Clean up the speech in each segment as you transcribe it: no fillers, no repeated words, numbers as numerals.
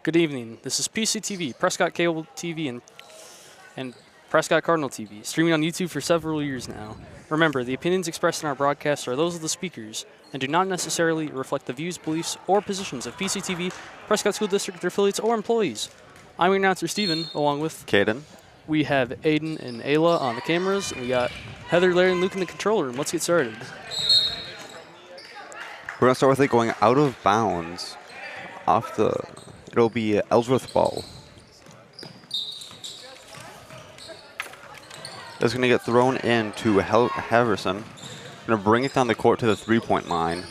Good evening. This is PCTV, Prescott Cable TV, and Prescott Cardinal TV, streaming on YouTube for several years now. Remember, the opinions expressed in our broadcast are those of the speakers and do not necessarily reflect the views, beliefs, or positions of PCTV, Prescott School District, their affiliates, or employees. I'm your announcer, Steven, along with Caden. We have Aiden and Ayla on the cameras, and we got Heather, Larry, and Luke in the control room. Let's get started. We're going to start with it going out of bounds off the... It'll be Ellsworth ball. It's going to get thrown into Harrison. Going to bring it down the court to the three-point line.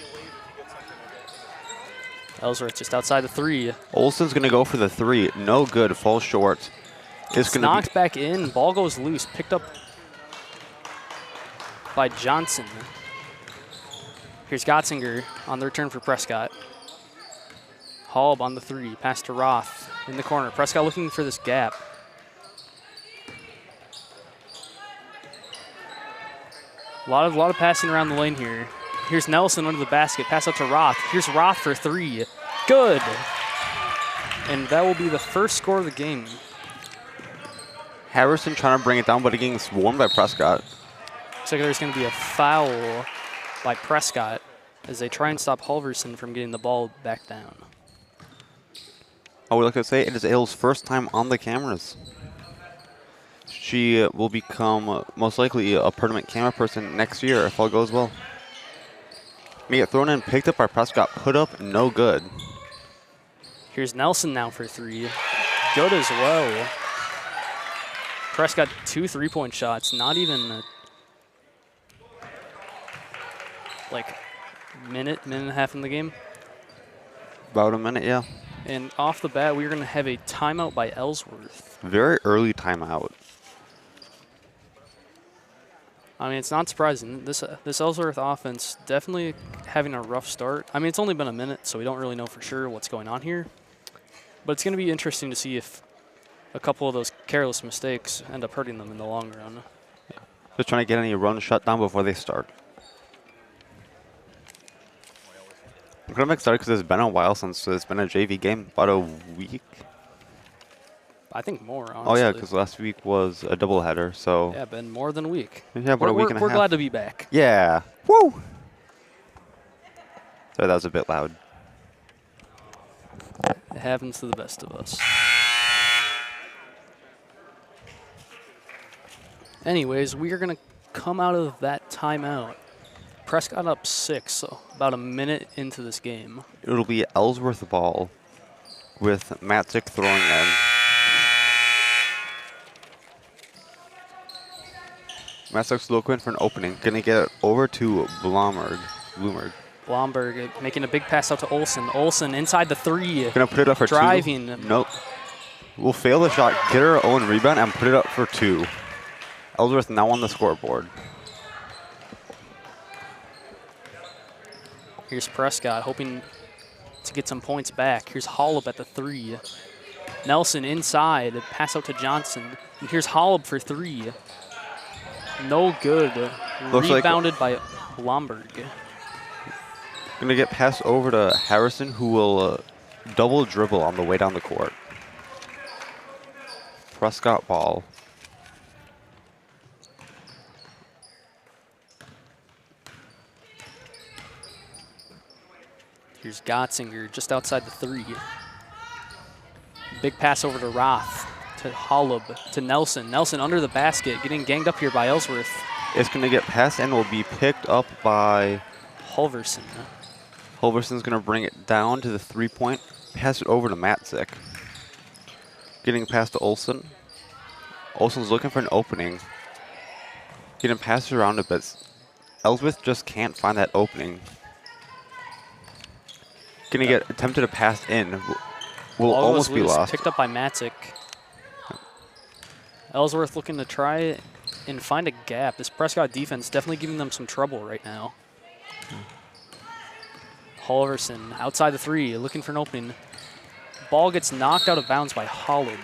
Ellsworth just outside the three. Olsen's going to go for the three. No good. Falls short. It's knocked back in. Ball goes loose. Picked up by Johnson. Here's Gotzinger on the return for Prescott. Halb on the three. Pass to Roth in the corner. Prescott looking for this gap. A lot of passing around the lane here. Here's Nelson under the basket. Pass out to Roth. Here's Roth for three. Good. And that will be the first score of the game. Harrison trying to bring it down, but getting swarmed by Prescott. Looks like there's going to be a foul by Prescott as they try and stop Halverson from getting the ball back down. I would like to say it is Ayla's first time on the cameras. She will become most likely a permanent camera person next year if all goes well. May get thrown in, picked up by Prescott, put up, no good. Here's Nelson now for three. Good as well. Prescott 2 3-point shots, not even like minute and a half in the game. About a minute, yeah. And off the bat, we're going to have a timeout by Ellsworth. Very early timeout. I mean, it's not surprising. This Ellsworth offense definitely having a rough start. I mean, it's only been a minute, so we don't really know for sure what's going on here. But it's going to be interesting to see if a couple of those careless mistakes end up hurting them in the long run. Yeah. Just trying to get any run shut down before they start. I'm kind of excited because it's been a while since it's been a JV game. About a week? I think more, honestly. Oh, yeah, because last week was a doubleheader, so... Yeah, been more than a week. Yeah, about a week and a half. We're glad to be back. Yeah. Woo! Sorry, that was a bit loud. It happens to the best of us. Anyways, we are going to come out of that timeout. Prescott up 6, so about a minute into this game. It'll be Ellsworth ball with Matzik throwing in. Matzik's looking for an opening. Going to get it over to Blomberg. Blomberg making a big pass out to Olsen. Olsen inside the three. Going to put it up for driving. Two. Nope. Will fail the shot, get her own rebound, and put it up for two. Ellsworth now on the scoreboard. Here's Prescott hoping to get some points back. Here's Holub at the three. Nelson inside, pass out to Johnson. And here's Holub for three. No good. Looks rebounded by Blomberg. Going to get passed over to Harrison, who will double dribble on the way down the court. Prescott ball. Here's Gotzinger just outside the three. Big pass over to Roth, to Holub, to Nelson. Nelson under the basket, getting ganged up here by Ellsworth. It's going to get passed and will be picked up by Halverson. Halverson's going to bring it down to the three-point, pass it over to Matzik. Getting past to Olsen. Olsen's looking for an opening. Getting passed around a bit. Ellsworth just can't find that opening. Going to get attempted to pass in. Will almost be lost. Picked up by Matzik. Ellsworth looking to try and find a gap. This Prescott defense definitely giving them some trouble right now. Halverson outside the three, looking for an opening. Ball gets knocked out of bounds by Holub.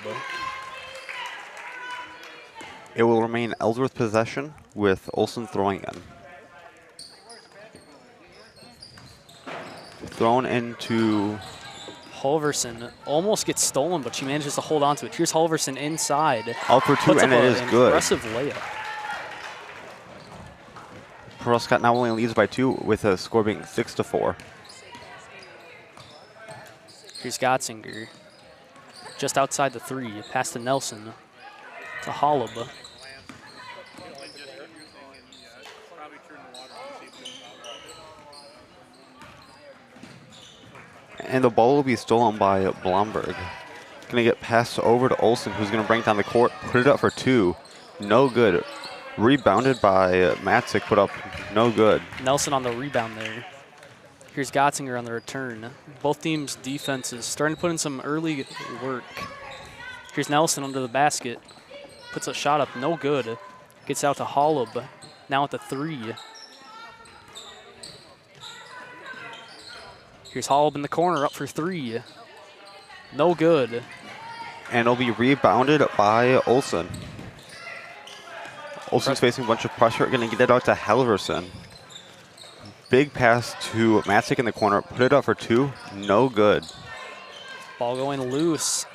It will remain Ellsworth possession with Olsen throwing in. Thrown into Halverson almost gets stolen, but she manages to hold on to it. Here's Halverson inside. Up for 2, and it is good. Impressive layup. Prescott now only leads by 2 with a score being 6-4. Here's Gotzinger. Just outside the 3. Pass to Nelson. To Holub. And the ball will be stolen by Blomberg. Gonna get passed over to Olsen, who's gonna bring it down the court, put it up for 2. No good. Rebounded by Matzik, put up no good. Nelson on the rebound there. Here's Gotzinger on the return. Both teams' defenses starting to put in some early work. Here's Nelson under the basket. Puts a shot up, no good. Gets out to Holub, now at the 3. Here's Holub in the corner, up for 3. No good. And it'll be rebounded by Olsen. Olsen's facing a bunch of pressure, gonna get it out to Halverson. Big pass to Matzik in the corner, put it up for 2, no good. Ball going loose.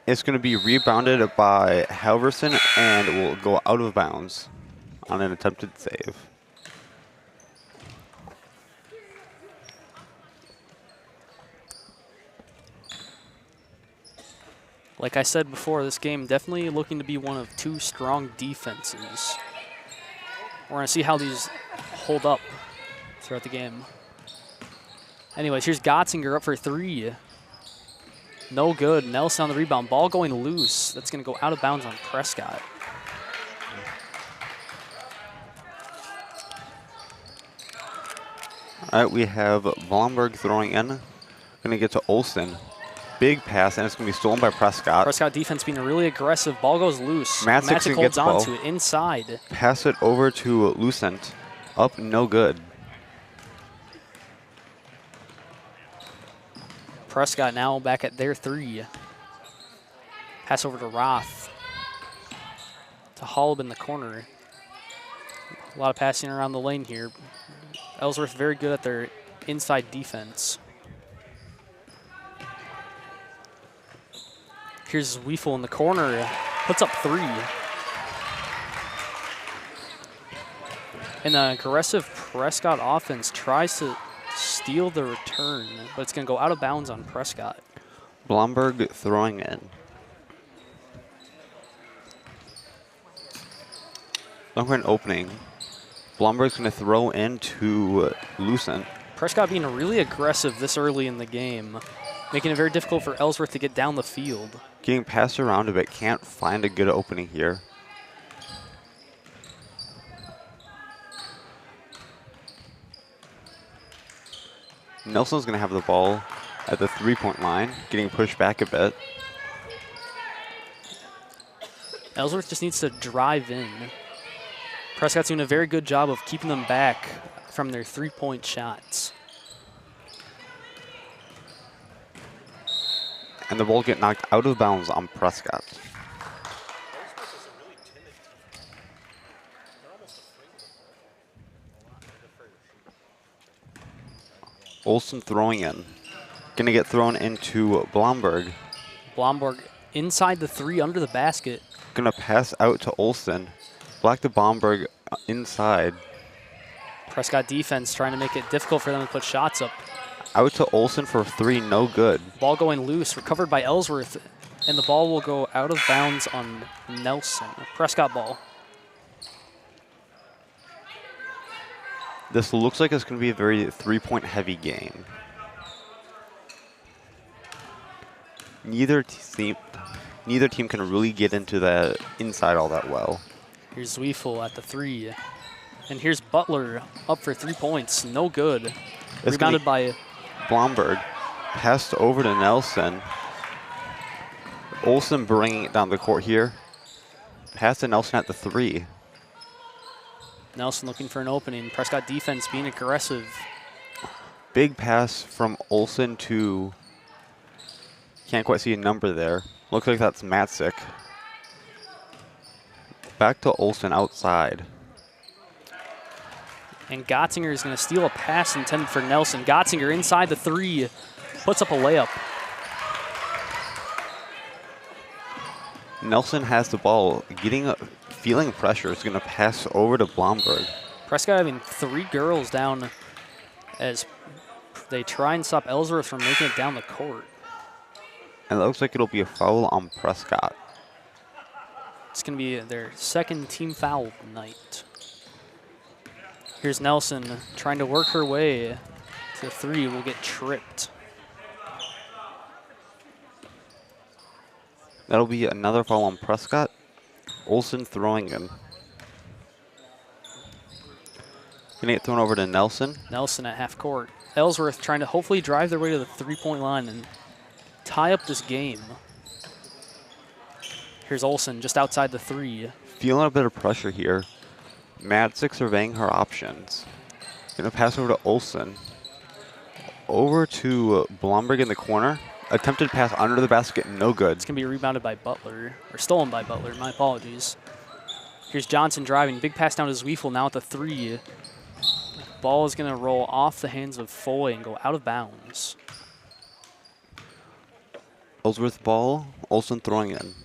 It's gonna be rebounded by Halverson and will go out of bounds on an attempted save. Like I said before, this game definitely looking to be one of 2 strong defenses. We're going to see how these hold up throughout the game. Anyways, here's Gotzinger up for 3. No good. Nelson on the rebound. Ball going loose. That's going to go out of bounds on Prescott. All right, we have Blomberg throwing in. Going to get to Olsen. Big pass, and it's going to be stolen by Prescott. Prescott defense being really aggressive. Ball goes loose. Matzik holds on to it inside. Pass it over to Lucent. Up, no good. Prescott now back at their 3. Pass over to Roth. To Holub in the corner. A lot of passing around the lane here. Ellsworth very good at their inside defense. Here's Weefel in the corner, puts up 3. And the aggressive Prescott offense tries to steal the return, but it's going to go out of bounds on Prescott. Blomberg throwing in. Looking for an opening. Blomberg's going to throw into Lucent. Prescott being really aggressive this early in the game, making it very difficult for Ellsworth to get down the field. Getting passed around a bit, can't find a good opening here. Nelson's going to have the ball at the 3-point line, getting pushed back a bit. Ellsworth just needs to drive in. Prescott's doing a very good job of keeping them back from their 3-point shots. And the ball get knocked out of bounds on Prescott. Olsen throwing in. Gonna get thrown into Blomberg. Blomberg inside the 3 under the basket. Gonna pass out to Olsen. Black to Blomberg inside. Prescott defense trying to make it difficult for them to put shots up. Out to Olsen for 3, no good. Ball going loose, recovered by Ellsworth, and the ball will go out of bounds on Nelson. Prescott ball. This looks like it's going to be a very 3-point heavy game. Neither team can really get into the inside all that well. Here's Zweifel at the 3. And here's Butler up for 3 points. No good. It's rebounded by Blomberg. Passed over to Nelson. Olsen bringing it down the court here. Pass to Nelson at the 3. Nelson looking for an opening. Prescott defense being aggressive. Big pass from Olsen to, can't quite see a number there. Looks like that's Matzik. Back to Olsen outside. And Gotzinger is going to steal a pass intended for Nelson. Gotzinger inside the 3. puts up a layup. Nelson has the ball, feeling pressure. Is going to pass over to Blomberg. Prescott having 3 girls down as they try and stop Ellsworth from making it down the court. And it looks like it'll be a foul on Prescott. It's going to be their 2nd team foul of the night. Here's Nelson trying to work her way to 3, will get tripped. That'll be another foul on Prescott. Olsen throwing in. Gonna get thrown over to Nelson. Nelson at half court. Ellsworth trying to hopefully drive their way to the 3-point line and tie up this game. Here's Olsen just outside the 3. Feeling a bit of pressure here. Matzik surveying her options. Gonna pass over to Olsen. Over to Blomberg in the corner. Attempted pass under the basket, no good. It's going to be rebounded by Butler, or stolen by Butler, my apologies. Here's Johnson driving, big pass down to Zwiefel, now at the 3. Ball is going to roll off the hands of Foy and go out of bounds. Ellsworth ball, Olsen throwing in.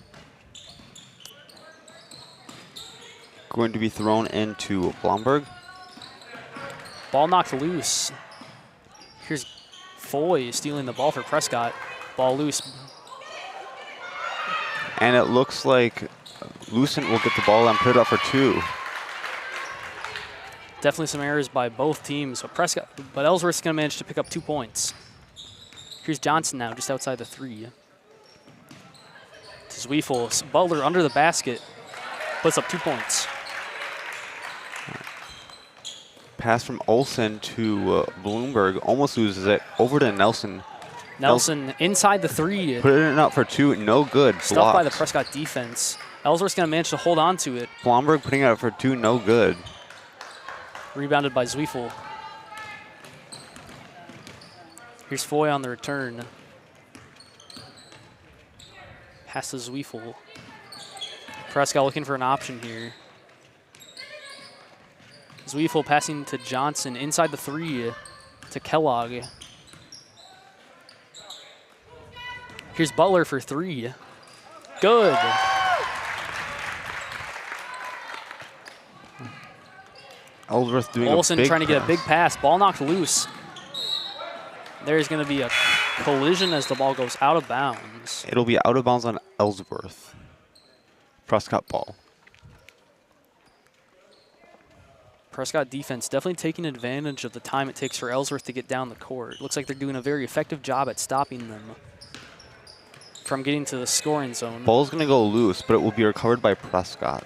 Going to be thrown into Blomberg. Ball knocked loose. Here's Foy stealing the ball for Prescott. Ball loose. And it looks like Lucent will get the ball and put it up for 2. Definitely some errors by both teams, but Ellsworth's going to manage to pick up 2 points. Here's Johnson now, just outside the 3. To Zwiefel. Butler under the basket, puts up 2 points. Pass from Olsen to Bloomberg, almost loses it. Over to Nelson. Nelson inside the 3. Put it up for 2, no good. Stuffed by the Prescott defense. Ellsworth's going to manage to hold on to it. Blomberg putting it up for 2, no good. Rebounded by Zwiefel. Here's Foy on the return. Pass to Zwiefel. Prescott looking for an option here. Zwiefel passing to Johnson inside the 3 to Kellogg. Here's Butler for 3. Good. Ellsworth doing Olsen a big trying to get a pass. big pass. Ball knocked loose. There's going to be a collision as the ball goes out of bounds. It'll be out of bounds on Ellsworth. Prescott ball. Prescott defense definitely taking advantage of the time it takes for Ellsworth to get down the court. Looks like they're doing a very effective job at stopping them from getting to the scoring zone. Ball's going to go loose, but it will be recovered by Prescott.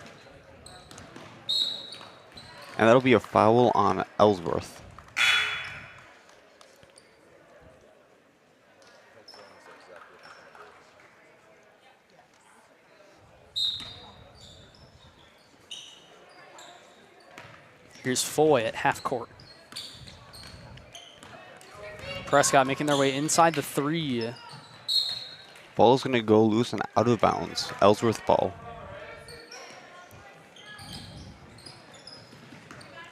And that'll be a foul on Ellsworth. Here's Foy at half court. Prescott making their way inside the 3. Ball is going to go loose and out of bounds. Ellsworth ball.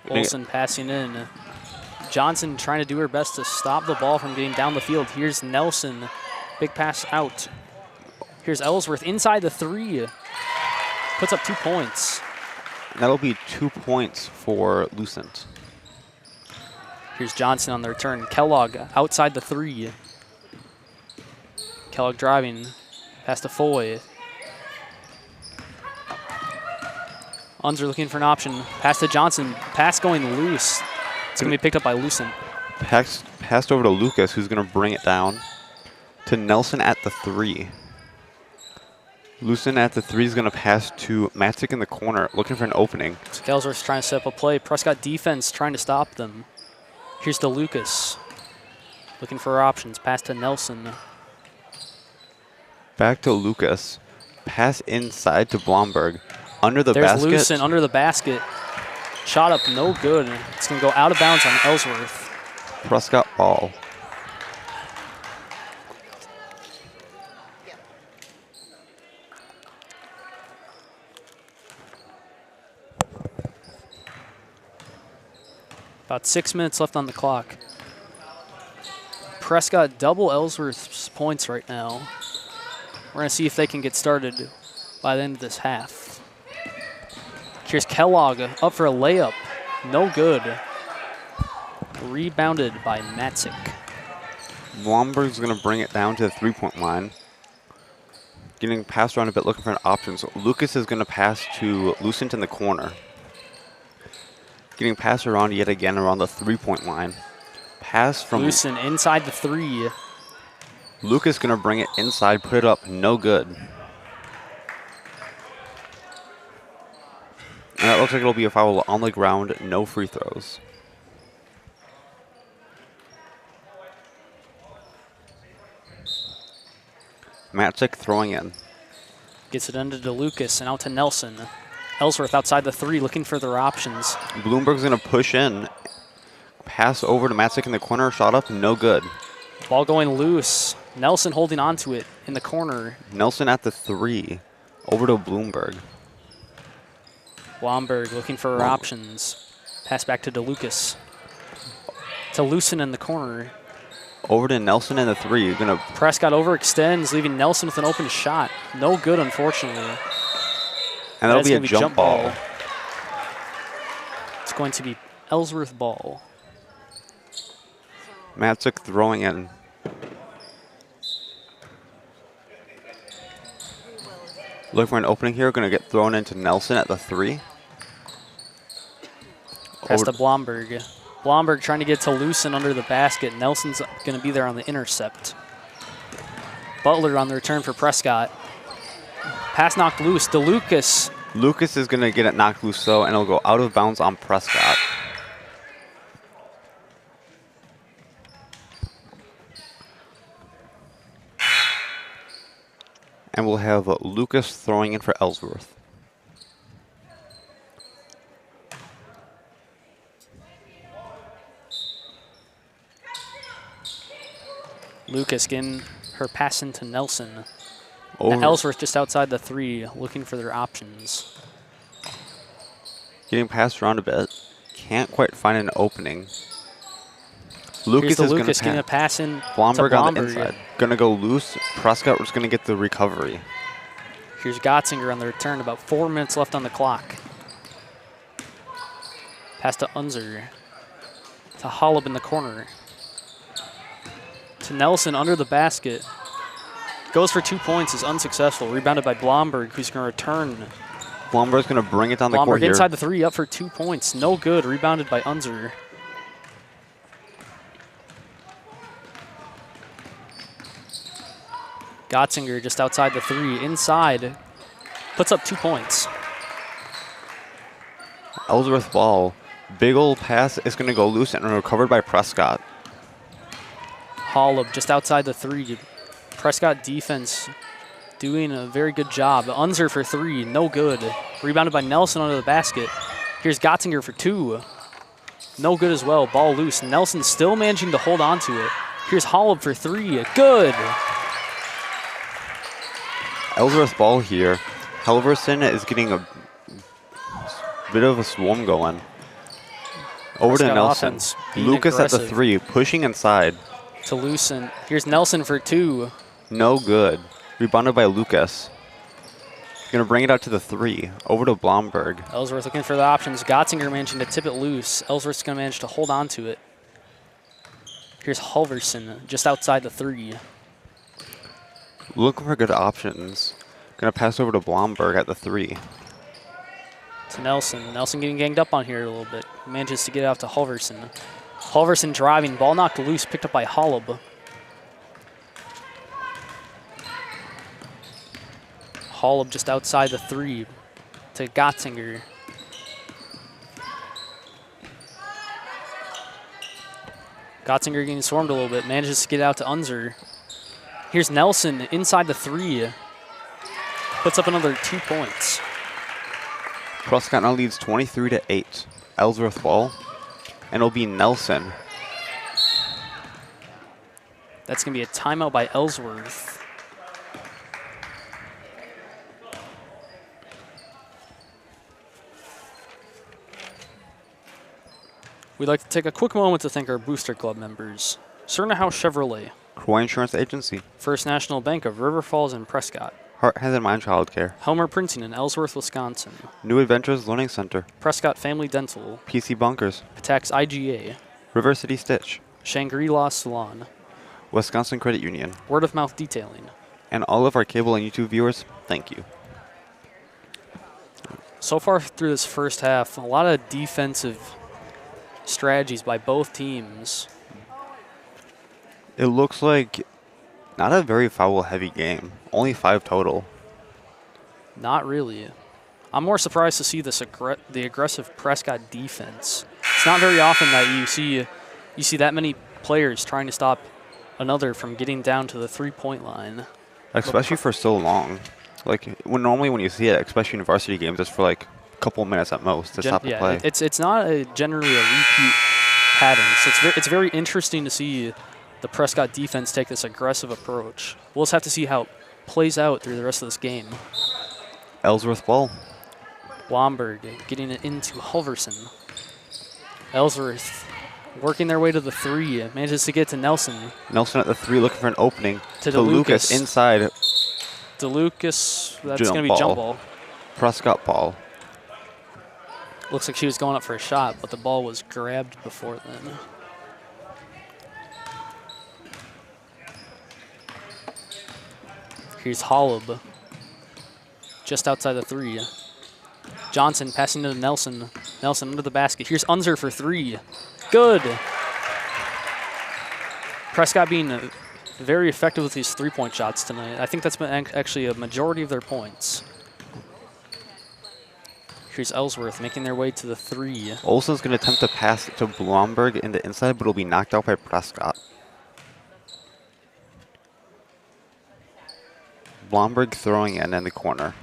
Olsen passing in. Johnson trying to do her best to stop the ball from getting down the field. Here's Nelson. Big pass out. Here's Ellsworth inside the 3. Puts up 2 points. That'll be 2 points for Lucent. Here's Johnson on the return. Kellogg outside the 3. Kellogg driving. Pass to Foy. Unser looking for an option. Pass to Johnson. Pass going loose. It's going to be picked up by Lucent. Passed over to Lucas, who's going to bring it down to Nelson at the 3. Lucent at the 3 is going to pass to Matzik in the corner, looking for an opening. So Ellsworth's trying to set up a play. Prescott defense trying to stop them. Here's to Lucas. Looking for options. Pass to Nelson. Back to Lucas. Pass inside to Blomberg. Under the basket. There's Lucent under the basket. Shot up, no good. It's going to go out of bounds on Ellsworth. Prescott ball. About 6 minutes left on the clock. Prescott double Ellsworth's points right now. We're going to see if they can get started by the end of this half. Here's Kellogg up for a layup. No good. Rebounded by Matzik. Blomberg's going to bring it down to the three-point line. Getting passed around a bit, looking for an option. So Lucas is going to pass to Lucent in the corner. Getting passed around yet again around the three-point line. Pass from Lucent inside the three. Lucas going to bring it inside, put it up, no good. And that looks like it'll be a foul on the ground, no free throws. Matzik throwing in. Gets it under to Lucas and out to Nelson. Ellsworth outside the three, looking for their options. Bloomberg's going to push in. Pass over to Matzik in the corner, shot up, no good. Ball going loose. Nelson holding on to it in the corner. Nelson at the three, over to Bloomberg. Blomberg looking for her options. Pass back to DeLucas. To Lucen in the corner. Over to Nelson in the three. You're gonna Prescott overextends, leaving Nelson with an open shot. No good, unfortunately. And that'll be a jump ball. It's going to be Ellsworth ball. Matzik throwing in. Looking for an opening here. Going to get thrown into Nelson at the three. Pass to Blomberg. Blomberg trying to get to Lucen under the basket. Nelson's going to be there on the intercept. Butler on the return for Prescott. Pass knocked loose. DeLucas. Lucas is going to get it knocked loose, though, and it'll go out of bounds on Prescott. And we'll have Lucas throwing in for Ellsworth. Lucas getting her pass into Nelson. Over. Ellsworth just outside the three, looking for their options. Getting passed around a bit. Can't quite find an opening. Lucas is going to getting a pass in Blomberg to on the inside. Going to go loose. Prescott was going to get the recovery. Here's Gotzinger on the return. About 4 minutes left on the clock. Pass to Unzer. To Holub in the corner. To Nelson under the basket. Goes for 2 points, is unsuccessful. Rebounded by Blomberg, who's going to return. Blomberg's going to bring it down the court Blomberg here. inside the three, up for 2 points. No good. Rebounded by Unzer. Gotzinger just outside the three, inside. Puts up 2 points. Ellsworth ball. Big old pass is going to go loose and recovered by Prescott. Holub just outside the three. Prescott defense doing a very good job. Unzer for three, no good. Rebounded by Nelson under the basket. Here's Gotzinger for two. No good as well, ball loose. Nelson still managing to hold on to it. Here's Holub for three, good. Ellsworth ball here. Helverson is getting a bit of a swarm going. Over to Nelson. Lucas at the three, pushing inside. To Lucen. Here's Nelson for two. No good. Rebounded by Lucas. Going to bring it out to the three. Over to Blomberg. Ellsworth looking for the options. Gotzinger managing to tip it loose. Ellsworth's going to manage to hold on to it. Here's Halverson just outside the three. Looking for good options. Going to pass over to Blomberg at the three. To Nelson. Nelson getting ganged up on here a little bit. Manages to get it out to Halverson. Halverson driving. Ball knocked loose. Picked up by Holub. Holub just outside the three. To Gotzinger. Gotzinger getting swarmed a little bit. Manages to get it out to Unzer. Here's Nelson inside the three. Puts up another 2 points. Prescott now leads 23-8. Ellsworth ball. And it'll be Nelson. That's going to be a timeout by Ellsworth. We'd like to take a quick moment to thank our Booster Club members. Cerna House Chevrolet. Croy Insurance Agency. First National Bank of River Falls and Prescott. Heart, Hands, and Mind Childcare. Helmer Printing in Ellsworth, Wisconsin. New Adventures Learning Center. Prescott Family Dental. PC Bunkers. Patax IGA. River City Stitch. Shangri-La Salon. Wisconsin Credit Union. Word of Mouth Detailing. And all of our cable and YouTube viewers, thank you. So far through this first half, a lot of defensive strategies by both teams. It looks like not a very foul-heavy game. Only 5 total. Not really. I'm more surprised to see this the aggressive Prescott defense. It's not very often that you see that many players trying to stop another from getting down to the three-point line. Especially for so long. Like, normally when you see it, especially in varsity games, it's for like a couple minutes at most to stop the play. It's not generally a repeat pattern. So it's very interesting to see the Prescott defense take this aggressive approach. We'll just have to see how it plays out through the rest of this game. Ellsworth ball. Blomberg getting it into Halverson. Ellsworth working their way to the 3. Manages to get to Nelson. Nelson at the 3 looking for an opening. To Lucas inside. DeLucas, that's going to be jump ball. Prescott ball. Looks like she was going up for a shot, but the ball was grabbed before then. Here's Holub, just outside the 3. Johnson passing to Nelson. Nelson under the basket. Here's Unser for 3. Good. Prescott being very effective with these three-point shots tonight. I think that's been actually a majority of their points. Here's Ellsworth making their way to the 3. Olsen's going to attempt to pass it to Blomberg in the inside, but it'll be knocked out by Prescott. Blomberg throwing in the corner.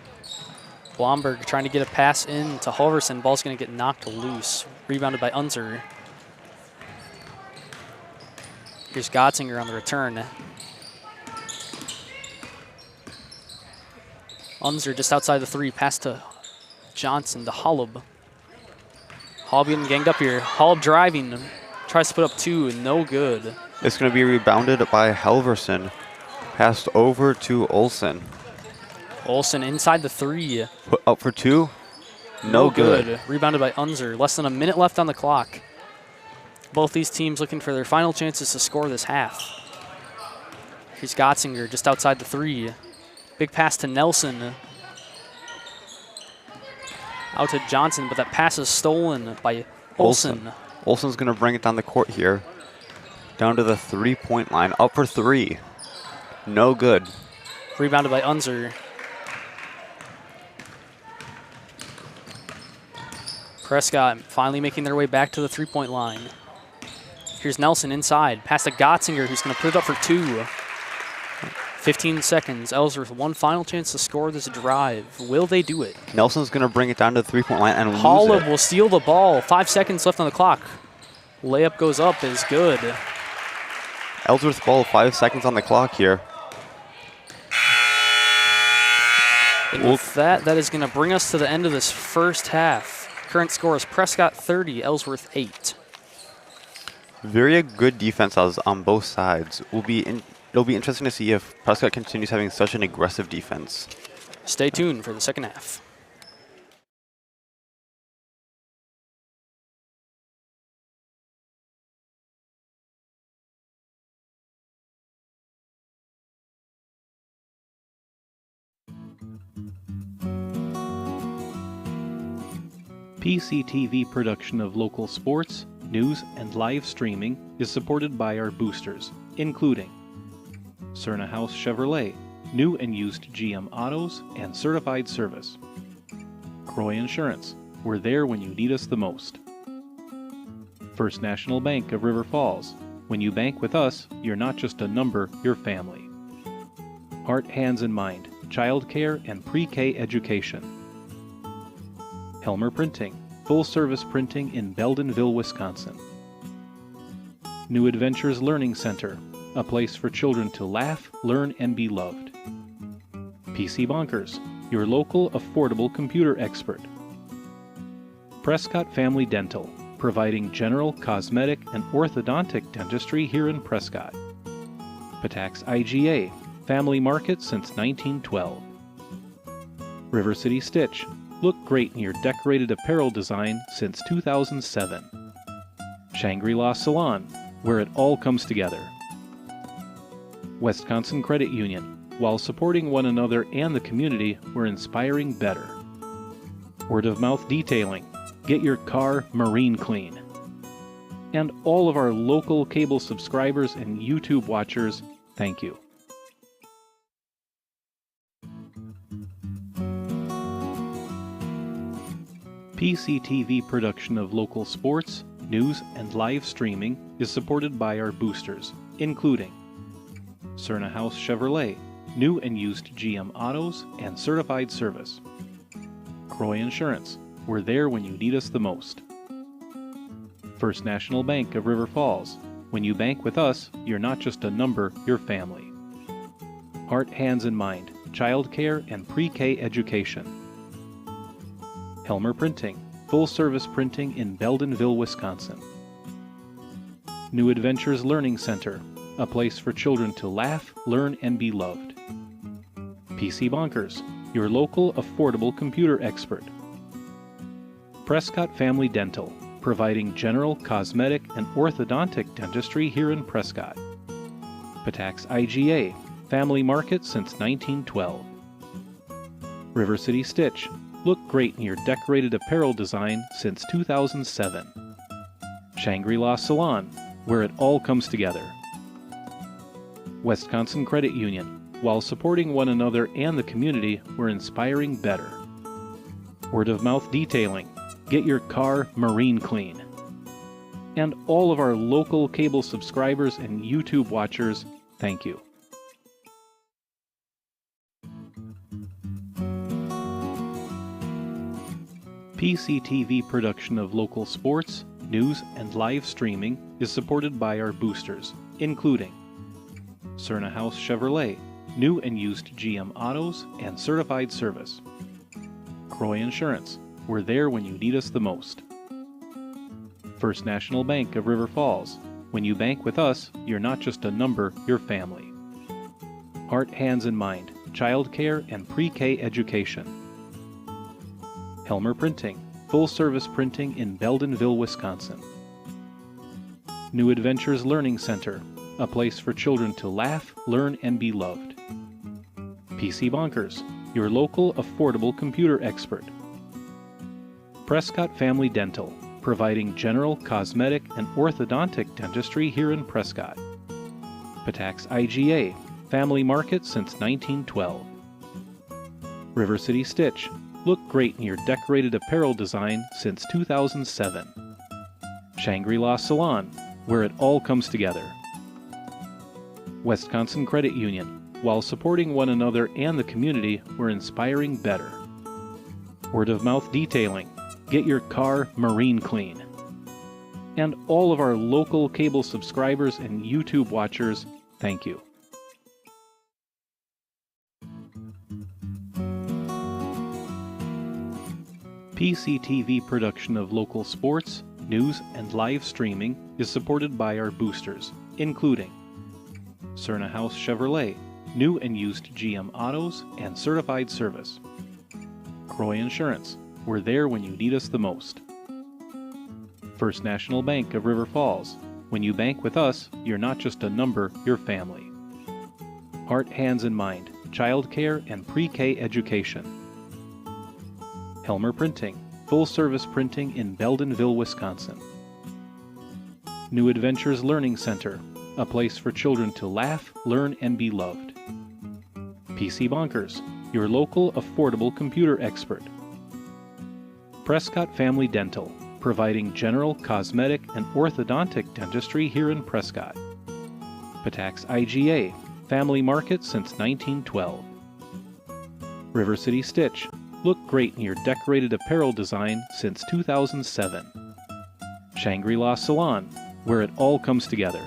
Blomberg trying to get a pass in to Halverson. Ball's going to get knocked loose. Rebounded by Unser. Here's Gotzinger on the return. Unser just outside the 3. Pass to Johnson to Holub. Holub getting ganged up here. Holub driving. Tries to put up 2. No good. It's going to be rebounded by Halverson. Passed over to Olsen. Olsen inside the 3. Put up for 2. No good. Rebounded by Unser. Less than a minute left on the clock. Both these teams looking for their final chances to score this half. Here's Gotzinger just outside the 3. Big pass to Nelson. Out to Johnson, but that pass is stolen by Olsen. Olsen's going to bring it down the court here. Down to the 3-point line. Up for 3. No good. Rebounded by Unser. Prescott finally making their way back to the 3-point line. Here's Nelson inside. Pass to Gotzinger, who's going to put it up for 2. 15 seconds. Ellsworth, one final chance to score this drive. Will they do it? Nelson's going to bring it down to the 3-point line and lose it. Holub will steal the ball. 5 seconds left on the clock. Layup goes up is good. Ellsworth ball, 5 seconds on the clock here. And with that is going to bring us to the end of this first half. Current score is Prescott 30, Ellsworth 8. Very good defense on both sides. It'll be interesting to see if Prescott continues having such an aggressive defense. Stay tuned for the second half. PCTV production of local sports, news, and live streaming is supported by our boosters, including Cerna House Chevrolet, new and used GM autos and certified service. Croy Insurance, we're there when you need us the most. First National Bank of River Falls, when you bank with us, you're not just a number, you're family. Heart, Hands, and Mind, child care and pre-K education. Helmer Printing, full-service printing in Beldenville, Wisconsin. New Adventures Learning Center, a place for children to laugh, learn, and be loved. PC Bonkers, your local affordable computer expert. Prescott Family Dental, providing general, cosmetic, and orthodontic dentistry here in Prescott. Patax IGA, family market since 1912. River City Stitch, look great in your decorated apparel design since 2007. Shangri-La Salon, where it all comes together. Wisconsin Credit Union, while supporting one another and the community, we're inspiring better. Word of mouth detailing, get your car marine clean. And all of our local cable subscribers and YouTube watchers, thank you. PCTV production of local sports, news, and live streaming is supported by our boosters, including Cerna House Chevrolet, new and used GM autos and certified service. Croy Insurance, we're there when you need us the most. First National Bank of River Falls, when you bank with us, you're not just a number, you're family. Heart, Hands, and Mind, childcare and pre-K education. Helmer Printing, full-service printing in Beldenville, Wisconsin. New Adventures Learning Center, a place for children to laugh, learn, and be loved. PC Bonkers, your local affordable computer expert. Prescott Family Dental, providing general, cosmetic, and orthodontic dentistry here in Prescott. Patax IGA, family market since 1912. River City Stitch, look great in your decorated apparel design since 2007. Shangri-La Salon, where it all comes together. Wisconsin Credit Union, while supporting one another and the community, we're inspiring better. Word of mouth detailing, get your car marine clean. And all of our local cable subscribers and YouTube watchers, thank you. PCTV production of local sports, news, and live streaming is supported by our boosters, including Cerna House Chevrolet, new and used GM autos and certified service. Croy Insurance, we're there when you need us the most. First National Bank of River Falls, when you bank with us, you're not just a number, you're family. Heart, Hands, and Mind, childcare and pre-K education. Helmer Printing, full-service printing in Beldenville, Wisconsin. New Adventures Learning Center, a place for children to laugh, learn, and be loved. PC Bonkers, your local affordable computer expert. Prescott Family Dental, providing general, cosmetic, and orthodontic dentistry here in Prescott. Patax IGA, family market since 1912. River City Stitch, look great in your decorated apparel design since 2007. Shangri-La Salon, where it all comes together. Wisconsin Credit Union, while supporting one another and the community, we're inspiring better. Word of mouth detailing, get your car marine clean. And all of our local cable subscribers and YouTube watchers, thank you. PCTV production of local sports, news, and live streaming is supported by our boosters, including Cerna House Chevrolet, new and used GM autos and certified service. Croy Insurance, we're there when you need us the most. First National Bank of River Falls, when you bank with us, you're not just a number, you're family. Heart, Hands, and Mind, childcare and pre-K education. Helmer Printing, full-service printing in Beldenville, Wisconsin. New Adventures Learning Center, a place for children to laugh, learn, and be loved. PC Bonkers, your local affordable computer expert. Prescott Family Dental, providing general, cosmetic, and orthodontic dentistry here in Prescott. Patax IGA, family market since 1912. River City Stitch, look great in your decorated apparel design since 2007. Shangri-La Salon, where it all comes together.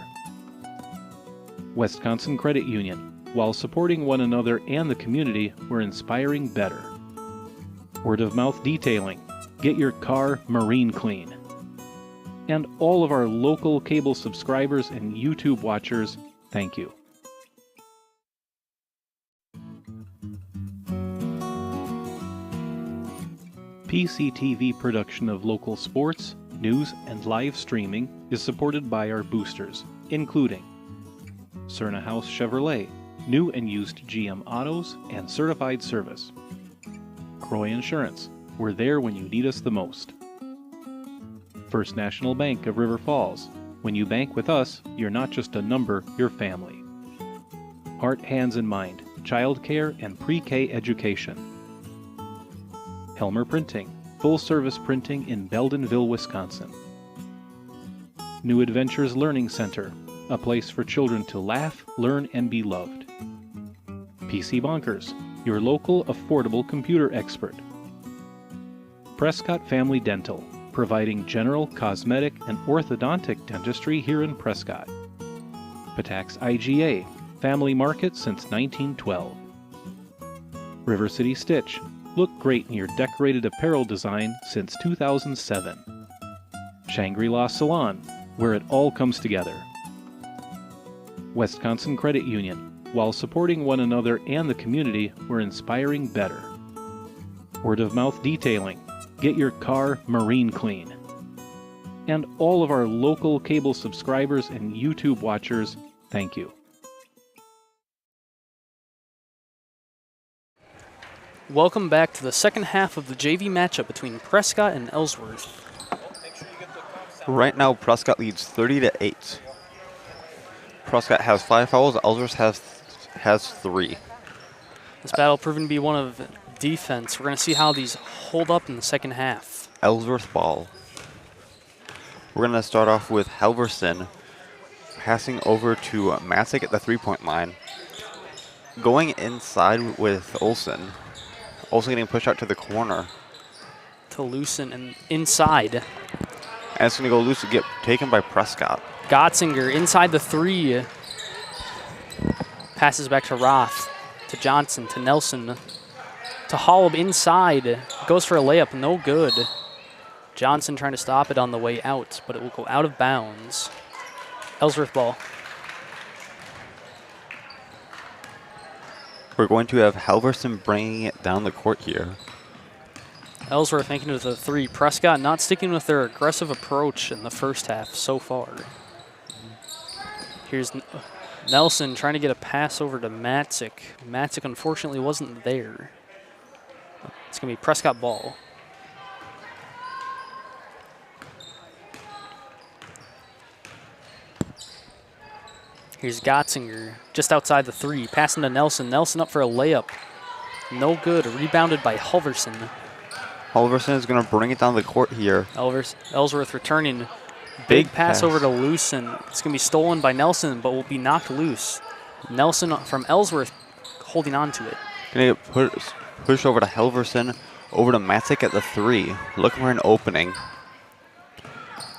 Wisconsin Credit Union, while supporting one another and the community, we're inspiring better. Word of mouth detailing, get your car marine clean. And all of our local cable subscribers and YouTube watchers, thank you. PCTV production of local sports, news, and live streaming is supported by our boosters, including Cerna House Chevrolet, new and used GM autos and certified service. Croy Insurance, we're there when you need us the most. First National Bank of River Falls, when you bank with us, you're not just a number, you're family. Heart, Hands, and Mind, childcare and pre-K education. Helmer Printing, full-service printing in Beldenville, Wisconsin. New Adventures Learning Center, a place for children to laugh, learn, and be loved. PC Bonkers, your local affordable computer expert. Prescott Family Dental, providing general, cosmetic, and orthodontic dentistry here in Prescott. Patax IGA, family market since 1912. River City Stitch, look great in your decorated apparel design since 2007. Shangri-La Salon, where it all comes together. Wisconsin Credit Union, while supporting one another and the community, we're inspiring better. Word of Mouth Detailing, get your car marine clean. And all of our local cable subscribers and YouTube watchers, thank you. Welcome back to the second half of the JV matchup between Prescott and Ellsworth. Right now, Prescott leads 30-8. Prescott has 5 fouls. Ellsworth has 3. This battle proven to be one of defense. We're going to see how these hold up in the second half. Ellsworth ball. We're going to start off with Halverson passing over to Matzik at the 3-point line. Going inside with Olsen. Olsen getting pushed out to the corner. To loosen and inside. And it's going to go loose to get taken by Prescott. Gotzinger inside the 3. Passes back to Roth, to Johnson, to Nelson, to Hollub inside. Goes for a layup, no good. Johnson trying to stop it on the way out, but it will go out of bounds. Ellsworth ball. We're going to have Halverson bringing it down the court here. Ellsworth making it with a 3. Prescott not sticking with their aggressive approach in the first half so far. Here's Nelson trying to get a pass over to Matzik. Matzik unfortunately wasn't there. It's going to be Prescott ball. Here's Gotzinger just outside the 3, passing to Nelson. Nelson up for a layup. No good. Rebounded by Halverson. Halverson is going to bring it down the court here. Ellsworth returning. Big pass over to Loosen. It's going to be stolen by Nelson, but will be knocked loose. Nelson from Ellsworth holding on to it. Going to get pushed over to Halverson, over to Matzik at the 3. Looking for an opening.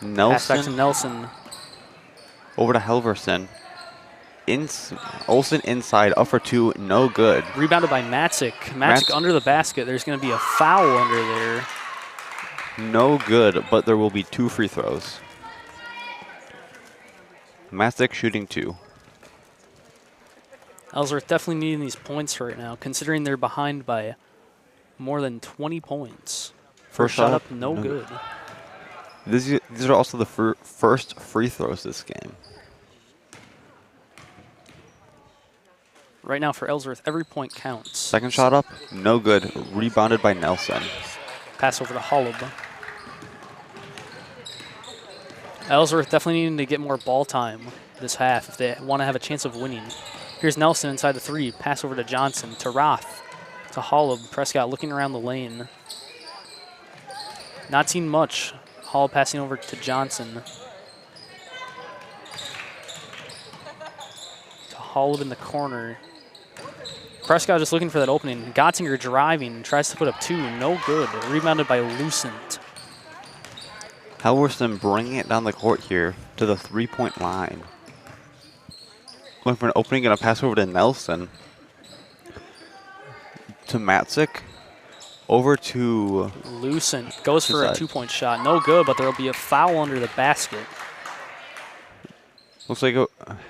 Nelson. Pass back to Nelson. Over to Halverson. Olsen inside, up for 2, no good. Rebounded by Matzik. Matzik under the basket. There's going to be a foul under there. No good, but there will be 2 free throws. Matzik shooting 2. Ellsworth definitely needing these points right now, considering they're behind by more than 20 points. First shot up, no good. These are also the first free throws this game. Right now for Ellsworth, every point counts. Second shot up, no good. Rebounded by Nelson. Pass over to Hollub. Ellsworth definitely needing to get more ball time this half if they want to have a chance of winning. Here's Nelson inside the 3. Pass over to Johnson, to Roth, to Hollub. Prescott looking around the lane. Not seen much. Hollub passing over to Johnson. To Hollub in the corner. Prescott just looking for that opening. Gotzinger driving, tries to put up 2, no good. Rebounded by Lucent. Halverson bringing it down the court here to the 3-point line. Looking for an opening, going to pass over to Nelson. To Matzik. Over to Lucent goes for a side. 2-point shot. No good, but there will be a foul under the basket. Looks like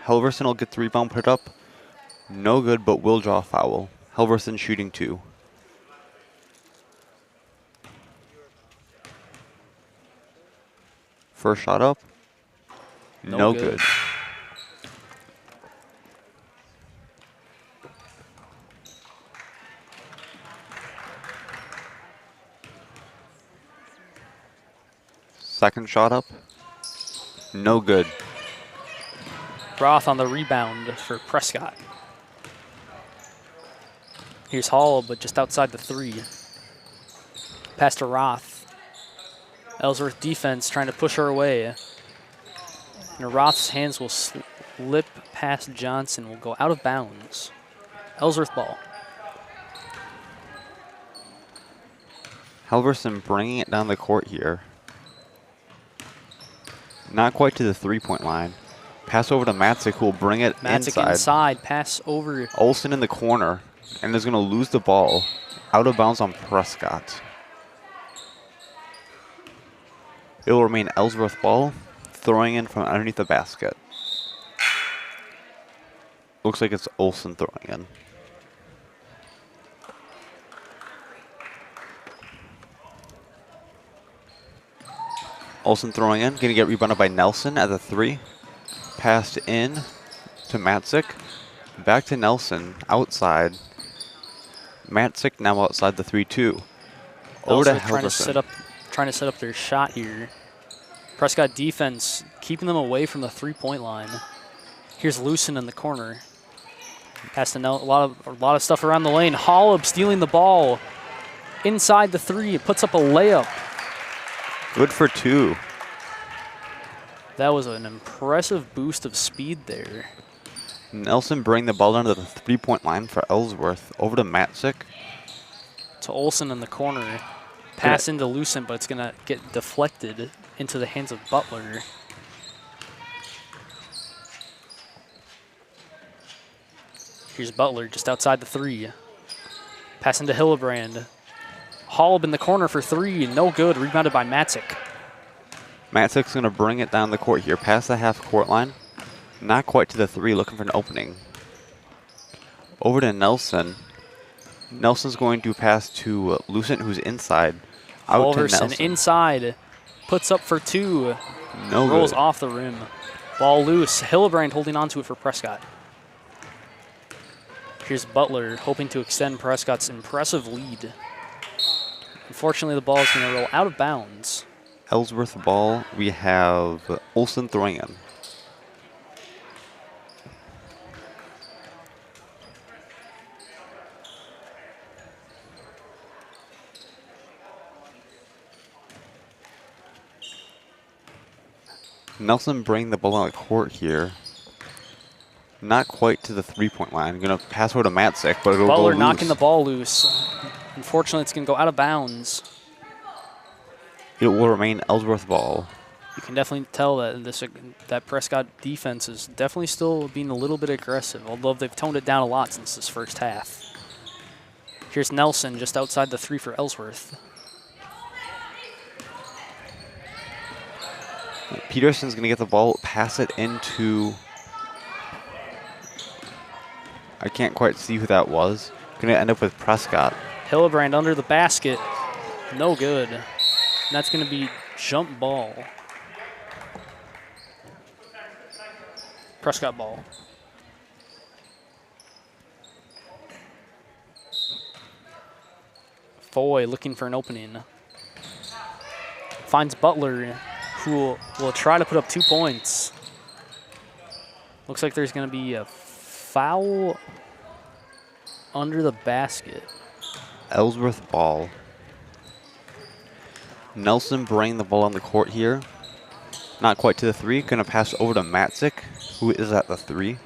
Halverson will get the rebound put up. No good, but will draw a foul. Halverson shooting 2. First shot up. No good. Second shot up. No good. Roth on the rebound for Prescott. Here's Hall, but just outside the 3. Pass to Roth. Ellsworth defense trying to push her away. And Roth's hands will slip past Johnson, will go out of bounds. Ellsworth ball. Halverson bringing it down the court here. Not quite to the 3-point line. Pass over to Matzik, who will bring it Matzik inside. Pass over. Olsen in the corner, and is going to lose the ball. Out of bounds on Prescott. It will remain Ellsworth ball, throwing in from underneath the basket. Looks like it's Olsen throwing in. Olsen throwing in, going to get rebounded by Nelson at the 3. Passed in to Matzik. Back to Nelson, outside. Matzik now outside the 3-2. Over to Halverson. Trying to set up their shot here. Prescott defense keeping them away from the 3-point line. Here's Lucent in the corner. Pass to a lot of stuff around the lane. Hollub stealing the ball inside the 3. It puts up a layup. Good for 2. That was an impressive boost of speed there. Nelson bring the ball down to the 3-point line for Ellsworth. Over to Matzik. To Olsen in the corner. Pass into Lucent, but it's going to get deflected into the hands of Butler. Here's Butler just outside the 3. Pass into Hillebrand. Hollub in the corner for 3. No good. Rebounded by Matzik. Matzik's going to bring it down the court here, past the half-court line. Not quite to the 3, looking for an opening. Over to Nelson. Nelson's going to pass to Lucent, who's inside. Out to Nelson. Inside. Puts up for 2. No good. Rolls off the rim. Ball loose. Hillebrand holding on to it for Prescott. Here's Butler hoping to extend Prescott's impressive lead. Unfortunately, the ball is going to roll out of bounds. Ellsworth ball. We have Olsen throwing in. Nelson bringing the ball on the court here. Not quite to the 3-point line. Going to pass over to Matzik, but it'll go loose. Butler knocking the ball loose. Unfortunately, it's going to go out of bounds. It will remain Ellsworth ball. You can definitely tell that that Prescott defense is definitely still being a little bit aggressive, although they've toned it down a lot since this first half. Here's Nelson just outside the 3 for Ellsworth. Peterson's going to get the ball, pass it into... I can't quite see who that was. Going to end up with Prescott. Hillebrand under the basket. No good. And that's going to be jump ball. Prescott ball. Foy looking for an opening. Finds Butler, who will try to put up 2 points. Looks like there's going to be a foul under the basket. Ellsworth ball. Nelson bringing the ball on the court here. Not quite to the 3. Going to pass over to Matzik, who is at the 3.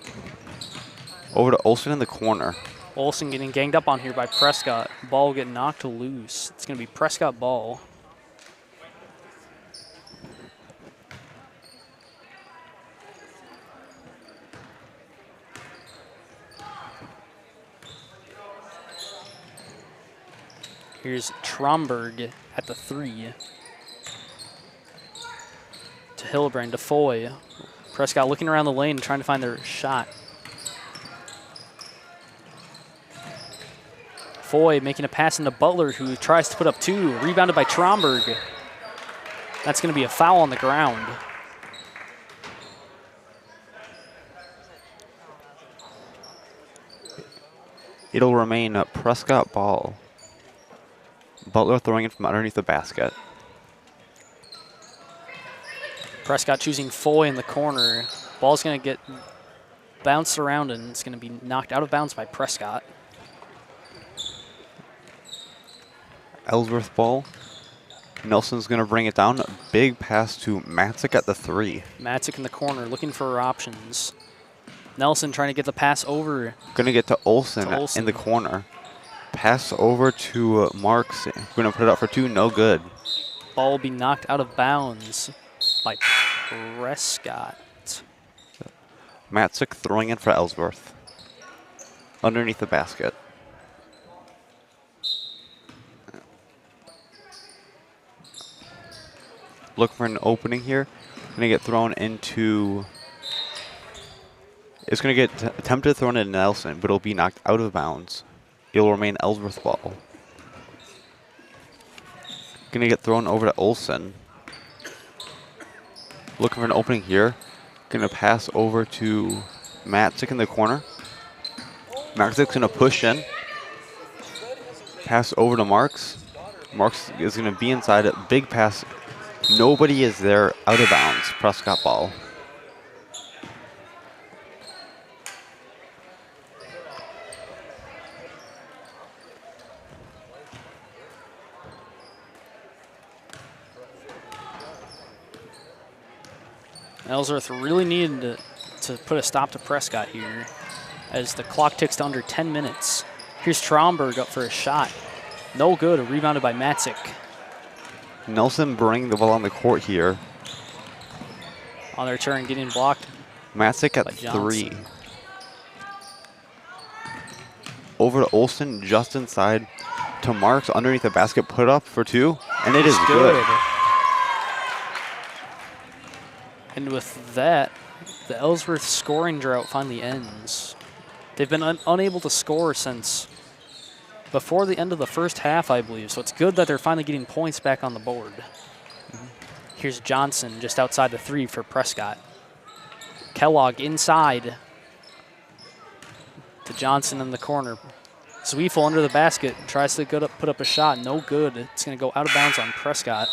Over to Olsen in the corner. Olsen getting ganged up on here by Prescott. Ball getting knocked loose. It's going to be Prescott ball. Here's Tromberg at the 3. To Hillebrand, to Foy. Prescott looking around the lane, trying to find their shot. Foy making a pass into Butler, who tries to put up 2. Rebounded by Tromberg. That's going to be a foul on the ground. It'll remain a Prescott ball. Butler throwing it from underneath the basket. Prescott choosing Foy in the corner. Ball's going to get bounced around, and it's going to be knocked out of bounds by Prescott. Ellsworth ball. Nelson's going to bring it down. A big pass to Matzik at the 3. Matzik in the corner looking for options. Nelson trying to get the pass over. Going to get to Olsen in the corner. Pass over to Marks. Going to put it up for 2. No good. Ball will be knocked out of bounds by Prescott. Matzik throwing in for Ellsworth. Underneath the basket. Look for an opening here. Going to get thrown into... It's going to get attempted thrown into Nelson, but it'll be knocked out of bounds. It'll remain Ellsworth ball. Going to get thrown over to Olsen. Looking for an opening here. Going to pass over to Matzik in the corner. Matzik's going to push in. Pass over to Marks. Marks is going to be inside it. Big pass. Nobody is there. Out of bounds. Prescott ball. Ellsworth really needed to put a stop to Prescott here as the clock ticks to under 10 minutes. Here's Tromberg up for a shot. No good. Rebounded by Matzik. Nelson bringing the ball on the court here. On their turn, getting blocked. Matzik at 3. Over to Olsen, just inside. To Marks underneath the basket, put up for 2. And it is good. And with that, the Ellsworth scoring drought finally ends. They've been unable to score since before the end of the first half, I believe. So it's good that they're finally getting points back on the board. Here's Johnson just outside the 3 for Prescott. Kellogg inside to Johnson in the corner. Zwiefel under the basket, tries to put up a shot. No good. It's going to go out of bounds on Prescott.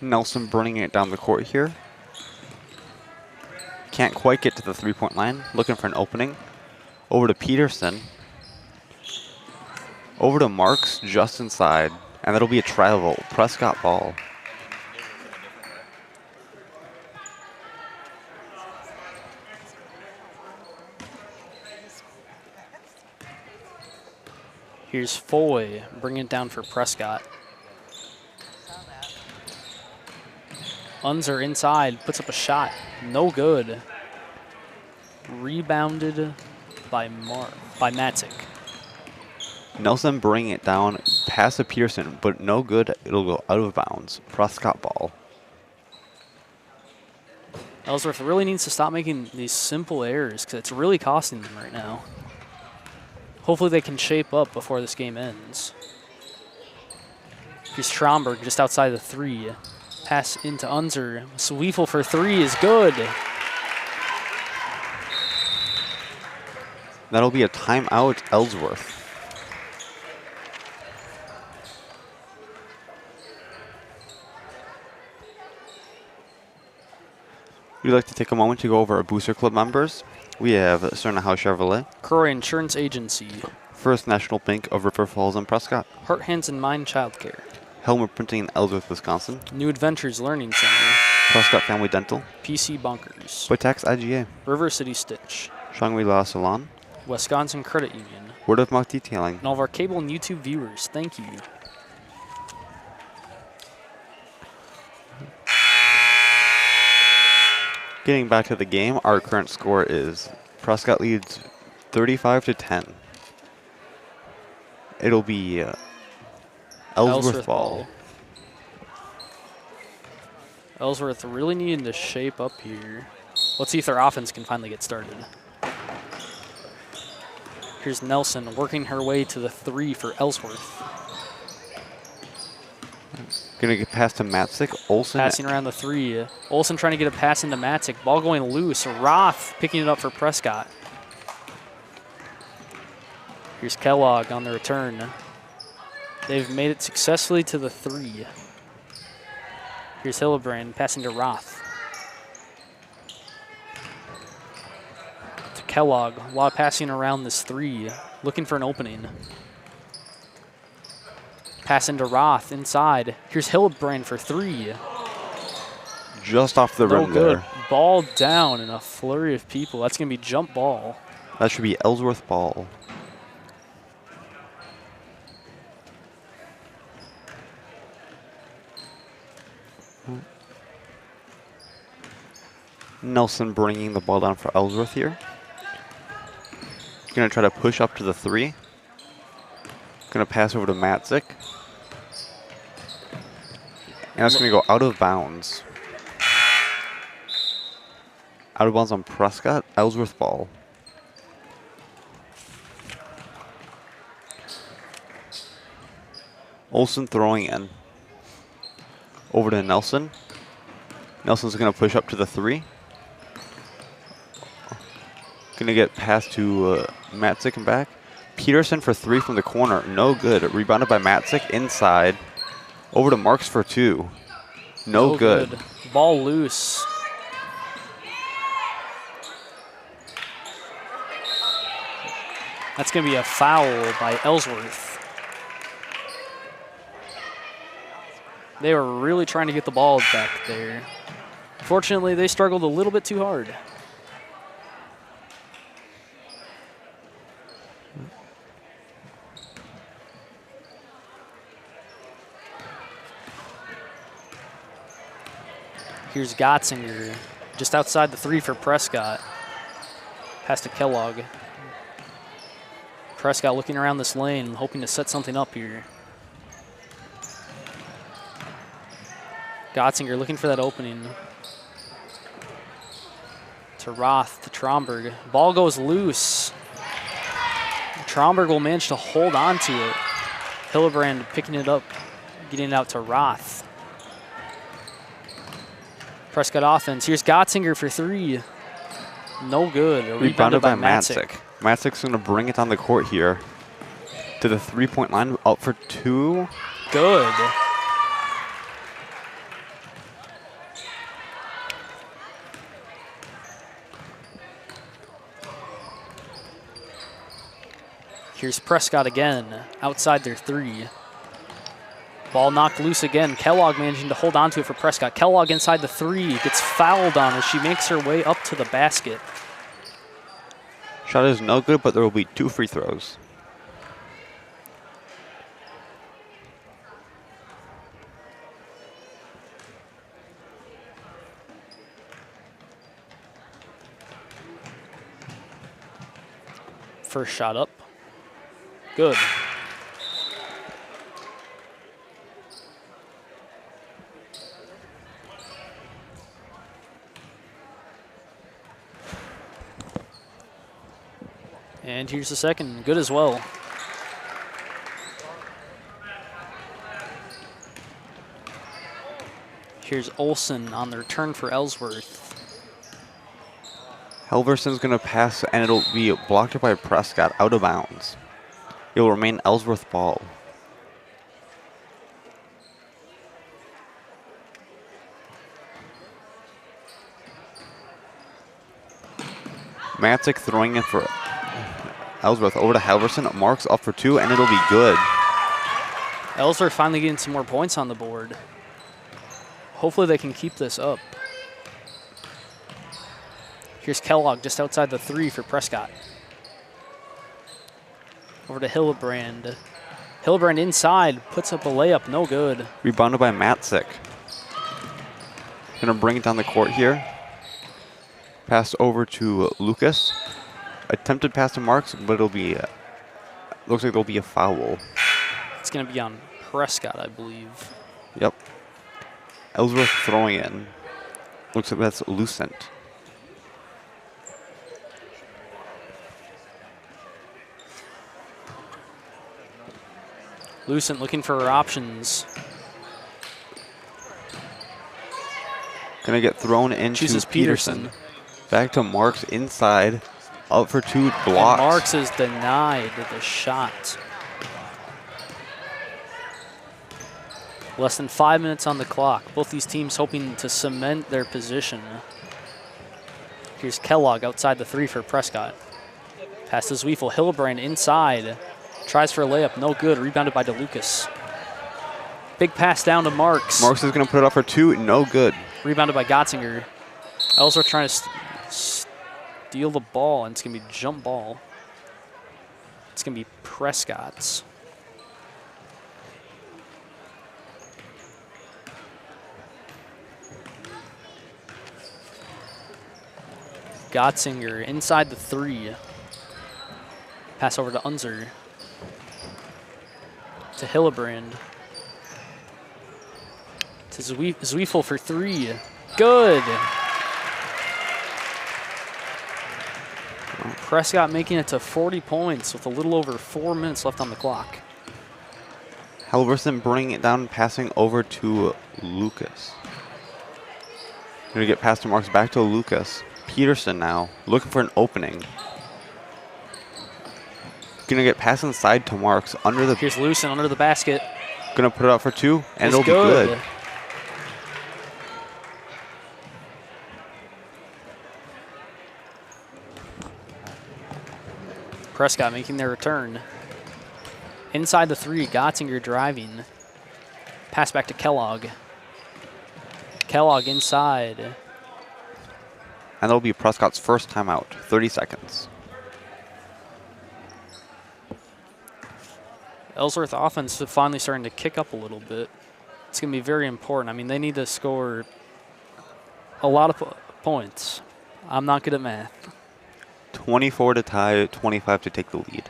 Nelson bringing it down the court here. Can't quite get to the 3-point line. Looking for an opening. Over to Peterson. Over to Marks, just inside. And that'll be a travel. Prescott ball. Here's Foy bringing it down for Prescott. Unser inside, puts up a shot. No good. Rebounded by Matzik. Nelson bringing it down past to Peterson, but no good. It'll go out of bounds. Prescott ball. Ellsworth really needs to stop making these simple errors because it's really costing them right now. Hopefully they can shape up before this game ends. Here's Tromberg just outside the 3. Pass into Unser. Zwiefel for 3 is good. That'll be a timeout, Ellsworth. We'd like to take a moment to go over our Booster Club members. We have Cerna House Chevrolet, Croy Insurance Agency, First National Bank of River Falls and Prescott, Heart, Hands, and Mind Childcare, Helmer Printing in Ellsworth, Wisconsin, New Adventures Learning Center, Prescott Family Dental, PC Bunkers, Botax IGA, River City Stitch, Shangri-La Salon, Wisconsin Credit Union, Word of Mouth Detailing, and all of our cable and YouTube viewers. Thank you. Getting back to the game, our current score is Prescott leads 35-10. It'll be Ellsworth ball. Ellsworth really needing to shape up here. Let's see if their offense can finally get started. Here's Nelson working her way to the 3 for Ellsworth. Gonna get past to Matzik. Olsen passing around the 3. Olsen trying to get a pass into Matzik. Ball going loose. Roth picking it up for Prescott. Here's Kellogg on the return. They've made it successfully to the 3. Here's Hillebrand passing to Roth. To Kellogg. A lot of passing around this 3. Looking for an opening. Pass into Roth inside. Here's Hillebrand for 3. just off the rim good. there. Ball down in a flurry of people. That's going to be jump ball. That should be Ellsworth ball. Nelson bringing the ball down for Ellsworth here. Gonna try to push up to the 3. Gonna pass over to Matzik. And that's gonna go out of bounds. Out of bounds on Prescott. Ellsworth ball. Olsen throwing in. Over to Nelson. Nelson's gonna push up to the 3. Gonna get passed to Matzik and back. Peterson for 3 from the corner. No good. Rebounded by Matzik inside. Over to Marks for 2. No good. Ball loose. That's going to be a foul by Ellsworth. They were really trying to get the ball back there. Fortunately, they struggled a little bit too hard. Here's Gottsinger, just outside the 3 for Prescott. Pass to Kellogg. Prescott looking around this lane, hoping to set something up here. Gottsinger looking for that opening. To Roth, to Tromberg. Ball goes loose. Tromberg will manage to hold on to it. Hillebrand picking it up, getting it out to Roth. Prescott offense. Here's Gottsinger for 3. No good. Rebounded by Matzik. Matzik's going to bring it on the court here to the 3-point line. Up for 2. Good. Here's Prescott again, outside their 3. Ball knocked loose again. Kellogg managing to hold on to it for Prescott. Kellogg inside the 3, gets fouled on as she makes her way up to the basket. Shot is no good, but there will be 2 free throws. First shot up. Good. And here's the second, good as well. Here's Olsen on the return for Ellsworth. Helverson's going to pass, and it'll be blocked by Prescott, out of bounds. It will remain Ellsworth ball. Matzik throwing it for Ellsworth. Over to Halverson. Marks up for 2, and it'll be good. Ellsworth finally getting some more points on the board. Hopefully they can keep this up. Here's Kellogg just outside the 3 for Prescott. Over to Hillebrand. Hillebrand inside, puts up a layup, no good. Rebounded by Matzik. Gonna bring it down the court here. Pass over to Lucas. Attempted pass to Marks, but it'll be, looks like there'll be a foul. It's going to be on Prescott, I believe. Yep. Ellsworth throwing in. Looks like that's Lucent. Lucent looking for her options. Gonna get thrown into Chooses Peterson. Back to Marks inside. Up for 2, blocked. And Marks is denied the shot. Less than 5 minutes on the clock. Both these teams hoping to cement their position. Here's Kellogg outside the 3 for Prescott. Pass to Zweifel. Hillebrand inside. Tries for a layup. No good. Rebounded by DeLucas. Big pass down to Marks. Marks is going to put it up for 2. No good. Rebounded by Gotzinger. Ellsworth trying to steal the ball, and it's going to be jump ball. It's going to be Prescott's. Gotzinger inside the 3. Pass over to Unser. To Hillebrand. To Zweifel for 3. Good. Prescott making it to 40 points with a little over 4 minutes left on the clock. Halverson bringing it down, passing over to Lucas. Gonna get past to Marks, back to Lucas. Peterson now, looking for an opening. Gonna get passed inside to Marks, under the... Here's Lucent under the basket. Gonna put it up for 2, and it'll be good. good. Prescott making their return. Inside the 3, Gotzinger driving. Pass back to Kellogg. Kellogg inside. And that'll be Prescott's first timeout, 30 seconds. Ellsworth offense is finally starting to kick up a little bit. It's going to be very important. I mean, they need to score a lot of points. I'm not good at math. 24 to tie, 25 to take the lead.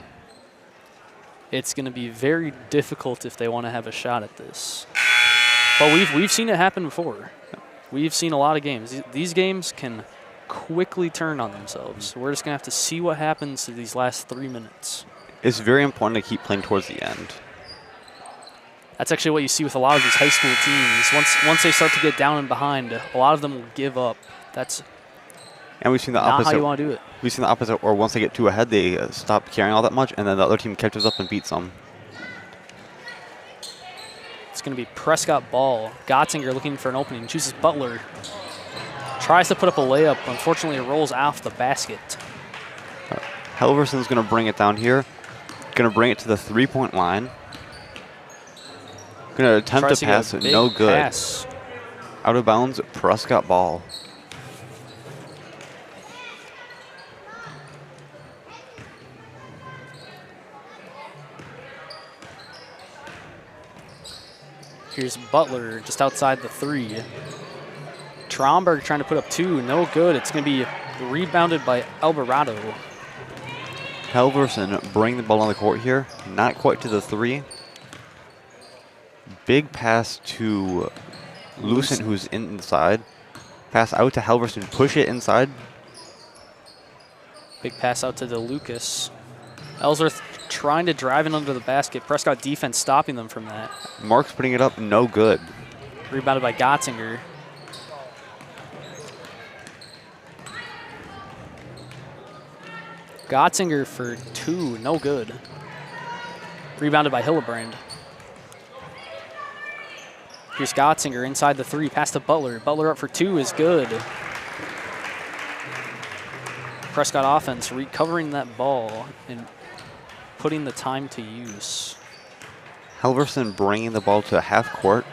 It's going to be very difficult if they want to have a shot at this. But we've seen it happen before. We've seen a lot of games. These games can quickly turn on themselves. We're just going to have to see what happens to these last 3 minutes. It's very important to keep playing towards the end. That's actually what you see with a lot of these high school teams. Once they start to get down and behind, a lot of them will give up. That's and we've seen the not opposite. how you want to do it. We've seen the opposite, or once they get too ahead, they stop caring all that much, and then the other team catches up and beats them. It's going to be Prescott ball. Gotzinger looking for an opening. Chooses Butler. Tries to put up a layup. Unfortunately, it rolls off the basket. Halverson's going to bring it down here. Going to bring it to the 3-point line. Going to attempt to pass it. No good. Pass. Out of bounds, Prescott ball. Here's Butler just outside the 3. Tromberg trying to put up 2. No good. It's going to be rebounded by Alvarado. Halverson bringing the ball on the court here. Not quite to the 3. Big pass to Lucent, who's inside. Pass out to Halverson. Push it inside. Big pass out to DeLucas. Ellsworth trying to drive in under the basket. Prescott defense stopping them from that. Marks putting it up. No good. Rebounded by Gotzinger. Gotzinger for 2. No good. Rebounded by Hillebrand. Here's Gotzinger inside the 3. Pass to Butler. Butler up for 2 is good. Prescott offense recovering that ball and putting the time to use. Halverson bringing the ball to half court.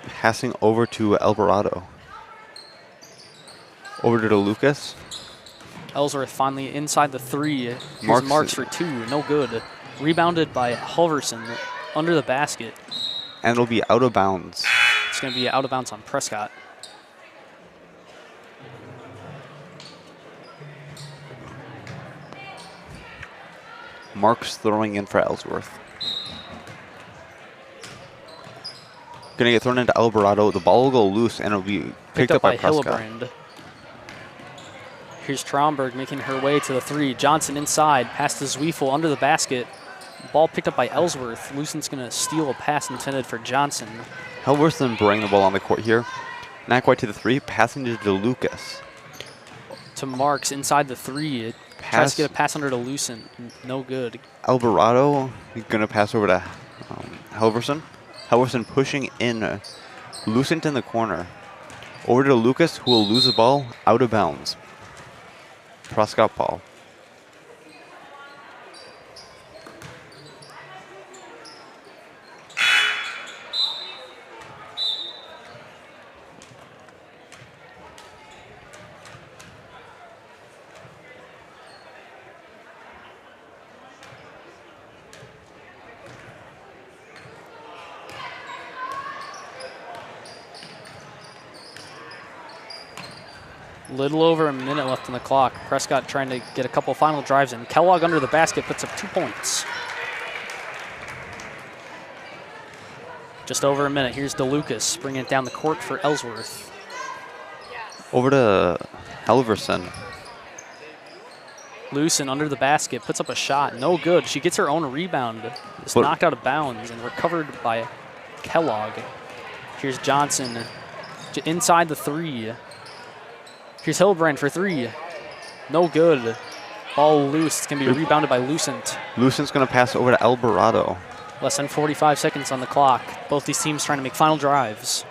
Passing over to Alvarado. Over to DeLucas. Ellsworth finally inside the 3. Here's Marks for 2. No good. Rebounded by Halverson under the basket. And it'll be out of bounds. It's going to be out of bounds on Prescott. Marks throwing in for Ellsworth. Gonna get thrown into Alvarado. The ball will go loose and it'll be picked up by Prescott. Hillebrand. Here's Traumberg making her way to the 3. Johnson inside, pass to Zwiefel under the basket. Ball picked up by Ellsworth. Lucent's going to steal a pass intended for Johnson. Helverson bringing the ball on the court here. Not quite to the 3, passing to DeLucas. To Marks inside the 3. Tries to get a pass under to Lucent. No good. Alvarado going to pass over to Helverson. Helverson pushing in. Lucent in the corner. Over to Lucas, who will lose the ball out of bounds. Prescott ball. Little over a minute left on the clock. Prescott trying to get a couple final drives in. Kellogg under the basket puts up 2 points. Just over a minute. Here's DeLucas bringing it down the court for Ellsworth. Over to Helverson. Lucent under the basket, puts up a shot. No good. She gets her own rebound. It's knocked out of bounds and recovered by Kellogg. Here's Johnson inside the 3. Here's Hillebrand for 3. No good. Ball loose. It's going to be rebounded by Lucent. Lucent's going to pass over to Alvarado. Less than 45 seconds on the clock. Both these teams trying to make final drives.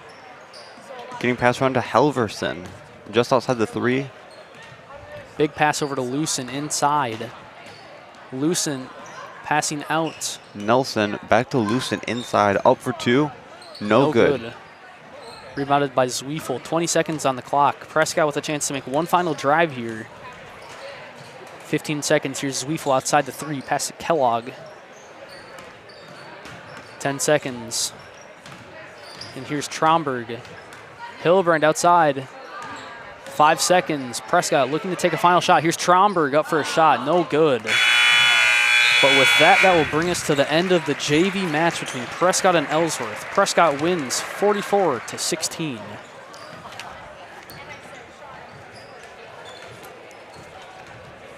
Getting passed around to Helverson. Just outside the 3. Big pass over to Lucent inside. Lucent passing out. Nelson back to Lucent inside. Up for 2. No good. Rebounded by Zwiefel. 20 seconds on the clock. Prescott with a chance to make one final drive here. 15 seconds. Here's Zwiefel outside the 3. Pass to Kellogg. 10 seconds. And here's Traumberg. Hillebrand outside. 5 seconds. Prescott looking to take a final shot. Here's Traumberg up for a shot. No good. But with that, that will bring us to the end of the JV match between Prescott and Ellsworth. Prescott wins 44-16.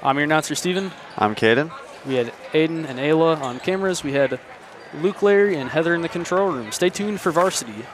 I'm your announcer, Steven. I'm Caden. We had Aiden and Ayla on cameras. We had Luke, Larry, and Heather in the control room. Stay tuned for Varsity.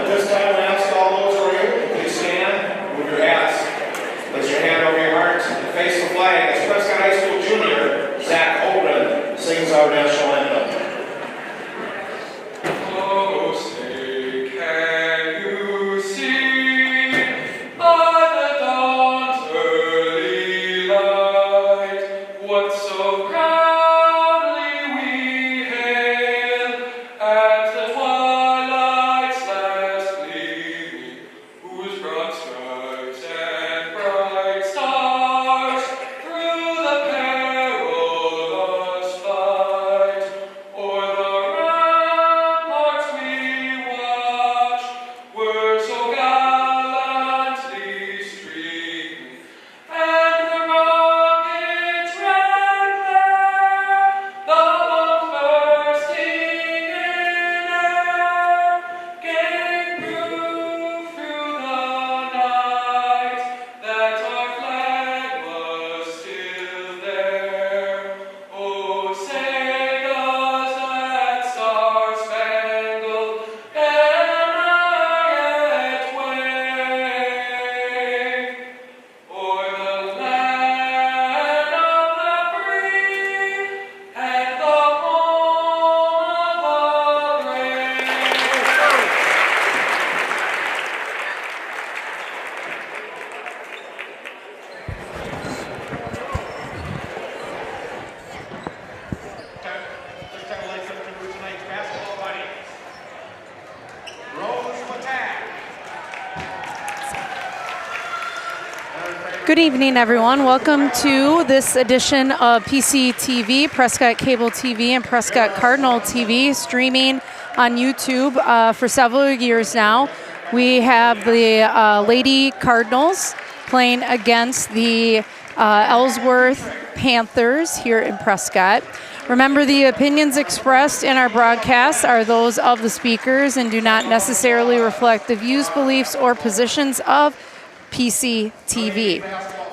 this time, I ask all those around, please stand, move your hats, place your hand over your heart, and face the flag as Prescott High School junior Zach Holden sings our national anthem. Oh, say, can you see by the dawn's early light what so proudly we hail at the twilight's last gleaming, whose broad stripes and bright stars through the perilous fight o'er the ramparts we watch were so gallantly streaming, and the rockets ran there, the bomb bursting in air, gave proof through the night that our flag was still there. Oh, say does that star-spangled banner yet wave o'er the land of the free and the home of the brave? Let's have a light up to tonight's basketball buddy. Rose Patak. Good evening, everyone. Welcome to this edition of PCTV, Prescott Cable TV and Prescott Cardinal TV, streaming on YouTube for several years now. We have the Lady Cardinals playing against the Ellsworth Panthers here in Prescott. Remember, the opinions expressed in our broadcast are those of the speakers and do not necessarily reflect the views, beliefs, or positions of PCTV,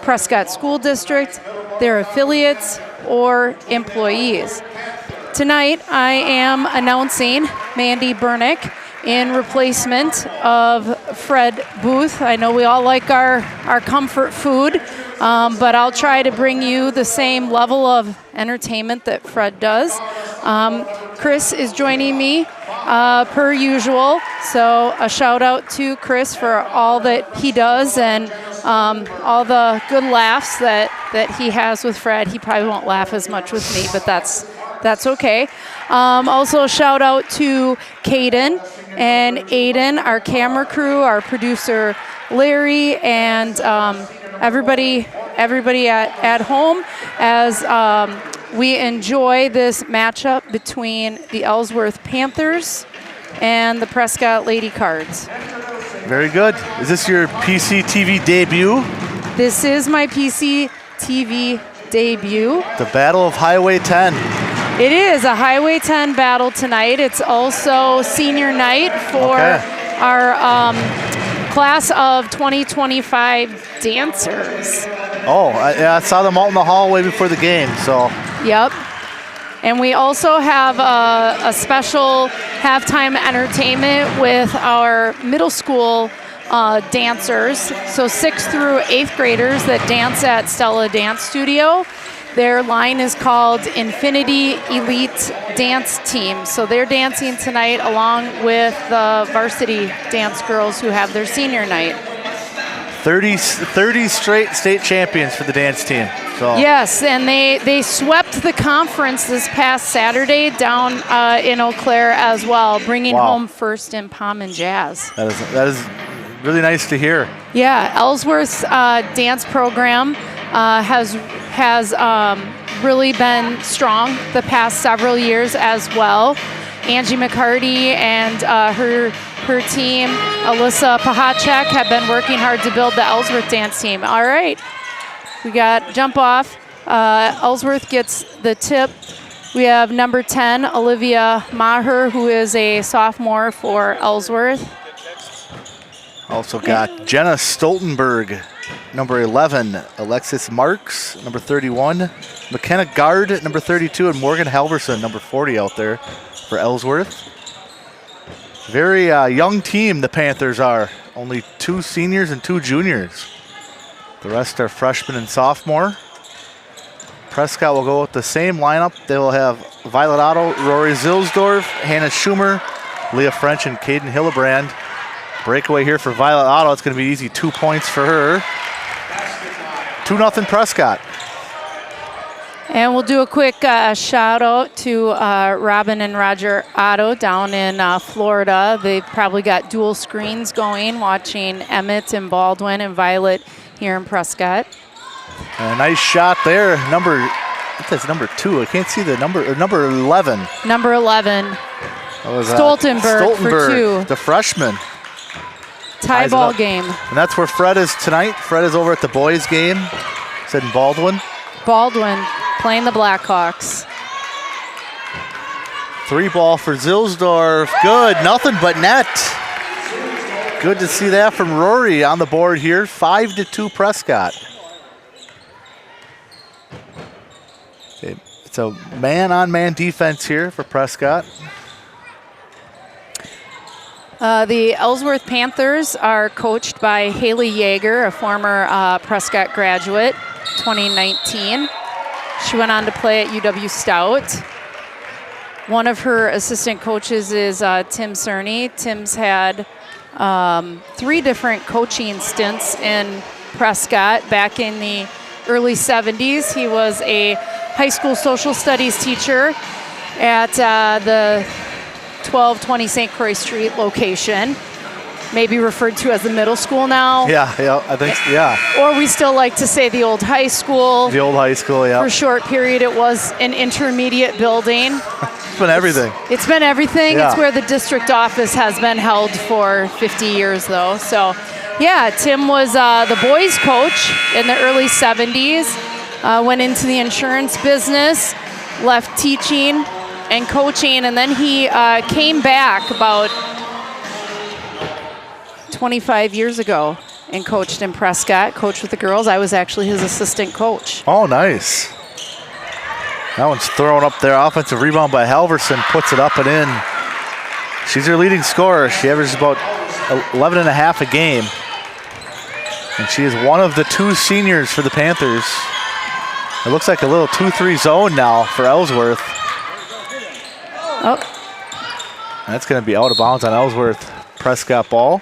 Prescott School District, their affiliates, or employees. Tonight, I am announcing Mandy Burnick in replacement of Fred Booth. I know we all like our comfort food, but I'll try to bring you the same level of entertainment that Fred does. Chris is joining me per usual, so a shout out to Chris for all that he does and all the good laughs that he has with Fred. He probably won't laugh as much with me, but that's okay. Also a shout out to Caden and Aiden, our camera crew, our producer Larry, and everybody at home as we enjoy this matchup between the Ellsworth Panthers and the Prescott Lady Cards. Very good. Is this your PCTV debut? This is my PCTV debut. The Battle of Highway 10. It is a Highway 10 battle tonight. It's also senior night for our class of 2025 dancers. Oh, I saw them out in the hallway before the game, so. Yep. And we also have a special halftime entertainment with our middle school dancers, so 6th through 8th graders that dance at Stella Dance Studio. Their line is called Infinity Elite Dance Team. So they're dancing tonight along with the Varsity dance girls who have their senior night. 30 straight state champions for the dance team. So. Yes, and they swept the conference this past Saturday down in Eau Claire as well, bringing home first in Pom and Jazz. That is really nice to hear. Yeah, Ellsworth's dance program has really been strong the past several years as well. Angie McCarty and her team, Alyssa Pahacek, have been working hard to build the Ellsworth dance team. All right, we got jump off. Ellsworth gets the tip. We have number 10, Olivia Maher, who is a sophomore for Ellsworth. Also got Jenna Stoltenberg, number 11, Alexis Marks, number 31, McKenna Gard, number 32, and Morgan Halverson, number 40 out there for Ellsworth. Very young team, the Panthers are. Only 2 seniors and 2 juniors. The rest are freshmen and sophomore. Prescott will go with the same lineup. They will have Violet Otto, Rory Zilsdorf, Hannah Schumer, Leah French, and Caden Hillebrand. Breakaway here for Violet Otto. It's going to be easy. 2 points for her. 2-0 Prescott. And we'll do a quick shout out to Robin and Roger Otto down in Florida. They've probably got dual screens going, watching Emmett and Baldwin and Violet here in Prescott. And a nice shot there. I think that's number 2. I can't see the number. Number 11. Number 11. That was, Stoltenberg for 2. The freshman. Tie Ties it ball up. game. And that's where Fred is tonight. Fred is over at the boys' game. Said in Baldwin. Baldwin playing the Blackhawks. 3 ball for Zilsdorf. Good. Nothing but net. Good to see that from Rory on the board here. 5-2 Prescott. Okay, it's a man-on-man defense here for Prescott. The Ellsworth Panthers are coached by Haley Yeager, a former Prescott graduate, 2019. She went on to play at UW Stout. One of her assistant coaches is Tim Cerny. Tim's had 3 different coaching stints in Prescott. Back in the early 70s, he was a high school social studies teacher at the 1220 St. Croix Street location, maybe referred to as the middle school now. Yeah, I think, yeah. Or we still like to say the old high school. The old high school, yeah. For a short period, it was an intermediate building. It's been everything. It's been everything. Yeah. It's where the district office has been held for 50 years, though. So, yeah, Tim was the boys' coach in the early 70s, went into the insurance business, left teaching and coaching, and then he came back about 25 years ago and coached in Prescott, coached with the girls. I was actually his assistant coach. Oh, nice. That one's thrown up there. Offensive rebound by Halverson, puts it up and in. She's her leading scorer. She averages about 11 and a half a game. And she is one of the 2 seniors for the Panthers. It looks like a little 2-3 zone now for Ellsworth. Oh. That's going to be out of bounds on Ellsworth. Prescott ball.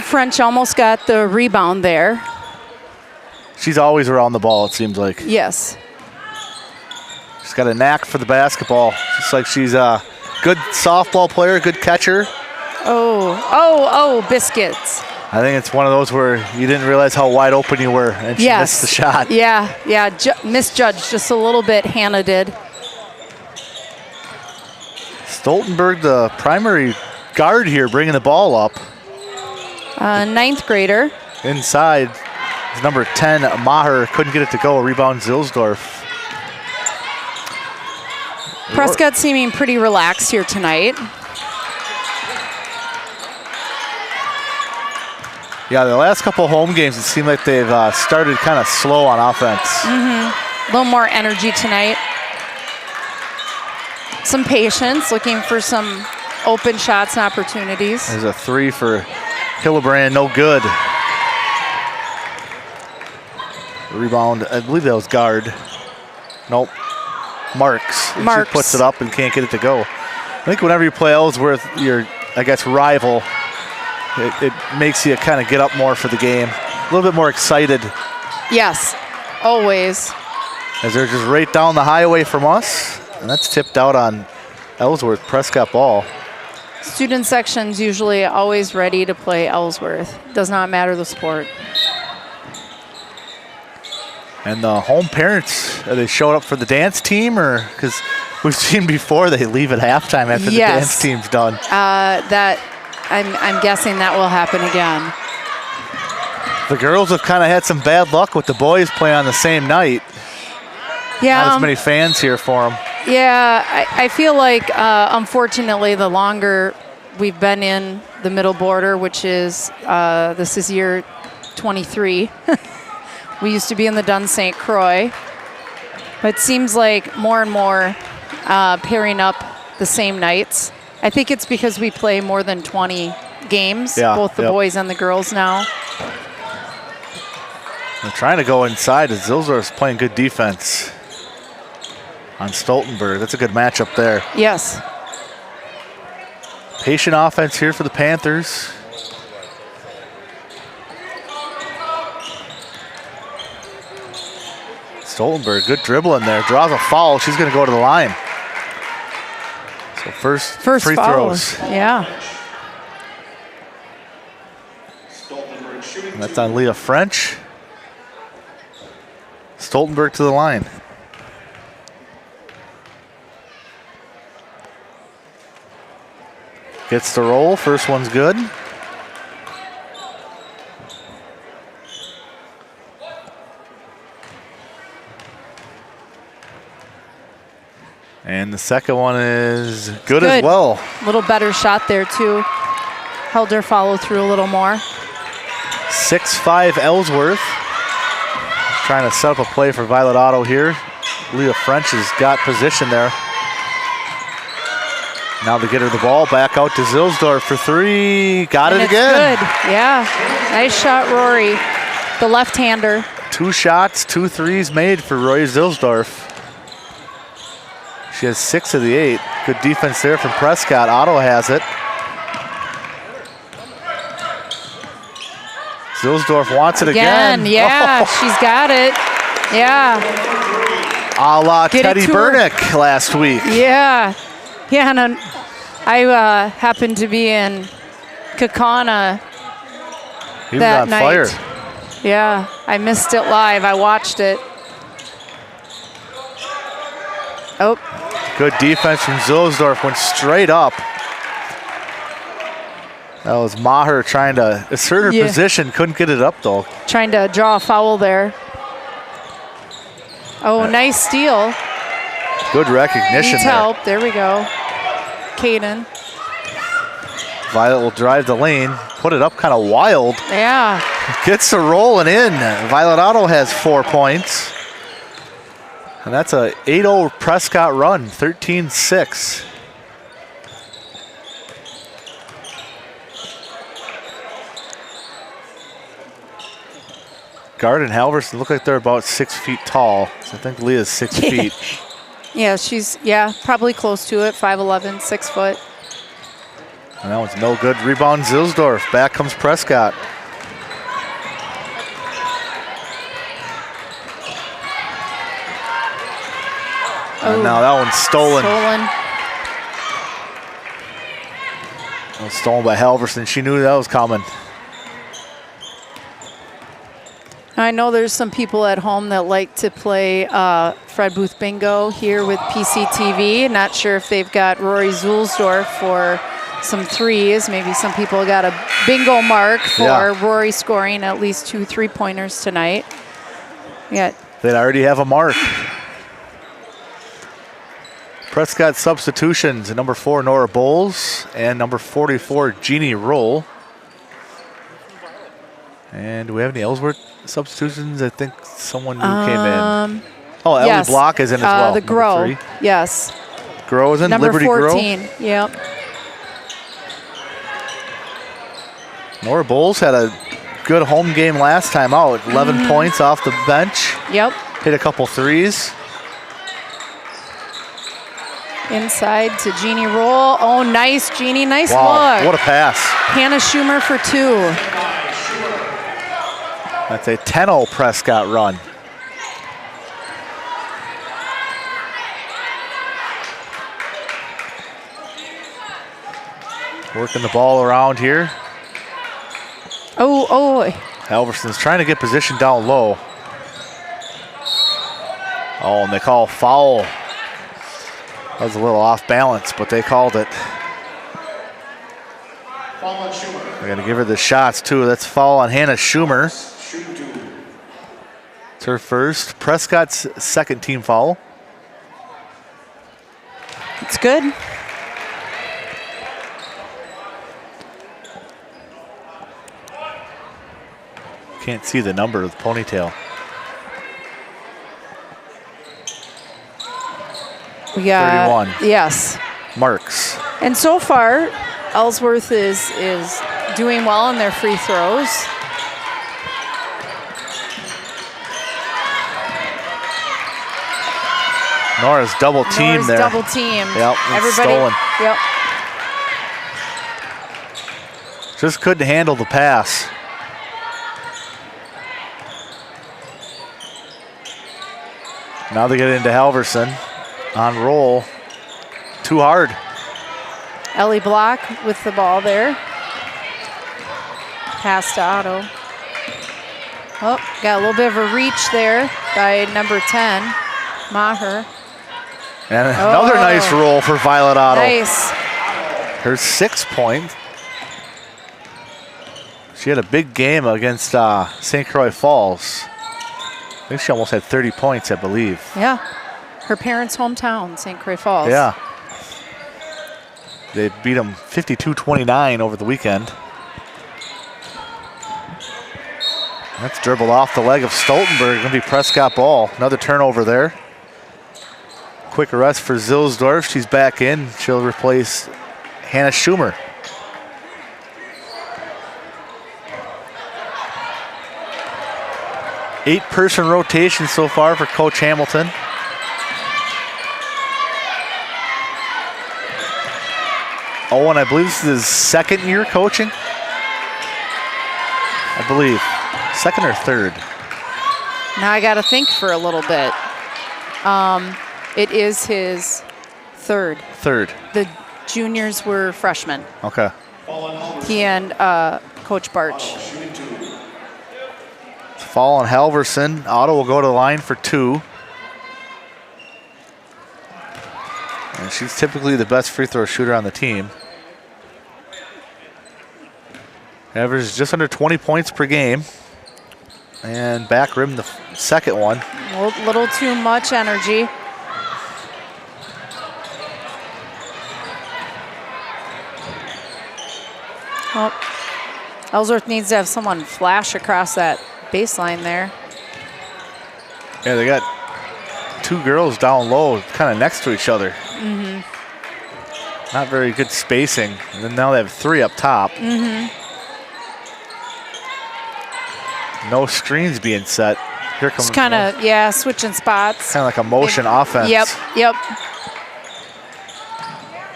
French almost got the rebound there. She's always around the ball, it seems like. Yes. She's got a knack for the basketball. Just like she's a good softball player, good catcher. Oh, biscuits. I think it's one of those where you didn't realize how wide open you were and she missed the shot. Yeah, misjudged just a little bit, Hannah did. Stoltenberg, the primary guard here, bringing the ball up. 9th grader. Inside is number 10, Maher. Couldn't get it to go. Rebound, Zilsdorf. Prescott seeming pretty relaxed here tonight. Yeah, the last couple home games, it seemed like they've started kind of slow on offense. A little more energy tonight. Some patience, looking for some open shots and opportunities. There's a 3 for Hillebrand, no good. Rebound, I believe that was guard. Nope. Marks. She puts it up and can't get it to go. I think whenever you play Ellsworth, your, I guess, rival, it makes you kind of get up more for the game. A little bit more excited. Yes, always. As they're just right down the highway from us. And that's tipped out on Ellsworth, Prescott ball. Student section's usually always ready to play Ellsworth. Does not matter the sport. And the home parents, are they showing up for the dance team, or because we've seen before they leave at halftime after the dance team's done? I'm guessing that will happen again. The girls have kind of had some bad luck with the boys playing on the same night. Yeah. Not as many fans here for them. Yeah, I feel like, unfortunately, the longer we've been in the middle border, which is, this is year 23. We used to be in the Dun St. Croix. But it seems like more and more pairing up the same nights I think it's because we play more than 20 games, Yeah, both the yep. boys and the girls now. They're trying to go inside as Ellsworth's playing good defense on Stoltenberg. That's a good matchup there. Yes. Patient offense here for the Panthers. Stoltenberg, good dribble in there. Draws a foul. She's going to go to the line. So first free foul. throws. Yeah. And that's on Leah French. Stoltenberg to the line. Gets the roll. First one's good. And the second one is good as well. A little better shot there, too. Held her follow through a little more. 6'5" Ellsworth. Trying to set up a play for Violet Otto here. Leah French has got position there. Now to get her the ball, back out to Zilsdorf for three. Got it again. Good, yeah. Nice shot, Rory. The left-hander. 2 shots, 2 threes made for Roy Zilsdorf. She has 6 of the 8. Good defense there from Prescott. Otto has it. Zilsdorf wants it again. Yeah, she's got it. Yeah. A la Get it Teddy to her. Burnick last week. Yeah. Yeah, and I happened to be in Kakana He was that on night. fire. Yeah, I missed it live. I watched it. Oh, Good defense from Zilsdorf, went straight up. That was Maher trying to assert her Yeah. position, couldn't get it up though. trying to draw a foul there. Oh, nice steal. Good recognition Needs there. help. There we go. Kaden. Violet will drive the lane, put it up kind of wild. Yeah. Gets the rolling in. Violet Otto has 4 points. And that's a 8-0 Prescott run, 13-6. Guard and Halverson look like they're about 6 feet tall. So I think Leah's 6 feet. Yeah, she's, probably close to it. 5'11", 6 foot. And that one's no good. Rebound Zilsdorf. Back comes Prescott. And now that one's stolen. That was stolen by Halverson. She knew that was coming. I know there's some people at home that like to play Fred Booth Bingo here with PCTV. Not sure if they've got Rory Zulsdorf for some threes. Maybe some people got a bingo mark for Rory scoring at least 2 3-pointers tonight. Yeah. They'd already have a mark. Prescott substitutions, number 4, Nora Bowles, and number 44, Jeannie Roll. And do we have any Ellsworth substitutions? I think someone new came in. Oh, Ellie Yes. Block is in as well. The number Grow. 3. Yes. Grow is in, Number Liberty 14. Yep. Grow. Nora Bowles had a good home game last time out. 11 points off the bench. Yep. Hit a couple threes. Inside to Jeannie Roll. Oh, nice, Jeannie. Nice Wow, look. what a pass. Hannah Schumer for 2. That's a 10-0 Prescott run. Working the ball around here. Oh. Halverson's trying to get position down low. Oh, and they call foul. That was a little off balance, but they called it. Foul on Schumer. They're going to give her the shots, too. That's foul on Hannah Schumer. Shoot 2. It's her first. Prescott's second team foul. It's good. Can't see the number of the ponytail. We got 31. Yes. Marks. And so far, Ellsworth is doing well in their free throws. Nora's double team Nora's there. double team. Yep, and Everybody. stolen. Yep. Just couldn't handle the pass. Now they get into Halverson on roll. Too hard. Ellie Block with the ball there. Pass to Otto. Oh, got a little bit of a reach there by number 10, Maher. And another nice roll for Violet Otto. Nice. Her 6 point. She had a big game against St. Croix Falls. I think she almost had 30 points, I believe. Yeah. Her parents' hometown, St. Croix Falls. Yeah. They beat them 52-29 over the weekend. That's dribbled off the leg of Stoltenberg. Going to be Prescott ball. Another turnover there. Quick arrest for Zilsdorf. She's back in. She'll replace Hannah Schumer. Eight-person rotation so far for Coach Hamilton. Owen, I believe this is his second year coaching. I believe. Second or third? Now I got to think for a little bit. It is his third. Third. The juniors were freshmen. Okay. He and Coach Barch. Fall on Halverson. Otto will go to the line for 2. And she's typically the best free throw shooter on the team. Averages just under 20 points per game. And back rim the second one. A little too much energy. Well, Ellsworth needs to have someone flash across that baseline there. Yeah, they got 2 girls down low, kind of next to each other. Mm-hmm. Not very good spacing. And then now they have 3 up top. Mm-hmm. No screens being set. Here comes Just kind of, yeah, switching spots. kind of like a motion offense. Yep.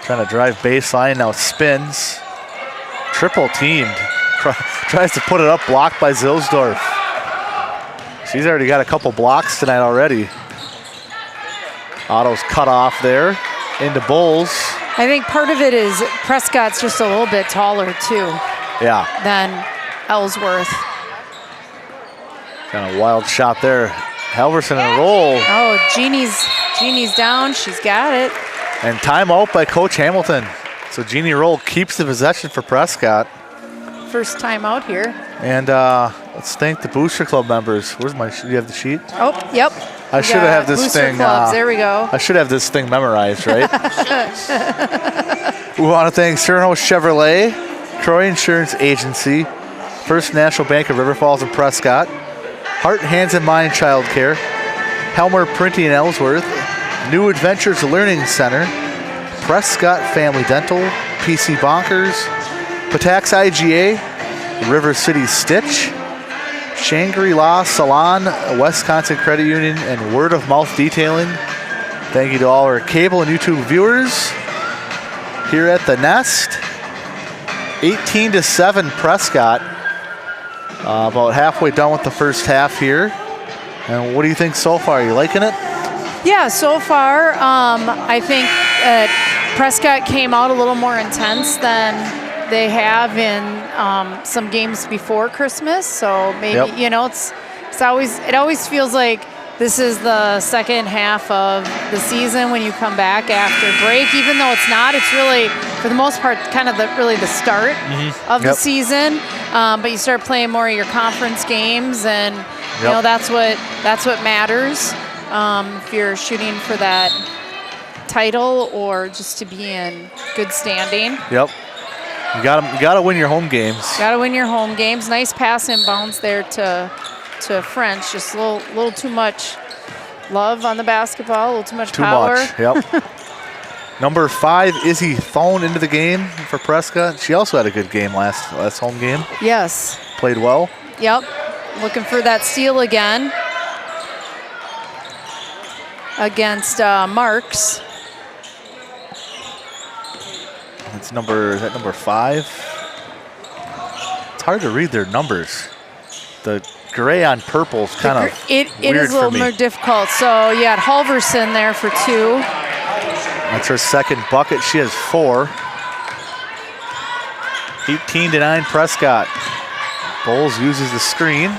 Trying to drive baseline, now spins. Triple teamed. Tries to put it up, blocked by Zilsdorf. She's already got a couple blocks tonight already. Otto's cut off there into Bulls. I think part of it is Prescott's just a little bit taller too Yeah, than Ellsworth. kind of wild shot there. Halverson in a roll. Oh, Jeannie's down. She's got it. And timeout by Coach Hamilton. So Jeannie Roll keeps the possession for Prescott. First time out here. And let's thank the Booster Club members. Where's my sheet? Do you have the sheet? Oh, yep. I should have this Booster thing. Clubs. There we go. I should have this thing memorized, right? We want to thank Sternhouse Chevrolet, Troy Insurance Agency, First National Bank of River Falls and Prescott, Heart, Hands, and Mind Child Care, Helmer Printing in Ellsworth, New Adventures Learning Center, Prescott Family Dental, PC Bonkers, Patax IGA, River City Stitch, Shangri-La Salon, Wisconsin Credit Union, and Word of Mouth Detailing. Thank you to all our cable and YouTube viewers here at the Nest. 18-7 Prescott. About halfway done with the first half here. And what do you think so far? Are you liking it? Yeah, so far, I think Prescott came out a little more intense than they have in some games before Christmas. So maybe, you know, it always feels like this is the second half of the season when you come back after break. Even though it's not, it's really, for the most part, kind of the start of the season. But you start playing more of your conference games, and you know that's what matters. If you're shooting for that title or just to be in good standing. Yep. You gotta win your home games. Got to win your home games. Nice pass inbounds there to French. Just a little too much love on the basketball. A little too much power. Too much. Yep. Number 5, Izzy Thone into the game for Prescott. She also had a good game last home game. Yes. Played well. Yep. Looking for that steal again against Marks. Is that number 5? It's hard to read their numbers. The gray on purple is kind of It weird is a little for me. more difficult. So you had Halverson there for 2. That's her second bucket. She has 4. 18-9 Prescott. Bowles uses the screen.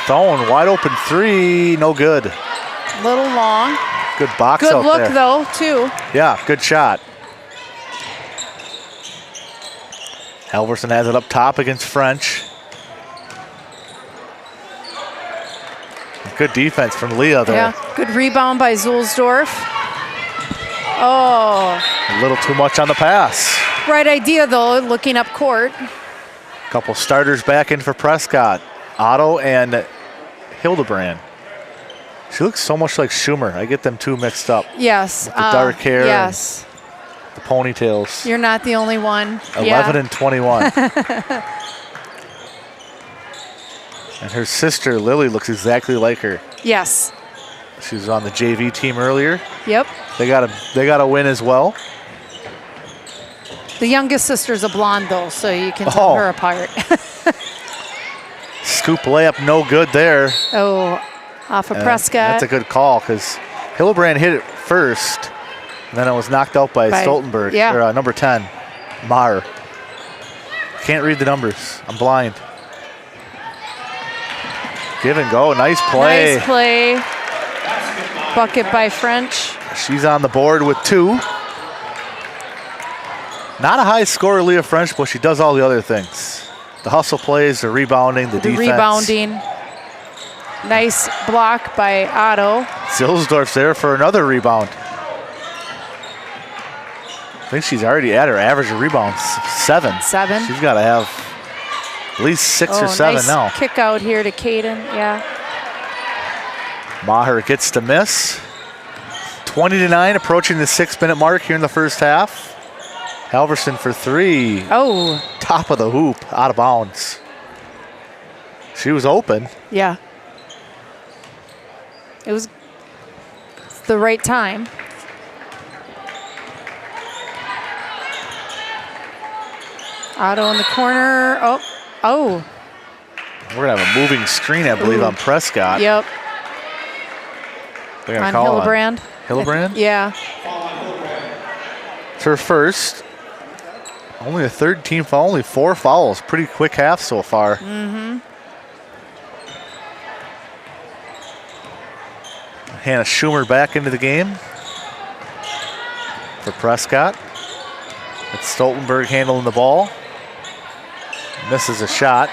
Thone, wide open 3, no good. Little long. Good box Good out look there. though, too. Yeah, good shot. Halverson has it up top against French. Good defense from Leah there. Yeah, good rebound by Zulsdorf. Oh, A little too much on the pass. right idea though, looking up court. Couple starters back in for Prescott. Otto and Hildebrand. She looks so much like Schumer. I get them two mixed up. Yes. With the dark hair. Yes. The ponytails. You're not the only one. 11 and 21. And her sister, Lily, looks exactly like her. Yes. She was on the JV team earlier. Yep. They got a win as well. The youngest sister's a blonde though, so you can tell Oh. her apart. Scoop layup, no good there. Oh, off of And Prescott. That's a good call because Hildebrand hit it first, and then it was knocked out by Stoltenberg, yeah. or number 10, Maher. Can't read the numbers. I'm blind. Give and go. Nice play. Nice play. Bucket by French. She's on the board with 2. Not a high scorer, Leah French, but she does all the other things. The hustle plays, the rebounding, the defense. Rebounding. Nice block by Otto. Zilsdorf's there for another rebound. I think she's already at her average of rebounds, 7. 7. She's got to have at least 6 or 7 nice now. Kick out here to Caden, yeah. Maher gets the miss. 20-9, approaching the 6-minute mark here in the first half. Halverson for 3. Oh, Top of the hoop, out of bounds. She was open. yeah. It was the right time. Otto in the corner. Oh. We're going to have a moving screen, I believe, Ooh. on Prescott. Yep. They're gonna On call Hillebrand. Hillebrand? Yeah. It's her first. Only a third team foul, only 4 fouls. Pretty quick half so far. Mm-hmm. Hannah Schumer back into the game for Prescott. It's Stoltenberg handling the ball. Misses a shot.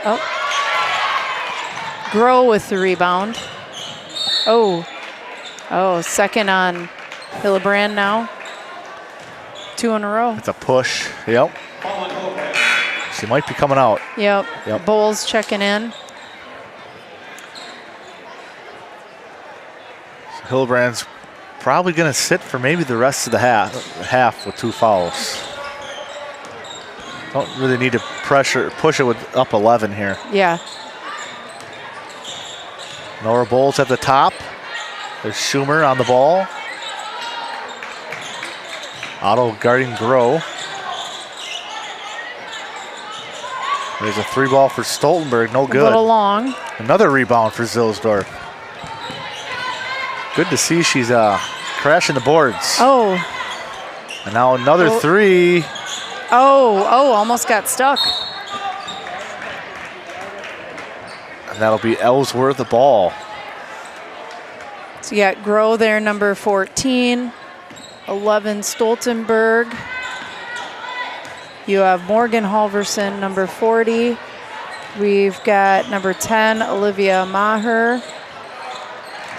Oh. Grow with the rebound. Oh. Oh, second on Hillebrand now. 2 in a row. It's a push. Yep. She might be coming out. Yep. Yep. Bowles checking in. So Hillebrand's probably going to sit for maybe the rest of the half with 2 fouls. Don't really need to push it with up 11 here. Yeah. Nora Bowles at the top. There's Schumer on the ball. Otto guarding Grow. There's a 3-ball for Stoltenberg, no A good. little long. Another rebound for Zilsdorf. Good to see she's crashing the boards. Oh. And now another Oh. 3. Oh, almost got stuck. And that'll be Ellsworth the ball. So you got Grow there, number 14. 11, Stoltenberg. You have Morgan Halverson, number 40. We've got number 10, Olivia Maher.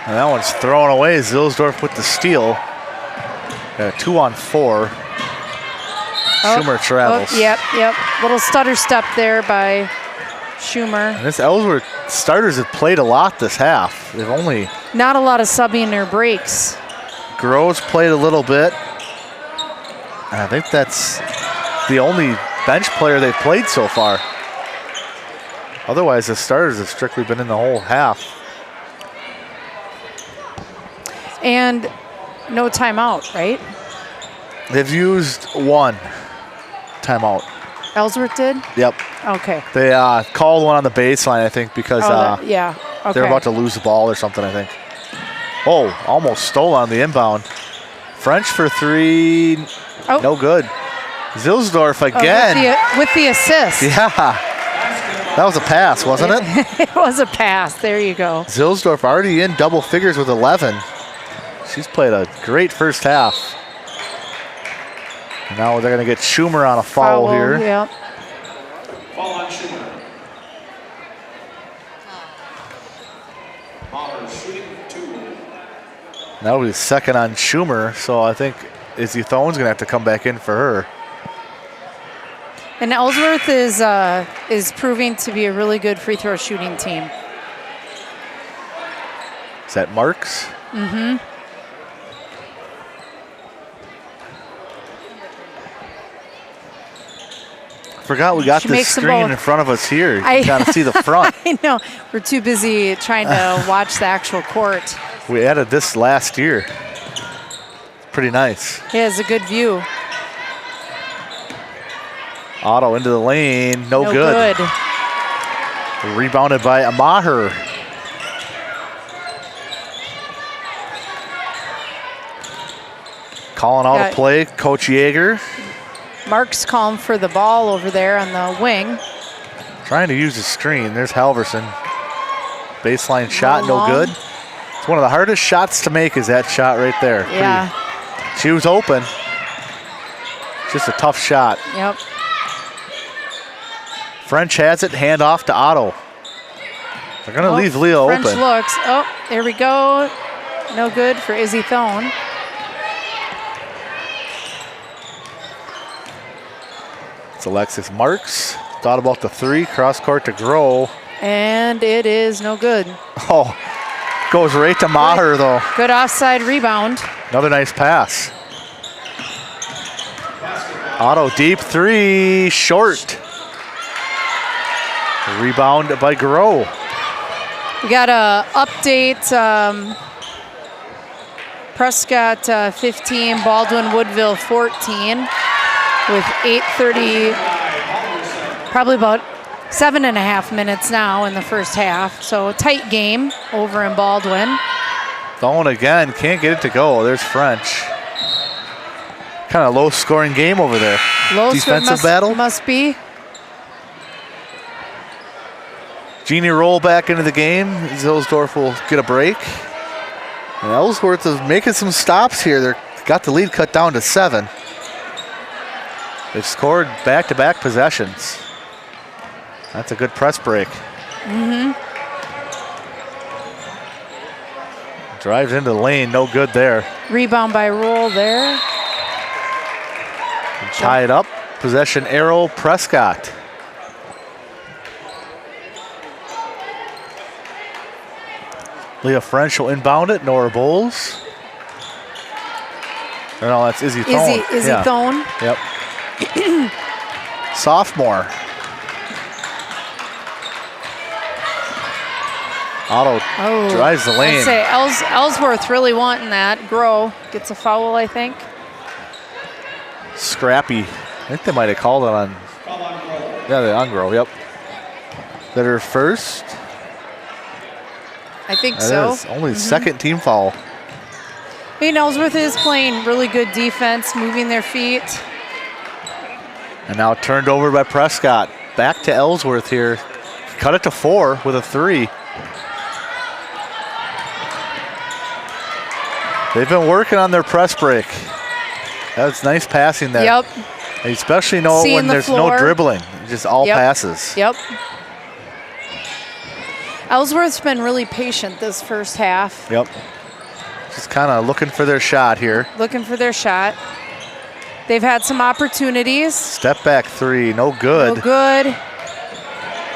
And that one's thrown away. Zilsdorf with the steal. 2 on 4. Schumer travels. Yep. Little stutter step there by Schumer. And this Ellsworth starters have played a lot this half. They've only Not a lot of subbing or breaks. Groves played a little bit. And I think that's the only bench player they've played so far. Otherwise, the starters have strictly been in the whole half. And no timeout, right? They've used one timeout. Ellsworth did? Yep. Okay. They called one on the baseline, I think, because yeah. Okay. they're about to lose the ball or something, I think. Oh, almost stole on the inbound. French for three, no good. Zilsdorf again. With the assist. Yeah. That was a pass, wasn't it? It was a pass. There you go. Zilsdorf already in double figures with 11. She's played a great first half. And now they're going to get Schumer on a foul here. Yeah. Foul on Schumer. Mahler shooting 2. That'll be second on Schumer, so I think Izzy Thone's going to have to come back in for her. And Ellsworth is proving to be a really good free throw shooting team. Is that Marks? Mm-hmm. Forgot we got She this makes them screen both. in front of us here. You can kind of see the front. I know. We're too busy trying to watch the actual court. We added this last year. Pretty nice. He has a good view. Otto into the lane, no good. Rebounded by Maher. Calling out a play, Coach Yeager. Mark's calling for the ball over there on the wing. Trying to use the screen. There's Halverson. Baseline shot, no good. It's one of the hardest shots to make is that shot right there. Yeah. She was open. Just a tough shot. Yep. French has it, hand off to Otto. They're going to leave Leo French open. looks. Oh, there we go. No good for Izzy Thone. It's Alexis Marks. Thought about the three, cross court to Grow. And it is no good. Oh, goes right to Maher though. Good offside rebound. Another nice pass. Otto deep three, short. Rebound by Grow. We got a update. Prescott 15, Baldwin Woodville 14, with 8:30, probably about 7.5 minutes now in the first half. So a tight game over in Baldwin. Thone again, can't get it to go. There's French. Kind of low scoring game over there. Low Defensive battle. Must be. Jeannie roll back into the game. Zilsdorf will get a break. And Ellsworth is making some stops here. They've got the lead cut down to 7. They've scored back-to-back possessions. That's a good press break. Mm-hmm. Drives into the lane, no good there. Rebound by Roll there. And tie it up. Possession arrow, Prescott. Leah French will inbound it. Nora Bowles. Or no, that's Izzy Thone. Izzy Thone. Yep. Sophomore. Otto drives the lane. I'd say Ellsworth really wanting that. Grow gets a foul, I think. Scrappy. I think they might have called it on. Yeah, the on Grow. Yep. That her first. I think That so. is only second team foul. I mean, Ellsworth is playing really good defense, moving their feet. And now turned over by Prescott. Back to Ellsworth here. Cut it to 4 with a 3. They've been working on their press break. That's nice passing there. Yep. And especially when there's no dribbling. Just all passes. Yep. Ellsworth's been really patient this first half. Yep. Just kind of looking for their shot here. Looking for their shot. They've had some opportunities. Step back 3, no good. No good.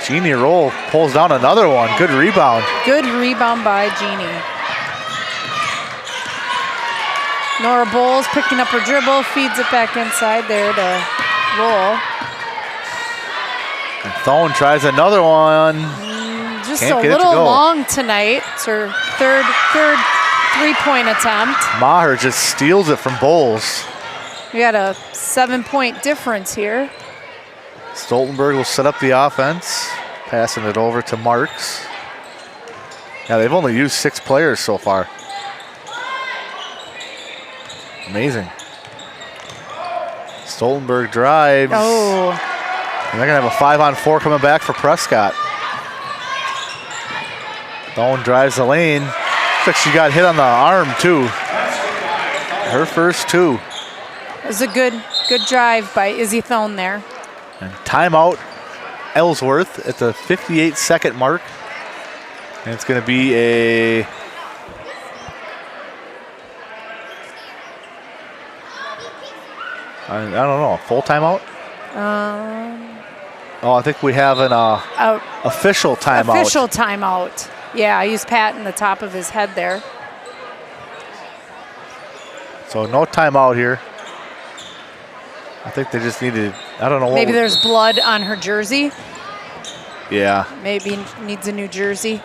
Jeannie Roll pulls down another one. Good rebound. Good rebound by Jeannie. Nora Bowles picking up her dribble, feeds it back inside there to Roll. And Thone tries another one. Just Can't a get it to little go. long tonight. It's her third three-point attempt. Maher just steals it from Bowles. We got a 7-point difference here. Stoltenberg will set up the offense, passing it over to Marks. Yeah, they've only used 6 players so far. Amazing. Stoltenberg drives. Oh, And they're going to have a 5-on-4 coming back for Prescott. Thone drives the lane. Looks like she got hit on the arm, too. Her first 2. it was a good drive by Izzy Thone there. And timeout, Ellsworth at the 58-second mark. And it's going to be a... I don't know, a full timeout? Oh, I think we have an official timeout. Official timeout. Yeah, I used pat in the top of his head there. So no timeout here. I think they just needed, I don't know what. Maybe there's blood on her jersey. Yeah. Maybe needs a new jersey.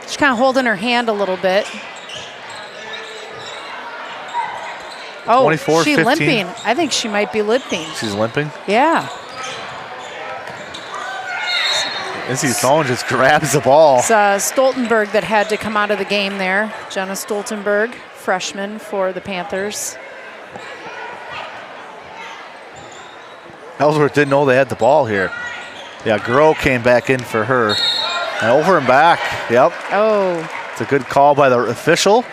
She's kind of holding her hand a little bit. Oh, 24, she 15. limping. I think she might be limping. She's limping. Yeah. Izzy Thone just grabs the ball. It's Stoltenberg that had to come out of the game there. Jenna Stoltenberg, freshman for the Panthers. Ellsworth didn't know they had the ball here. Yeah, Groh came back in for her. And over and back. Yep. Oh. It's a good call by the official.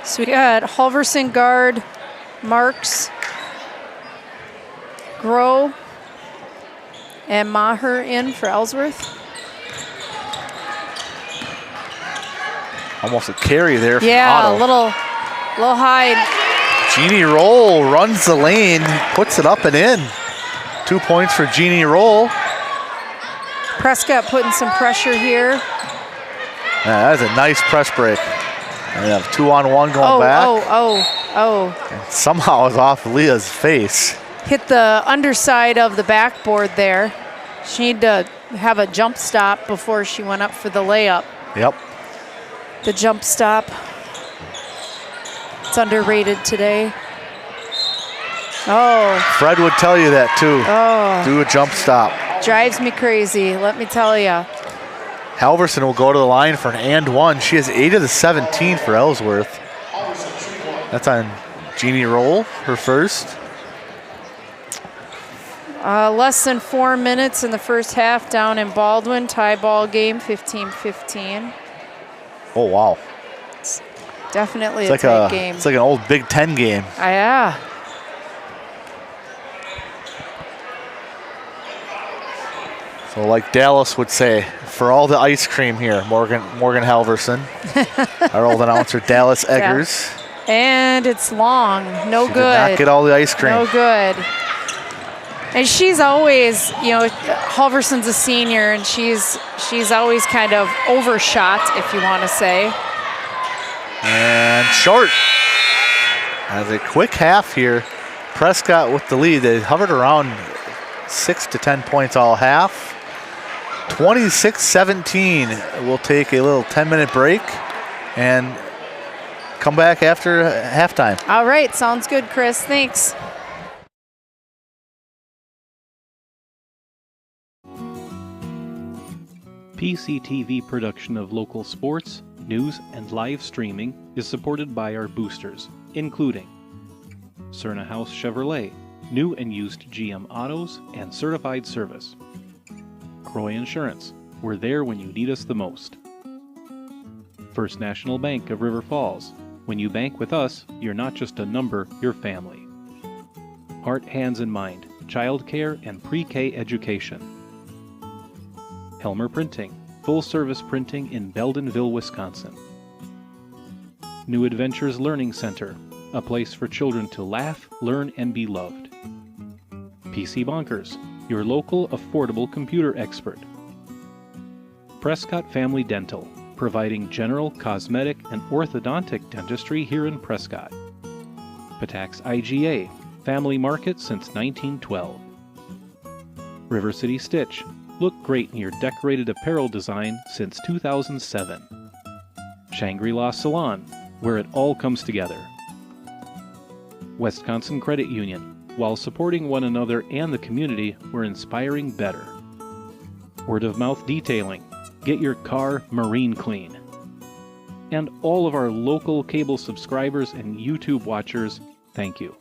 So we got Halverson guard, Marks, Groh, and Maher in for Ellsworth. Almost a carry there from Yeah, Otto. a little high. Jeannie Roll runs the lane, puts it up and in. 2 points for Jeannie Roll. Prescott putting some pressure here. Yeah, that is a nice press break. And we have 2-on-1 going back. Oh. And somehow is off Leah's face. Hit the underside of the backboard there. She needed to have a jump stop before she went up for the layup. Yep. The jump stop. It's underrated today. Oh, Fred would tell you that too. oh, Do a jump stop. drives me crazy, let me tell you. Halverson will go to the line for an and 1. She has 8 of the 17 for Ellsworth. That's on Jeannie Roll, her first. Less than 4 minutes in the first half down in Baldwin. Tie ball game, 15-15. Oh, wow. Definitely It's a like tight game. It's like an old Big Ten game. Yeah. So like Dallas would say, for all the ice cream here, Morgan Halverson. Our old announcer, Dallas Eggers. And it's long, no She good. did not get all the ice cream. No good. And she's always, Halverson's a senior, and she's always kind of overshot, if you want to say. And short. As a quick half here, Prescott with the lead. They hovered around 6 to 10 points all half. 26-17. We'll take a little 10-minute break and come back after halftime. All right, sounds good, Chris. Thanks. PCTV production of local sports, news, and live streaming is supported by our boosters, including Cerna House Chevrolet, new and used GM autos, and certified service. Croy Insurance, we're there when you need us the most. First National Bank of River Falls, when you bank with us, you're not just a number, you're family. Heart, Hands, and Mind, childcare and pre-K education. Helmer Printing, full-service printing in Beldenville, Wisconsin. New Adventures Learning Center, a place for children to laugh, learn, and be loved. PC Bonkers, your local affordable computer expert. Prescott Family Dental, providing general, cosmetic, and orthodontic dentistry here in Prescott. Patax IGA, family market since 1912. River City Stitch, look great in your decorated apparel design since 2007. Shangri-La Salon, where it all comes together. Wisconsin Credit Union, while supporting one another and the community, we're inspiring better. Word of mouth detailing, get your car marine clean. And all of our local cable subscribers and YouTube watchers, thank you.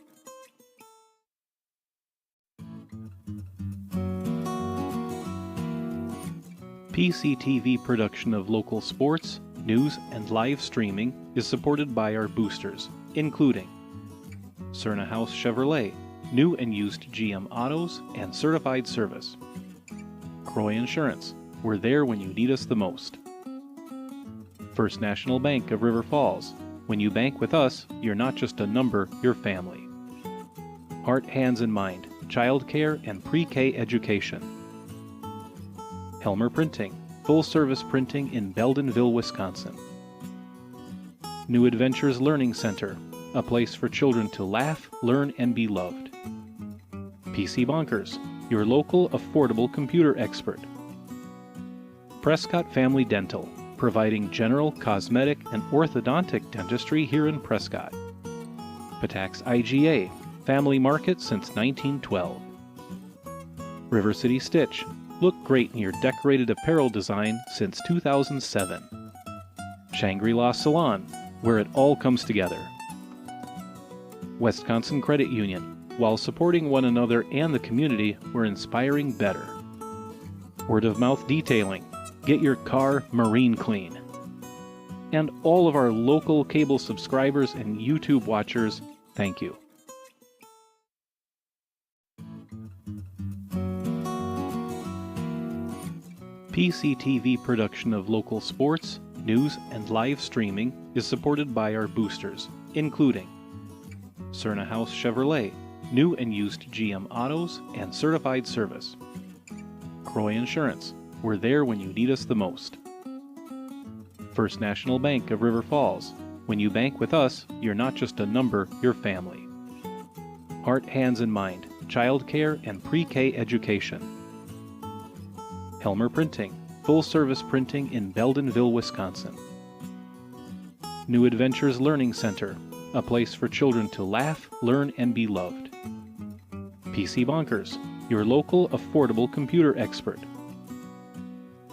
PCTV production of local sports, news, and live streaming is supported by our boosters, including Cerna House Chevrolet, new and used GM autos and certified service. Croy Insurance, we're there when you need us the most. First National Bank of River Falls, when you bank with us, you're not just a number, you're family. Heart, Hands, and Mind, childcare and pre-K education. Helmer Printing, full-service printing in Beldenville, Wisconsin. New Adventures Learning Center, a place for children to laugh, learn, and be loved. PC Bonkers, your local affordable computer expert. Prescott Family Dental, providing general, cosmetic, and orthodontic dentistry here in Prescott. Patax IGA, family market since 1912. River City Stitch, look great in your decorated apparel design since 2007. Shangri-La Salon, where it all comes together. Wisconsin Credit Union, while supporting one another and the community, we're inspiring better. Word of mouth detailing, get your car marine clean. And all of our local cable subscribers and YouTube watchers, thank you. PCTV production of local sports, news, and live streaming is supported by our boosters, including Cerna House Chevrolet, new and used GM autos and certified service. Croy Insurance, we're there when you need us the most. First National Bank of River Falls, when you bank with us, you're not just a number, you're family. Heart, Hands, and Mind, childcare and pre-K education. Helmer Printing, full-service printing in Beldenville, Wisconsin. New Adventures Learning Center, a place for children to laugh, learn, and be loved. PC Bonkers, your local affordable computer expert.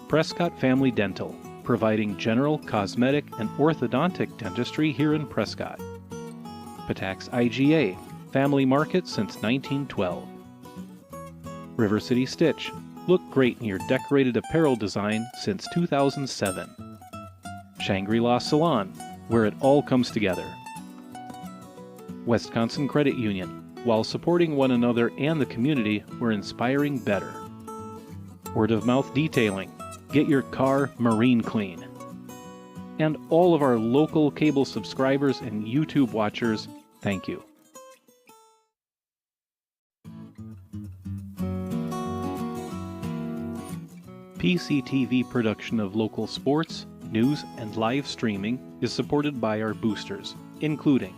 Prescott Family Dental, providing general, cosmetic, and orthodontic dentistry here in Prescott. Patax IGA, family market since 1912. River City Stitch, look great in your decorated apparel design since 2007. Shangri-La Salon, where it all comes together. Wisconsin Credit Union, while supporting one another and the community, we're inspiring better. Word of mouth detailing, get your car marine clean. And all of our local cable subscribers and YouTube watchers, thank you. PCTV production of local sports, news, and live streaming is supported by our boosters, including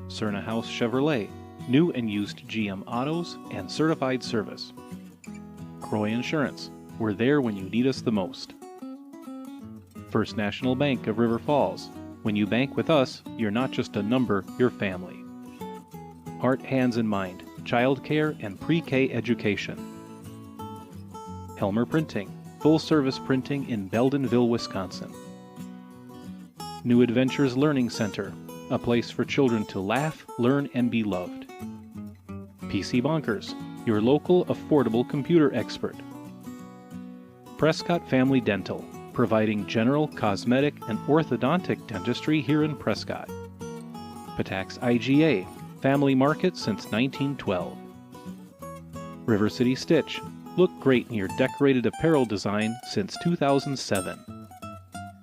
Cerna House Chevrolet, new and used GM autos and certified service. Croy Insurance, we're there when you need us the most. First National Bank of River Falls, when you bank with us, you're not just a number, you're family. Heart, Hands, and Mind, childcare and pre-K education. Helmer Printing, full-service printing in Beldenville, Wisconsin. New Adventures Learning Center, a place for children to laugh, learn, and be loved. PC Bonkers, your local affordable computer expert. Prescott Family Dental, providing general, cosmetic, and orthodontic dentistry here in Prescott. Patax IGA, family market since 1912. River City Stitch, look great in your decorated apparel design since 2007.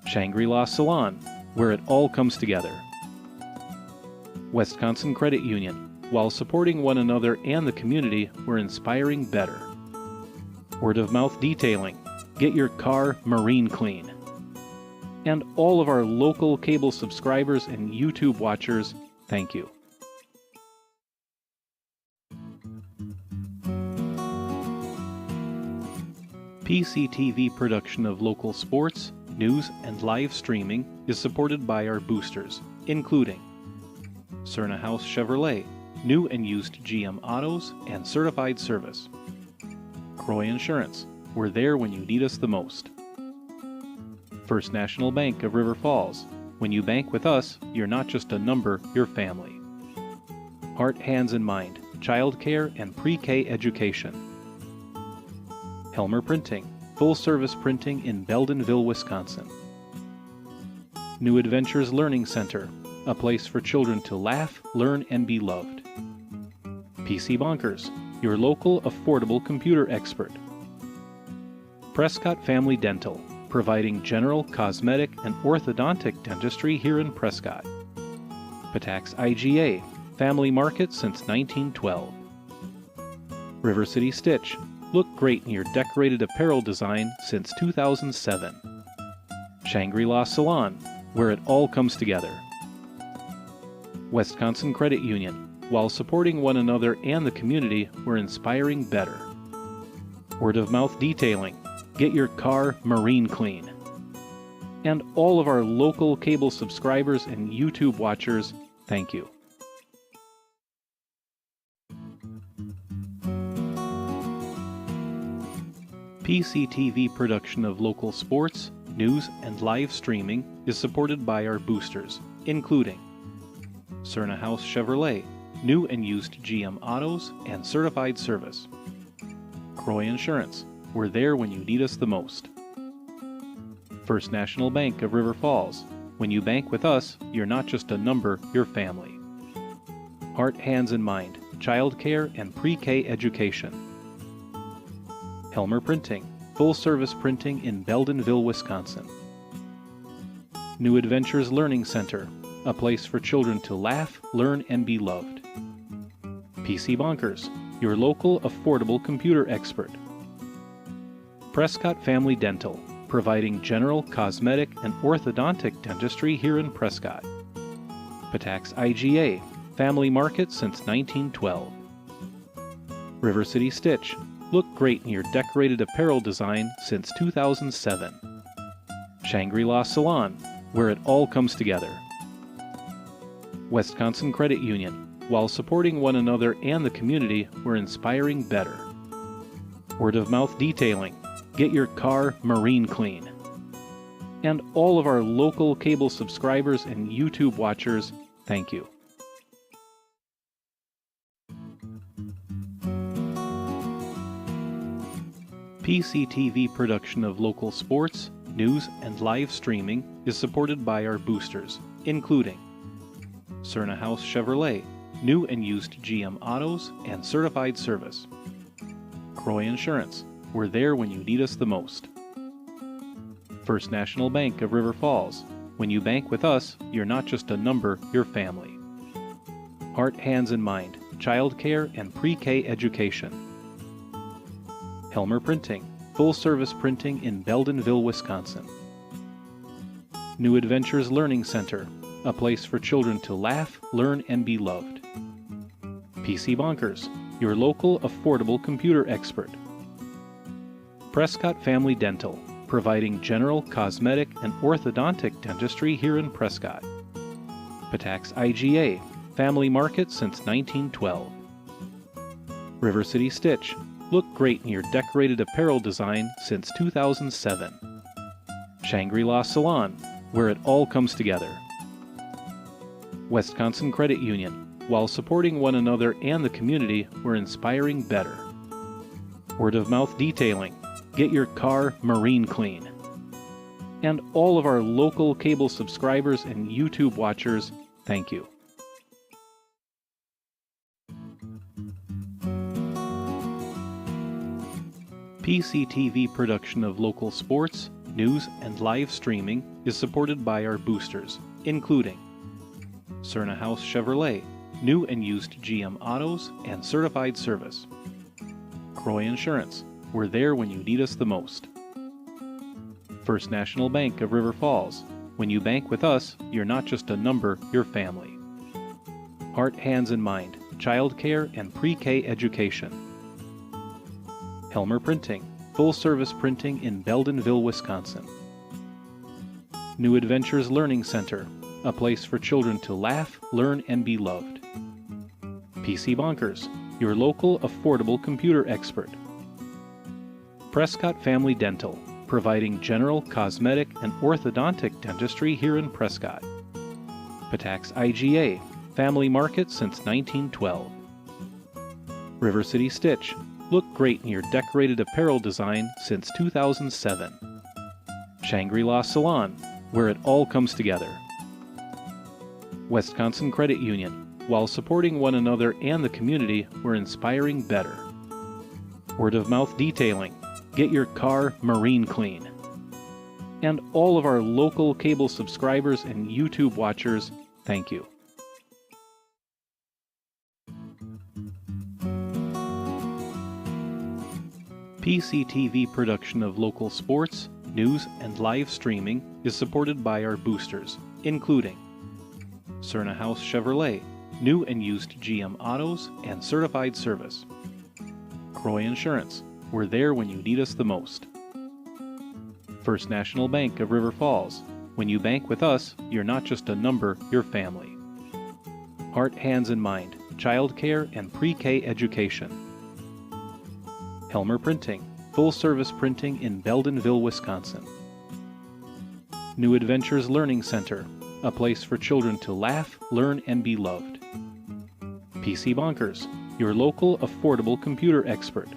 Shangri-La Salon, where it all comes together. Wisconsin Credit Union, while supporting one another and the community, we're inspiring better. Word of mouth detailing, get your car marine clean. And all of our local cable subscribers and YouTube watchers, thank you. PCTV production of local sports, news, and live streaming is supported by our boosters, including Cerna House Chevrolet, new and used GM autos and certified service. Croy Insurance, we're there when you need us the most. First National Bank of River Falls, when you bank with us, you're not just a number, you're family. Heart, Hands, and Mind, childcare and pre-K education. Helmer Printing, full-service printing in Beldenville, Wisconsin. New Adventures Learning Center, a place for children to laugh, learn, and be loved. PC Bonkers, your local affordable computer expert. Prescott Family Dental, providing general, cosmetic, and orthodontic dentistry here in Prescott. Patax IGA, family market since 1912. River City Stitch, look great in your decorated apparel design since 2007. Shangri-La Salon, where it all comes together. Wisconsin Credit Union, while supporting one another and the community, we're inspiring better. Word of Mouth Detailing, get your car marine clean. And all of our local cable subscribers and YouTube watchers, thank you. PCTV production of local sports, news, and live streaming is supported by our boosters, including Cerna House Chevrolet, new and used GM autos and certified service. Croy Insurance, we're there when you need us the most. First National Bank of River Falls, when you bank with us, you're not just a number, you're family. Heart, Hands, and Mind, childcare and pre-K education. Helmer Printing, full-service printing in Beldenville, Wisconsin. New Adventures Learning Center, a place for children to laugh, learn, and be loved. PC Bonkers, your local affordable computer expert. Prescott Family Dental, providing general, cosmetic, and orthodontic dentistry here in Prescott. Patax IGA, family market since 1912. River City Stitch, look great in your decorated apparel design since 2007. Shangri-La Salon, where it all comes together. Wisconsin Credit Union, while supporting one another and the community, we're inspiring better. Word of Mouth Detailing, get your car marine clean. And all of our local cable subscribers and YouTube watchers, thank you. PCTV production of local sports, news, and live streaming is supported by our boosters, including Cerna House Chevrolet, new and used GM autos and certified service. Croy Insurance, we're there when you need us the most. First National Bank of River Falls, when you bank with us, you're not just a number, you're family. Heart, Hands, and Mind, childcare and pre-K education. Helmer Printing, full-service printing in Beldenville, Wisconsin. New Adventures Learning Center, a place for children to laugh, learn, and be loved. PC Bonkers, your local affordable computer expert. Prescott Family Dental, providing general, cosmetic, and orthodontic dentistry here in Prescott. Patax IGA, family market since 1912. River City Stitch, look great in your decorated apparel design since 2007. Shangri-La Salon, where it all comes together. Wisconsin Credit Union, while supporting one another and the community, we're inspiring better. Word of Mouth Detailing, get your car marine clean. And all of our local cable subscribers and YouTube watchers, thank you. PCTV production of local sports, news, and live streaming is supported by our boosters, including Cerna House Chevrolet, new and used GM autos and certified service. Croy Insurance, we're there when you need us the most. First National Bank of River Falls, When you bank with us, you're not just a number, you're family. Heart, Hands, and Mind, childcare and pre-K education. Helmer Printing, full-service printing in Beldenville, Wisconsin. New Adventures Learning Center, a place for children to laugh, learn, and be loved. PC Bonkers, your local affordable computer expert. Prescott Family Dental, providing general, cosmetic, and orthodontic dentistry here in Prescott. Patax IGA, family market since 1912. River City Stitch, look great in your decorated apparel design since 2007. Shangri-La Salon, where it all comes together. Wisconsin Credit Union, while supporting one another and the community, we're inspiring better. Word of Mouth Detailing, get your car marine clean. And all of our local cable subscribers and YouTube watchers, thank you. PCTV production of local sports, news, and live streaming is supported by our boosters, including Cerna House Chevrolet, new and used GM autos and certified service. Croy Insurance, we're there when you need us the most. First National Bank of River Falls, when you bank with us, you're not just a number, you're family. Heart, Hands, and Mind, childcare and pre-K education. Helmer Printing, full-service printing in Beldenville, Wisconsin. New Adventures Learning Center, a place for children to laugh, learn, and be loved. PC Bonkers, your local affordable computer expert.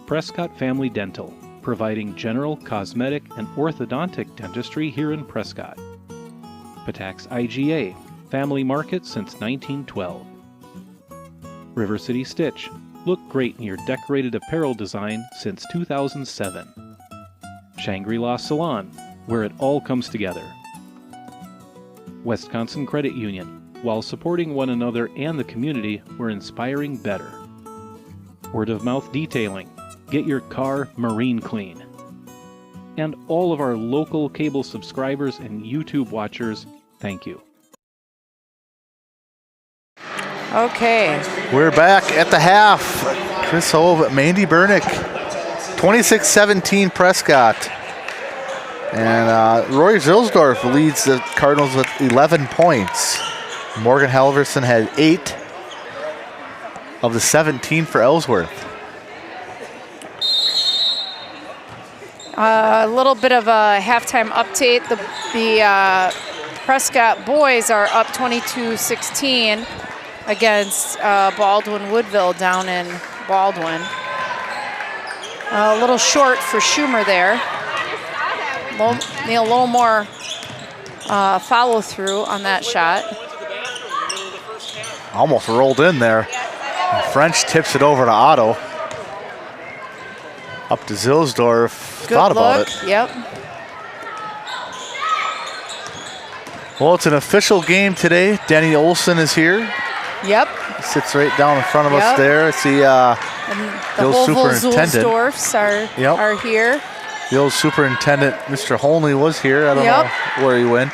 Prescott Family Dental, providing general, cosmetic, and orthodontic dentistry here in Prescott. Patax IGA, family market since 1912. River City Stitch, look great in your decorated apparel design since 2007. Shangri-La Salon, where it all comes together. Wisconsin Credit Union, while supporting one another and the community, we're inspiring better. Word of Mouth Detailing, get your car marine clean. And all of our local cable subscribers and YouTube watchers, thank you. Okay. We're back at the half. Chris Hove, Mandy Bernick, 26-17 Prescott. And Roy Zilsdorf leads the Cardinals with 11 points. Morgan Halverson had 8 of the 17 for Ellsworth. A little bit of a halftime update. The Prescott boys are up 22-16 against Baldwin Woodville down in Baldwin. A little short for Schumer there. Need a little more follow through on that shot. Almost rolled in there. And French tips it over to Otto. Up to Zilsdorf. Good Thought about look. it. Yep. Well, it's an official game today. Denny Olson is here. Yep. He sits right down in front of us Yep. there. It's the The old Volvo superintendent. Zulsdorfs are here. The old superintendent, Mr. Holney, was here. I don't know where he went.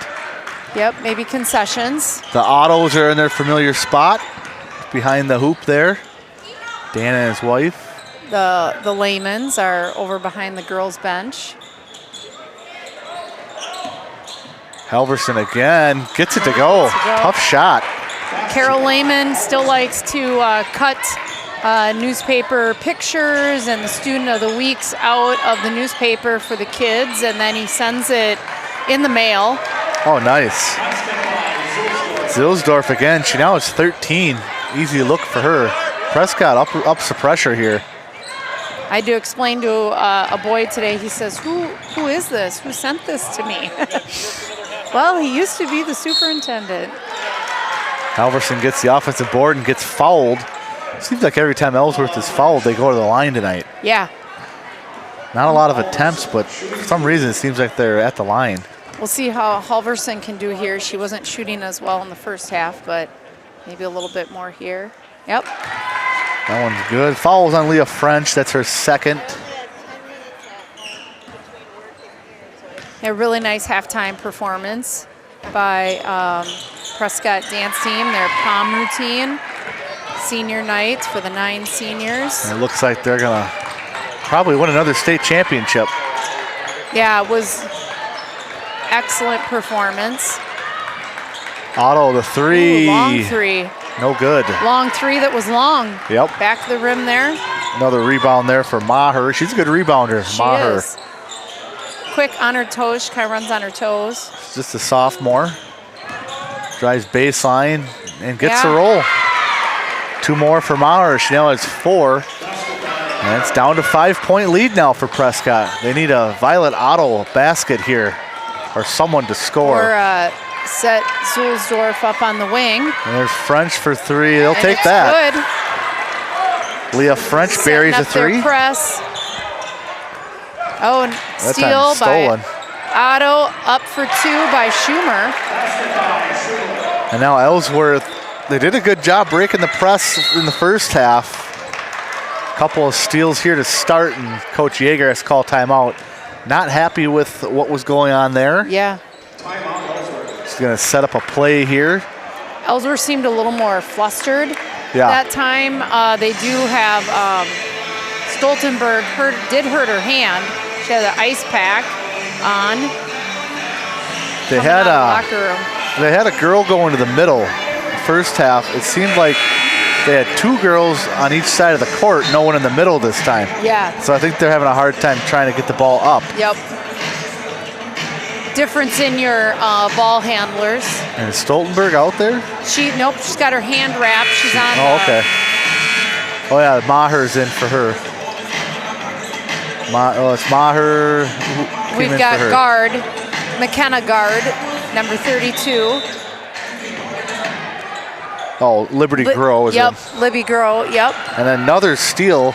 Yep, maybe concessions. The Ottos are in their familiar spot behind the hoop there. Dan and his wife. The Laymans are over behind the girls' bench. Halverson again gets it to go. Tough shot. Carol Layman still likes to cut newspaper pictures and the student of the weeks out of the newspaper for the kids, and then he sends it in the mail. Oh, nice. Zilsdorf again. She now is 13. Easy look for her. Prescott ups the pressure here. I had to explain to a boy today. He says, who is this? Who sent this to me? Well, he used to be the superintendent. Halverson gets the offensive board and gets fouled. Seems like every time Ellsworth is fouled, they go to the line tonight. Yeah. Not a lot of attempts, but for some reason it seems like they're at the line. We'll see how Halverson can do here. She wasn't shooting as well in the first half, but maybe a little bit more here. Yep. That one's good. Fouls on Leah French. That's her second. A really nice halftime performance by Prescott dance team, their prom routine. Senior night for the 9 seniors. And it looks like they're going to probably win another state championship. Yeah, it was excellent performance. Otto, the 3. Ooh, long 3. No good. Long 3 that was long. Yep. Back to the rim there. Another rebound there for Maher. She's a good rebounder, She Maher. is. Quick on her toes. She kind of runs on her toes. She's just a sophomore. Drives baseline and gets Yeah. the roll. 2 more for Maher. She now has 4. And it's down to 5-point lead now for Prescott. They need a Violet Otto basket here or someone to score. Or set Zulsdorf up on the wing. And there's French for 3. They'll And take it's that. Good. Leah French Setting buries a up their 3. press. Oh, and That steal time stolen. by Otto, up for 2 by Schumer. And now Ellsworth, they did a good job breaking the press in the first half. Couple of steals here to start, and Coach Yeager has to call timeout. Not happy with what was going on there. Yeah. She's going to set up a play here. Ellsworth seemed a little more flustered Yeah. that time. They do have Stoltenberg did hurt her hand. She had an ice pack on. They coming had out of the locker room. they had a girl go into the middle the first half. It seemed like they had 2 girls on each side of the court, no one in the middle this time. Yeah. So I think they're having a hard time trying to get the ball up. Yep. Difference in your ball handlers. And is Stoltenberg out there? Nope, she's got her hand wrapped. She's on. Oh, okay. Oh, yeah, Maher's in for her. It's Maher. Who came We've in got for her? guard, McKenna guard, number 32. Oh, Liberty Grow is Yep, in. Libby Grow, yep. And another steal.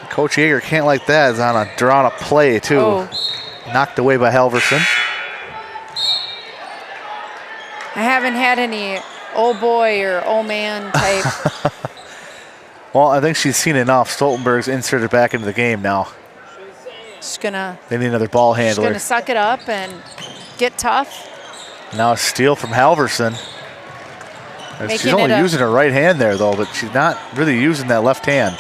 Coach Yeager can't like that. It's on a drawn-up play, too. Oh. Knocked away by Halverson. I haven't had any oh boy or oh man type. Well, I think she's seen enough. Stoltenberg's inserted back into the game now. She's gonna They need another ball she's handler. gonna suck it up and get tough. Now a steal from Halverson. And she's Making only it a- using her right hand there, though, but she's not really using that left hand.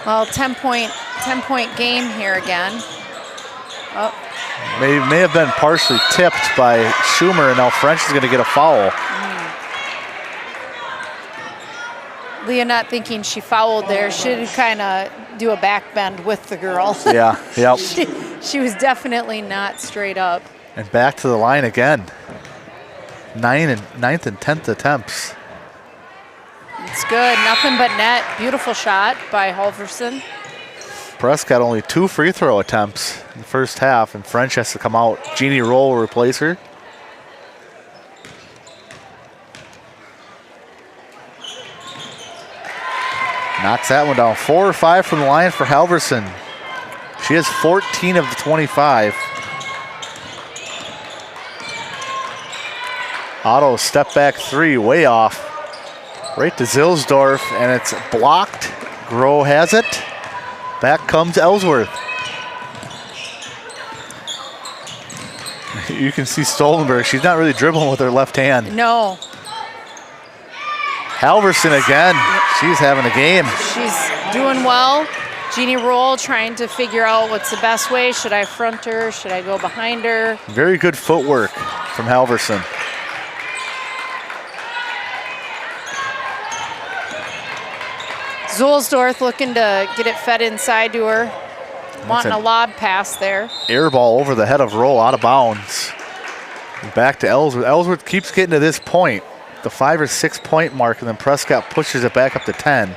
Well, 10-point game here again. Oh, May have been partially tipped by Schumer, and now French is going to get a foul. Leah not thinking she fouled there. Should kind of do a back bend with the girl. Yeah, yep. She was definitely not straight up. And back to the line again. 9th and 10th attempts. It's good. Nothing but net. Beautiful shot by Halverson. Prescott only 2 free throw attempts in the first half, and French has to come out. Jeannie Roll will replace her. Knocks that one down. 4 or 5 from the line for Halverson. She has 14 of the 25. Otto step back 3, way off. Right to Zilsdorf, and it's blocked. Groh has it. Back comes Ellsworth. You can see Stoltenberg. She's not really dribbling with her left hand. No, Halverson again. She's having a game. she's doing well. Jeannie Roll trying to figure out what's the best way. Should I front her? Should I go behind her? Very good footwork from Halverson. Zulsdorf looking to get it fed inside to her. Wanting a lob pass there. Air ball over the head of Roll, out of bounds. And back to Ellsworth. Ellsworth keeps getting to this point, the 5 or 6 point mark, and then Prescott pushes it back up to 10.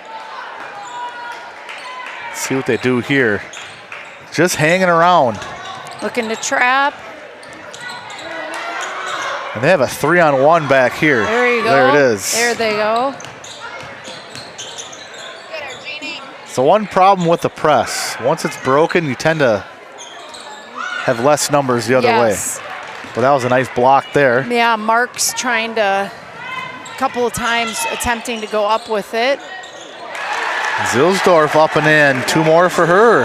Let's see what they do here. Just hanging around. Looking to trap. And they have a 3-on-1 back here. There you go. There it is. There they go. So one problem with the press, once it's broken, you tend to have less numbers the other Yes. way. But that was a nice block there. Yeah, Mark's trying to, a couple of times attempting to go up with it. Zilsdorf up and in. 2 more for her.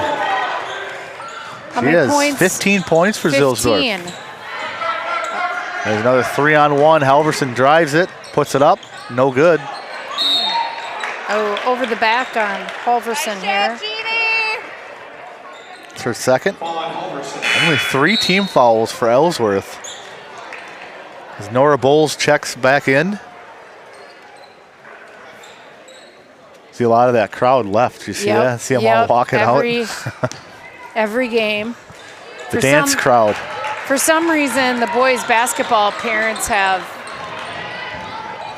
How She many has points? 15 points for 15. Zilsdorf. There's another 3-on-1. Halverson drives it, puts it up. No good. Oh, over the back on Halverson here. It's her second. Only 3 team fouls for Ellsworth. As Nora Bowles checks back in. See a lot of that crowd left. You see that? See them all walking out? Every game. The dance crowd. For some reason, the boys' basketball parents have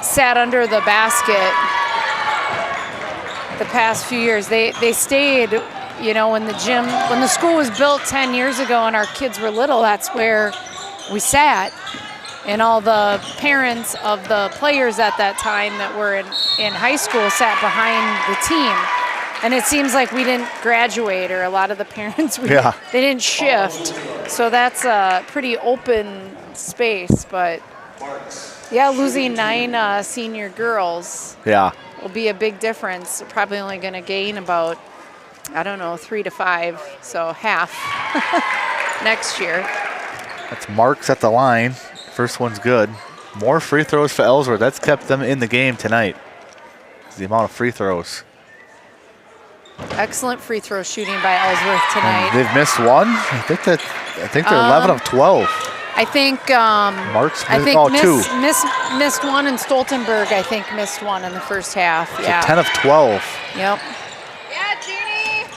sat under the basket the past few years. They stayed, you know, in the gym. When the school was built 10 years ago and our kids were little, that's where we sat. And all the parents of the players at that time that were in high school sat behind the team. And it seems like we didn't graduate, or a lot of the parents, they didn't shift. So that's a pretty open space. But yeah, losing 9 senior girls will be a big difference. We're probably only going to gain about, I don't know, 3 to 5, so half next year. That's Marks at the line. First one's good. More free throws for Ellsworth. That's kept them in the game tonight. The amount of free throws. Excellent free throw shooting by Ellsworth tonight. And they've missed one. I think they're 11 of 12. I think Marks. missed one, and Stoltenberg I think missed one in the first half. So 10 of 12. Yep.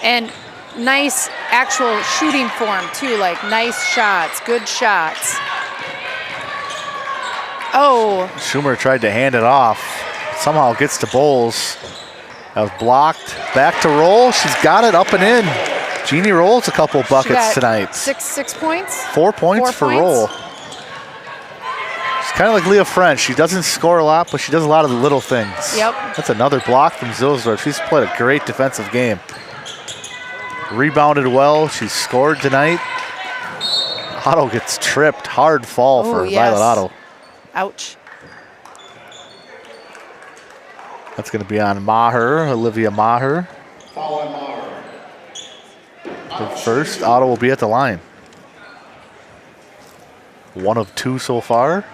And nice actual shooting form too, like nice shots, good shots. Oh. Schumer tried to hand it off. Somehow gets to Bowles. That was blocked. Back to roll. She's got it up and in. Jeannie Rolls a couple buckets tonight. 6 points? 4 points for Roll. She's kind of like Leah French. She doesn't score a lot, but she does a lot of the little things. Yep. That's another block from Zilsdorf. She's played a great defensive game. Rebounded well. She's scored tonight. Otto gets tripped. Hard fall for Violet Otto. Ouch. That's going to be on Maher, Olivia Maher. Foul on Maher. The first, Otto will be at the line. 1 of 2 so far.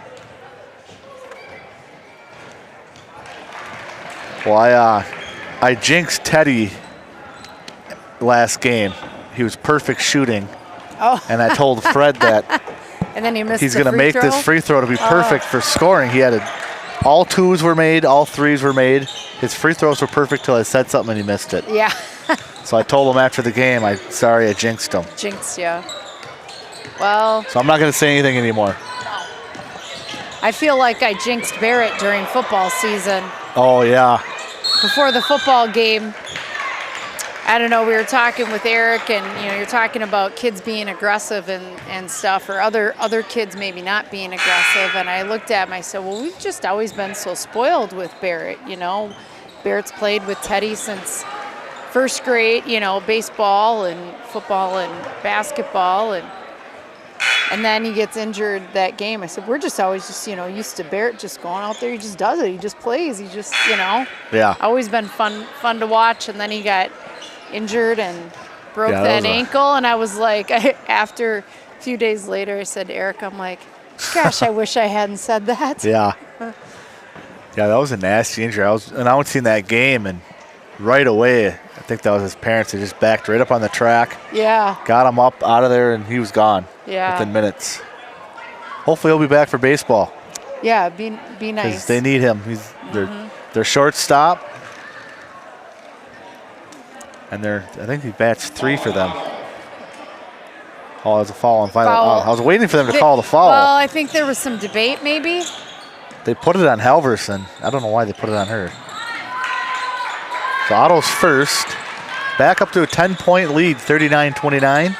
Well, I jinxed Teddy last game. He was perfect shooting. Oh. And I told Fred that and then he missed he's going to make this free throw to be perfect for scoring. He had all 2s were made, all 3s were made. His free throws were perfect till I said something and he missed it. Yeah. So I told him after the game, sorry I jinxed him. Jinxed, yeah. Well. So I'm not going to say anything anymore. I feel like I jinxed Barrett during football season. Oh, yeah. Before the football game, I don't know, we were talking with Eric, and you're talking about kids being aggressive and stuff, or other kids maybe not being aggressive. And I looked at him, I said, well, we've just always been so spoiled with Barrett, Barrett's played with Teddy since first grade, baseball and football and basketball, and then he gets injured that game. I said, we're just always used to Barrett just going out there. He just does it. He just plays. He just, Yeah. Always been fun to watch. And then he got injured and broke that ankle. And I was like, after a few days later, I said to Eric, I'm like, gosh, I wish I hadn't said that. Yeah. Yeah, that was a nasty injury. I was announcing that game, and right away, I think that was his parents. They just backed right up on the track. Yeah. Got him up out of there, and he was gone. Yeah. Within minutes. Hopefully he'll be back for baseball. Yeah, be nice. Because they need him. He's their shortstop. And I think he bats 3 for them. Oh, it was a foul on Violet. Foul. I was waiting for them to call the foul. Well, I think there was some debate maybe. They put it on Halverson. I don't know why they put it on her. So Otto's first. Back up to a 10-point lead, 39-29.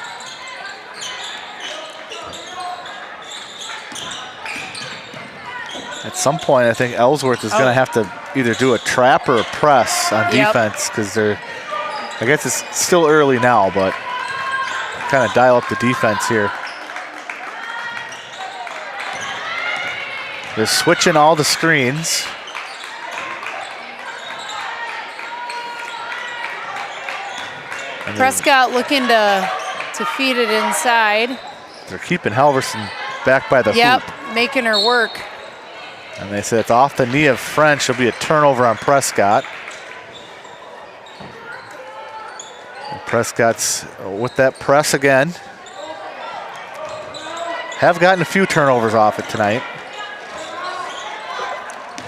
At some point, I think Ellsworth is going to have to either do a trap or a press on defense, because I guess it's still early now, but kind of dial up the defense here. They're switching all the screens. Prescott looking to to feed it inside. They're keeping Halverson back by the Yep, hoop. making her work. And they said it's off the knee of French. It'll be a turnover on Prescott. And Prescott's with that press again. Have gotten a few turnovers off it tonight.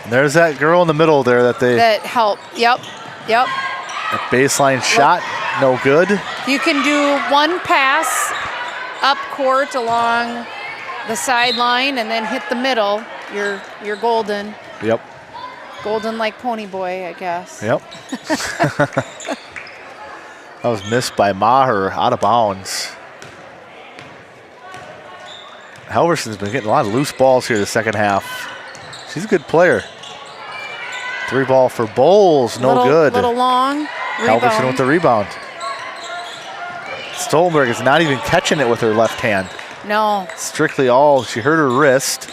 And there's that girl in the middle there That helped. Yep. That baseline shot, no good. You can do one pass up court along the sideline and then hit the middle. You're golden. Yep. Golden like Pony Boy, I guess. Yep. That was missed by Maher, out of bounds. Halverson's been getting a lot of loose balls here the second half. She's a good player. 3 ball for Bowles, no good. Little long. Halverson Rebound. with the rebound. Stoltenberg is not even catching it with her left hand. No. Strictly all, she hurt her wrist.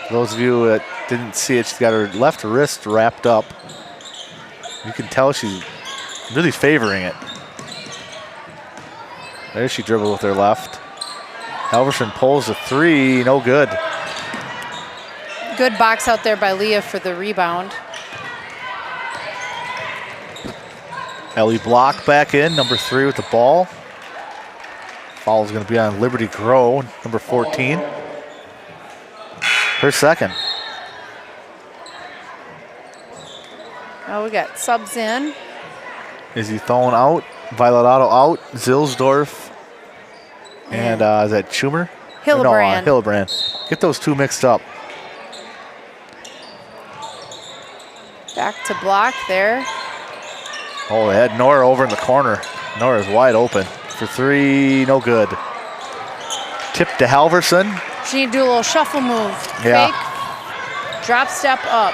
For those of you that didn't see it, she's got her left wrist wrapped up. You can tell she's really favoring it. There she dribbled with her left. Halverson pulls a 3, no good. Good box out there by Leah for the rebound. Ellie Block back in, number 3 with the ball. Foul is going to be on Liberty Grow, number 14. Her second. Oh, we got subs in. Izzy Thone out, Violet Otto out, Zilsdorf, and is that Schumer? Hillebrand. No, Hillebrand. Get those two mixed up. Back to Block there. Oh, they had Nora over in the corner. Nora's wide open for 3, no good. Tip to Halverson. She need to do a little shuffle move. Yeah. Fake. Drop step up.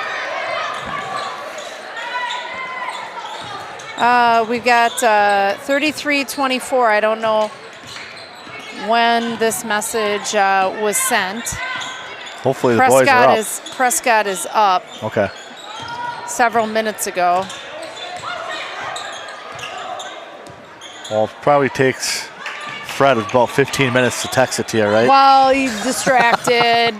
We've got 33-24. I don't know when this message was sent. Hopefully the boys are up. Prescott is up Okay. several minutes ago. Well, it probably takes Fred about 15 minutes to text it to you, right? Well, he's distracted.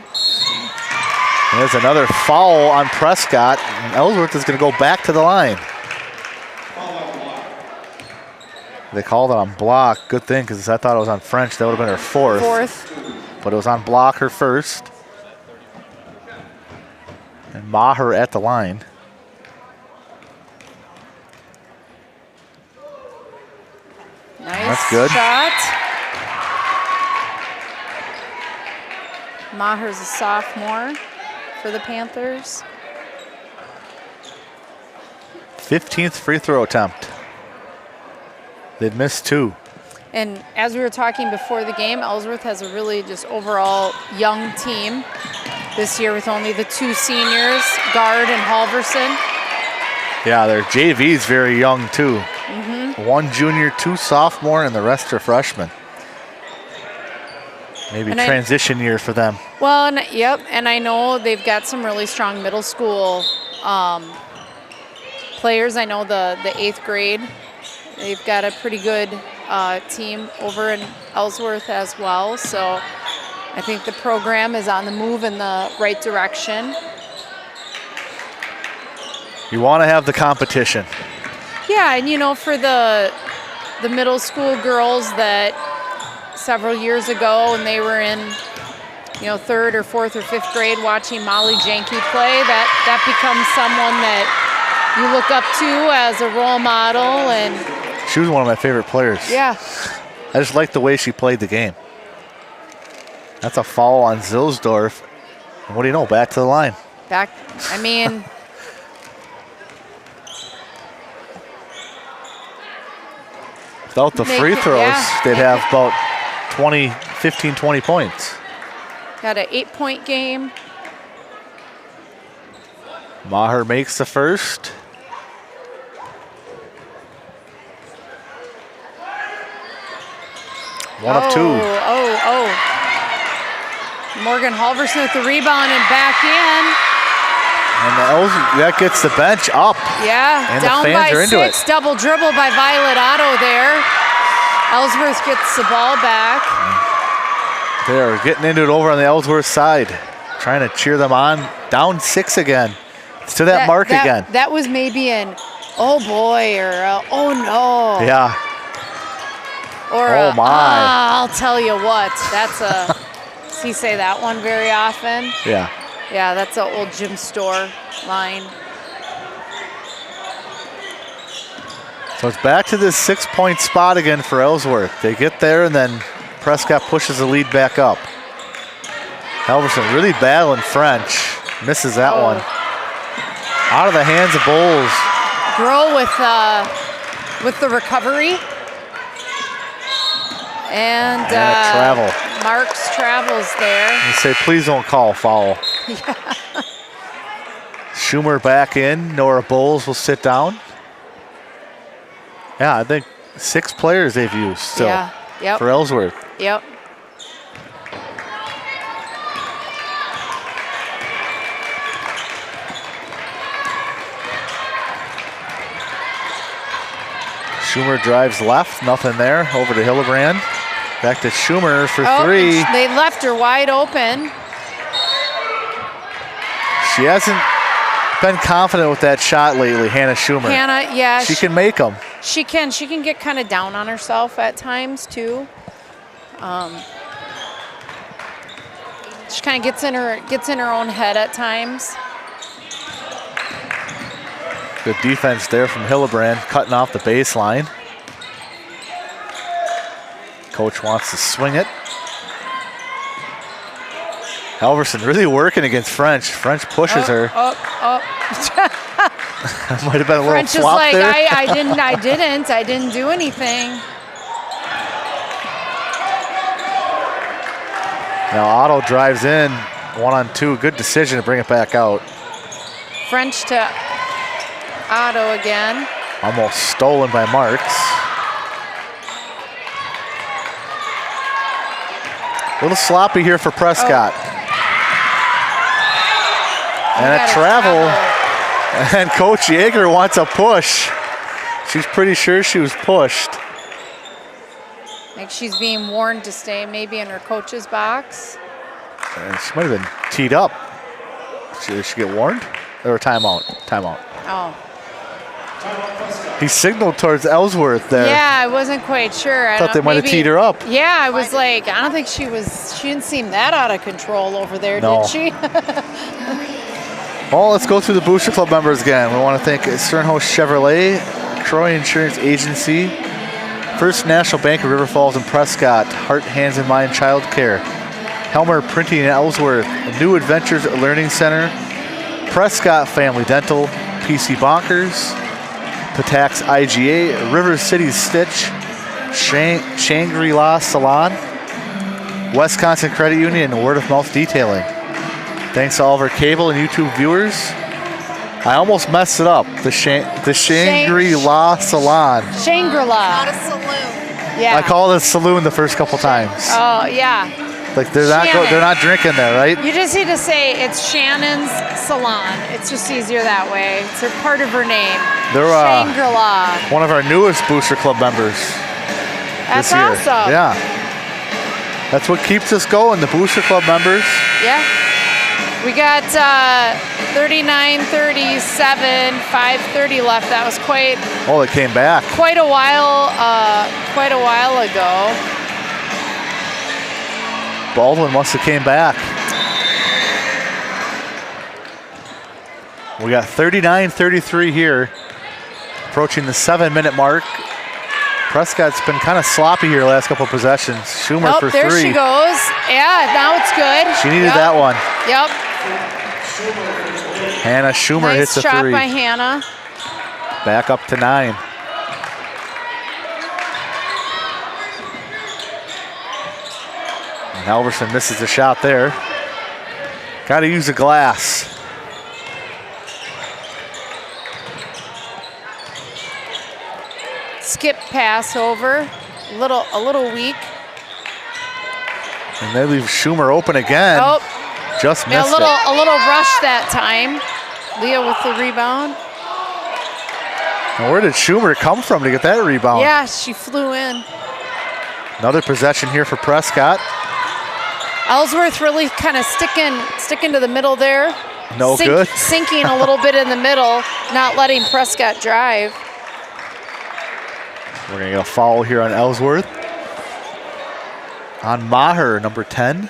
There's another foul on Prescott. And Ellsworth is going to go back to the line. They called it on Block. Good thing, because I thought it was on French. That would have been her fourth. But it was on Block, her first. And Maher at the line. Nice That's good. shot. Maher's a sophomore for the Panthers. 15th free throw attempt. They've missed 2. And as we were talking before the game, Ellsworth has a really just overall young team this year with only the 2 seniors, Guard and Halverson. Yeah, their JV's very young too. 1 junior, 2 sophomore, and the rest are freshmen. Maybe And transition year for them. Well, and I know they've got some really strong middle school players. I know the 8th grade, they've got a pretty good team over in Ellsworth as well. So I think the program is on the move in the right direction. You want to have the competition. Yeah, and you know, for the middle school girls that several years ago when they were in, 3rd or 4th or 5th grade watching Molly Janke play, that becomes someone that you look up to as a role model. And She was one of my favorite players. yeah, I just liked the way she played the game. That's a foul on Zilsdorf. And what do you know? Back to the line. Without the free throws, they'd have about 15, 20 points. got an 8-point game. Maher makes the first. One of 2. Morgan Halverson with the rebound and back in. And that gets the bench up. Yeah, And down the fans by are into 6. Double dribble by Violet Otto there. Ellsworth gets the ball back. They're getting into it over on the Ellsworth side, trying to cheer them on. Down 6 again. It's to that mark again. That was maybe an oh boy or oh no. Yeah. Or oh my. I'll tell you what. That's a. Does he say that one very often? Yeah. Yeah, that's an old gym store line. So it's back to this 6-point spot again for Ellsworth. They get there and then Prescott pushes the lead back up. Halverson really battling French. Misses that one. Out of the hands of Bowles. Grow with the recovery. And travel. Marks travels there. You say, please don't call foul. Yeah. Schumer back in. Nora Bowles will sit down. Yeah, I think 6 players they've used still for Ellsworth. Yep. Schumer drives left, nothing there. Over to Hillebrand. Back to Schumer for 3. They left her wide open. She hasn't been confident with that shot lately, Hannah Schumer. Hannah, yeah. She can make them. She can get kind of down on herself at times too. She kind of gets in her own head at times. Good defense there from Hillebrand, cutting off the baseline. Coach wants to swing it. Halverson really working against French. French pushes her. Might have been a little French flop is like, there. I didn't do anything. Now Otto drives in, 1-on-2. Good decision to bring it back out. French to Otto again. Almost stolen by Marks. A little sloppy here for Prescott. And a travel. And Coach Yeager wants a push. She's pretty sure she was pushed. Like she's being warned to stay maybe in her coach's box. And she might have been teed up. Did she get warned? Or timeout? Timeout. Oh. He signaled towards Ellsworth there. Yeah, I wasn't quite sure. I Thought they might have teed her up. Yeah, I was like, I don't think she didn't seem that out of control over there, No. did she? Well, let's go through the Booster Club members again. We want to thank Sternhouse Chevrolet, Troy Insurance Agency, First National Bank of River Falls and Prescott, Heart, Hands and Mind Child Care, Helmer Printing in Ellsworth, New Adventures Learning Center, Prescott Family Dental, PC Bonkers, Patax IGA, River City Stitch, Shangri-La Salon, Wisconsin Credit Union, and Word of Mouth Detailing. Thanks to all of our cable and YouTube viewers. I almost messed it up. The Shangri-La Salon. Shangri-La. Not a saloon. Yeah. I called it a saloon the first couple times. Oh, yeah. Like they're not drinking there, right? You just need to say it's Shannon's Salon. It's just easier that way. It's a part of her name. They're Shangri-La. one of our newest Booster Club members. That's this year. awesome. Yeah. That's what keeps us going, the Booster Club members. Yeah. We got 39, 37, 5:30 left. That was quite Oh, they came back. quite a while ago. Baldwin must have came back. We got 39-33 here, approaching the 7-minute mark. Prescott's been kind of sloppy here last couple of possessions. Schumer for 3. There she goes. Yeah, now it's good. She needed that one. Yep. Hannah Schumer Nice hits a shot 3. by Hannah. Back up to 9. And Halverson misses the shot there. Got to use the glass. Skip pass over. A little weak. And they leave Schumer open again. Oh, Just yeah, missed it. a little rush that time. Leah with the rebound. And where did Schumer come from to get that rebound? Yeah, she flew in. Another possession here for Prescott. Ellsworth really kind of sticking to the middle there. No good. Sinking a little bit in the middle, not letting Prescott drive. We're going to get a foul here on Ellsworth. On Maher, number 10.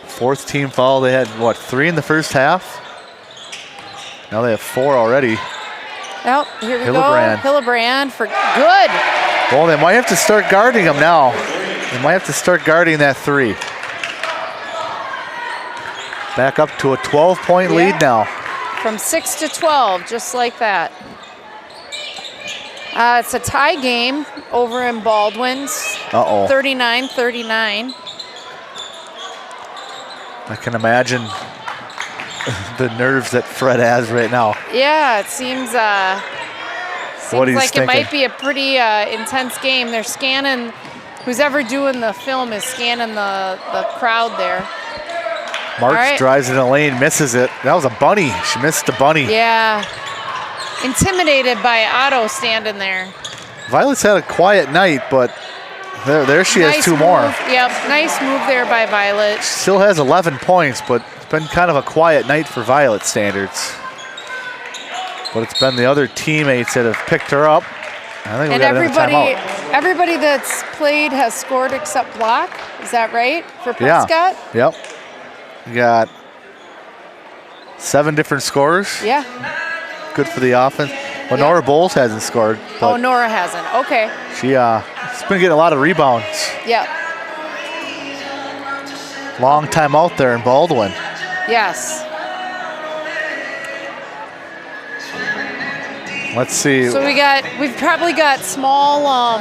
Fourth team foul. They had, what, 3 in the first half? Now they have 4 already. Oh, here we Hillebrand. go. Hillebrand for good. Well, they might have to start guarding him now. They might have to start guarding that 3. Back up to a 12-point lead now. From 6 to 12, just like that. It's a tie game over in Baldwin's. Uh-oh. 39-39. I can imagine the nerves that Fred has right now. Yeah, it seems What he's like thinking. it might be a pretty intense game. They're scanning, who's ever doing the film is scanning the crowd there. Marks right. drives in the lane, misses it. That was a bunny. She missed the bunny. Yeah. Intimidated by Otto standing there. Violet's had a quiet night, but there she has 2 more. Yep, nice move there by Violet. Still has 11 points, but it's been kind of a quiet night for Violet standards. But it's been the other teammates that have picked her up. I think we And got another timeout. everybody that's played has scored except Block. Is that right for Prescott? Yeah. Yep. We got 7 different scorers. Yeah. Good for the offense. Well, Nora Bowles hasn't scored. But Oh, Nora hasn't. Okay. she's been getting a lot of rebounds. Yep. Long time out there in Baldwin. Yes. Let's see. So we've probably got small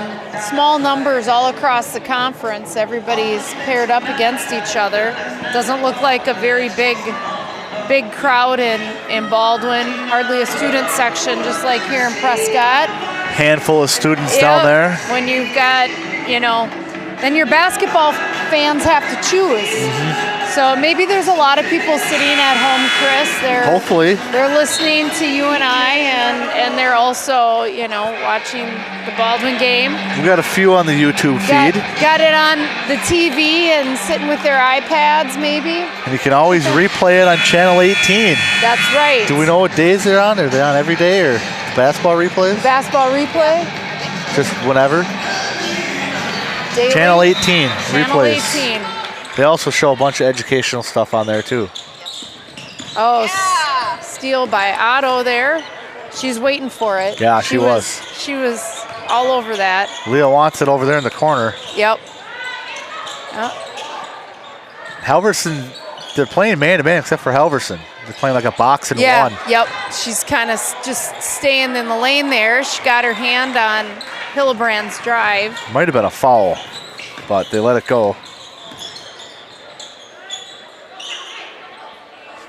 numbers all across the conference. Everybody's paired up against each other. Doesn't look like a very big crowd in Baldwin. Hardly a student section, just like here in Prescott. Handful of students down there. When you've got, then your basketball fans have to choose. So maybe there's a lot of people sitting at home, Chris. Hopefully. They're listening to you and I, and they're also, watching the Baldwin game. We got a few on the YouTube feed. Got it on the TV and sitting with their iPads, maybe. And you can always replay it on Channel 18. That's right. Do we know what days they're on? Are they on every day or basketball replays? Basketball replay? Just whenever? Daily? Channel 18 Channel replays. 18. They also show a bunch of educational stuff on there too. Oh, steal by Otto there. She's waiting for it. Yeah, she was. She was all over that. Leah wants it over there in the corner. Yep. Halverson, they're playing man-to-man except for Halverson. They're playing like a box and one. Yep. She's kind of just staying in the lane there. She got her hand on Hillebrand's drive. Might have been a foul, but they let it go.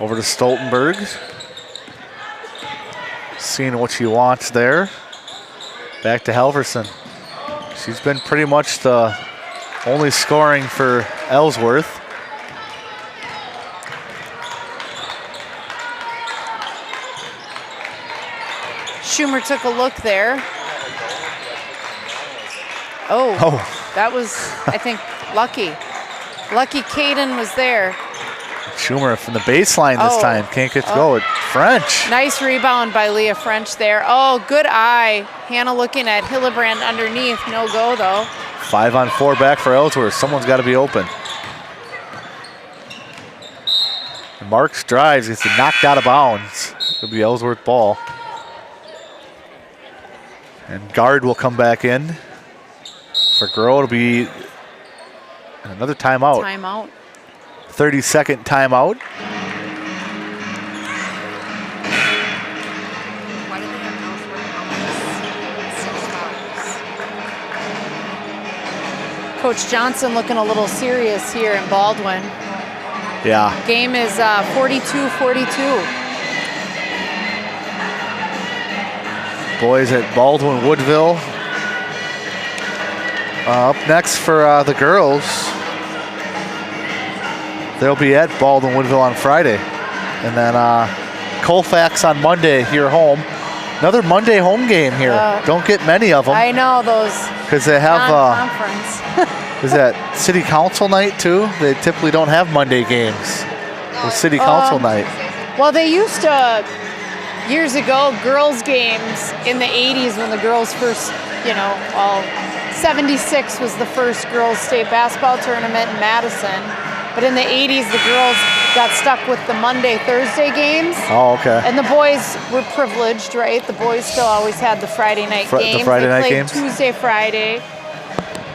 Over to Stoltenberg. Seeing what she wants there. Back to Halverson. She's been pretty much the only scoring for Ellsworth. Schumer took a look there. Oh. That was, I think, lucky. Lucky Caden was there. Schumer from the baseline this time. Can't get to go. French. Nice rebound by Leah French there. Oh, good eye. Hannah looking at Hillebrand underneath. No go, though. 5-on-4 back for Ellsworth. Someone's got to be open. Marks drives. Gets knocked out of bounds. It'll be Ellsworth ball. And guard will come back in. For Grow, it'll be another timeout. Timeout. 30-second timeout. Why did they have Ellsworth on 6 fouls? Coach Johnson looking a little serious here in Baldwin. Yeah. Game is 42-42. Boys at Baldwin Woodville. Up next for the girls. They'll be at Baldwin Woodville on Friday. And then Colfax on Monday here home. Another Monday home game here. Don't get many of them. I know those. Because they have, Non-conference. is that city council night too? They typically don't have Monday games. With city council night. Well, they used to, years ago, girls' games in the 80s when the girls first, 76 was the first girls' state basketball tournament in Madison. But in the 80s, the girls got stuck with the Monday, Thursday games. Oh, okay. And the boys were privileged, right? The boys still always had the Friday night games. The Friday they night played games? Tuesday, Friday.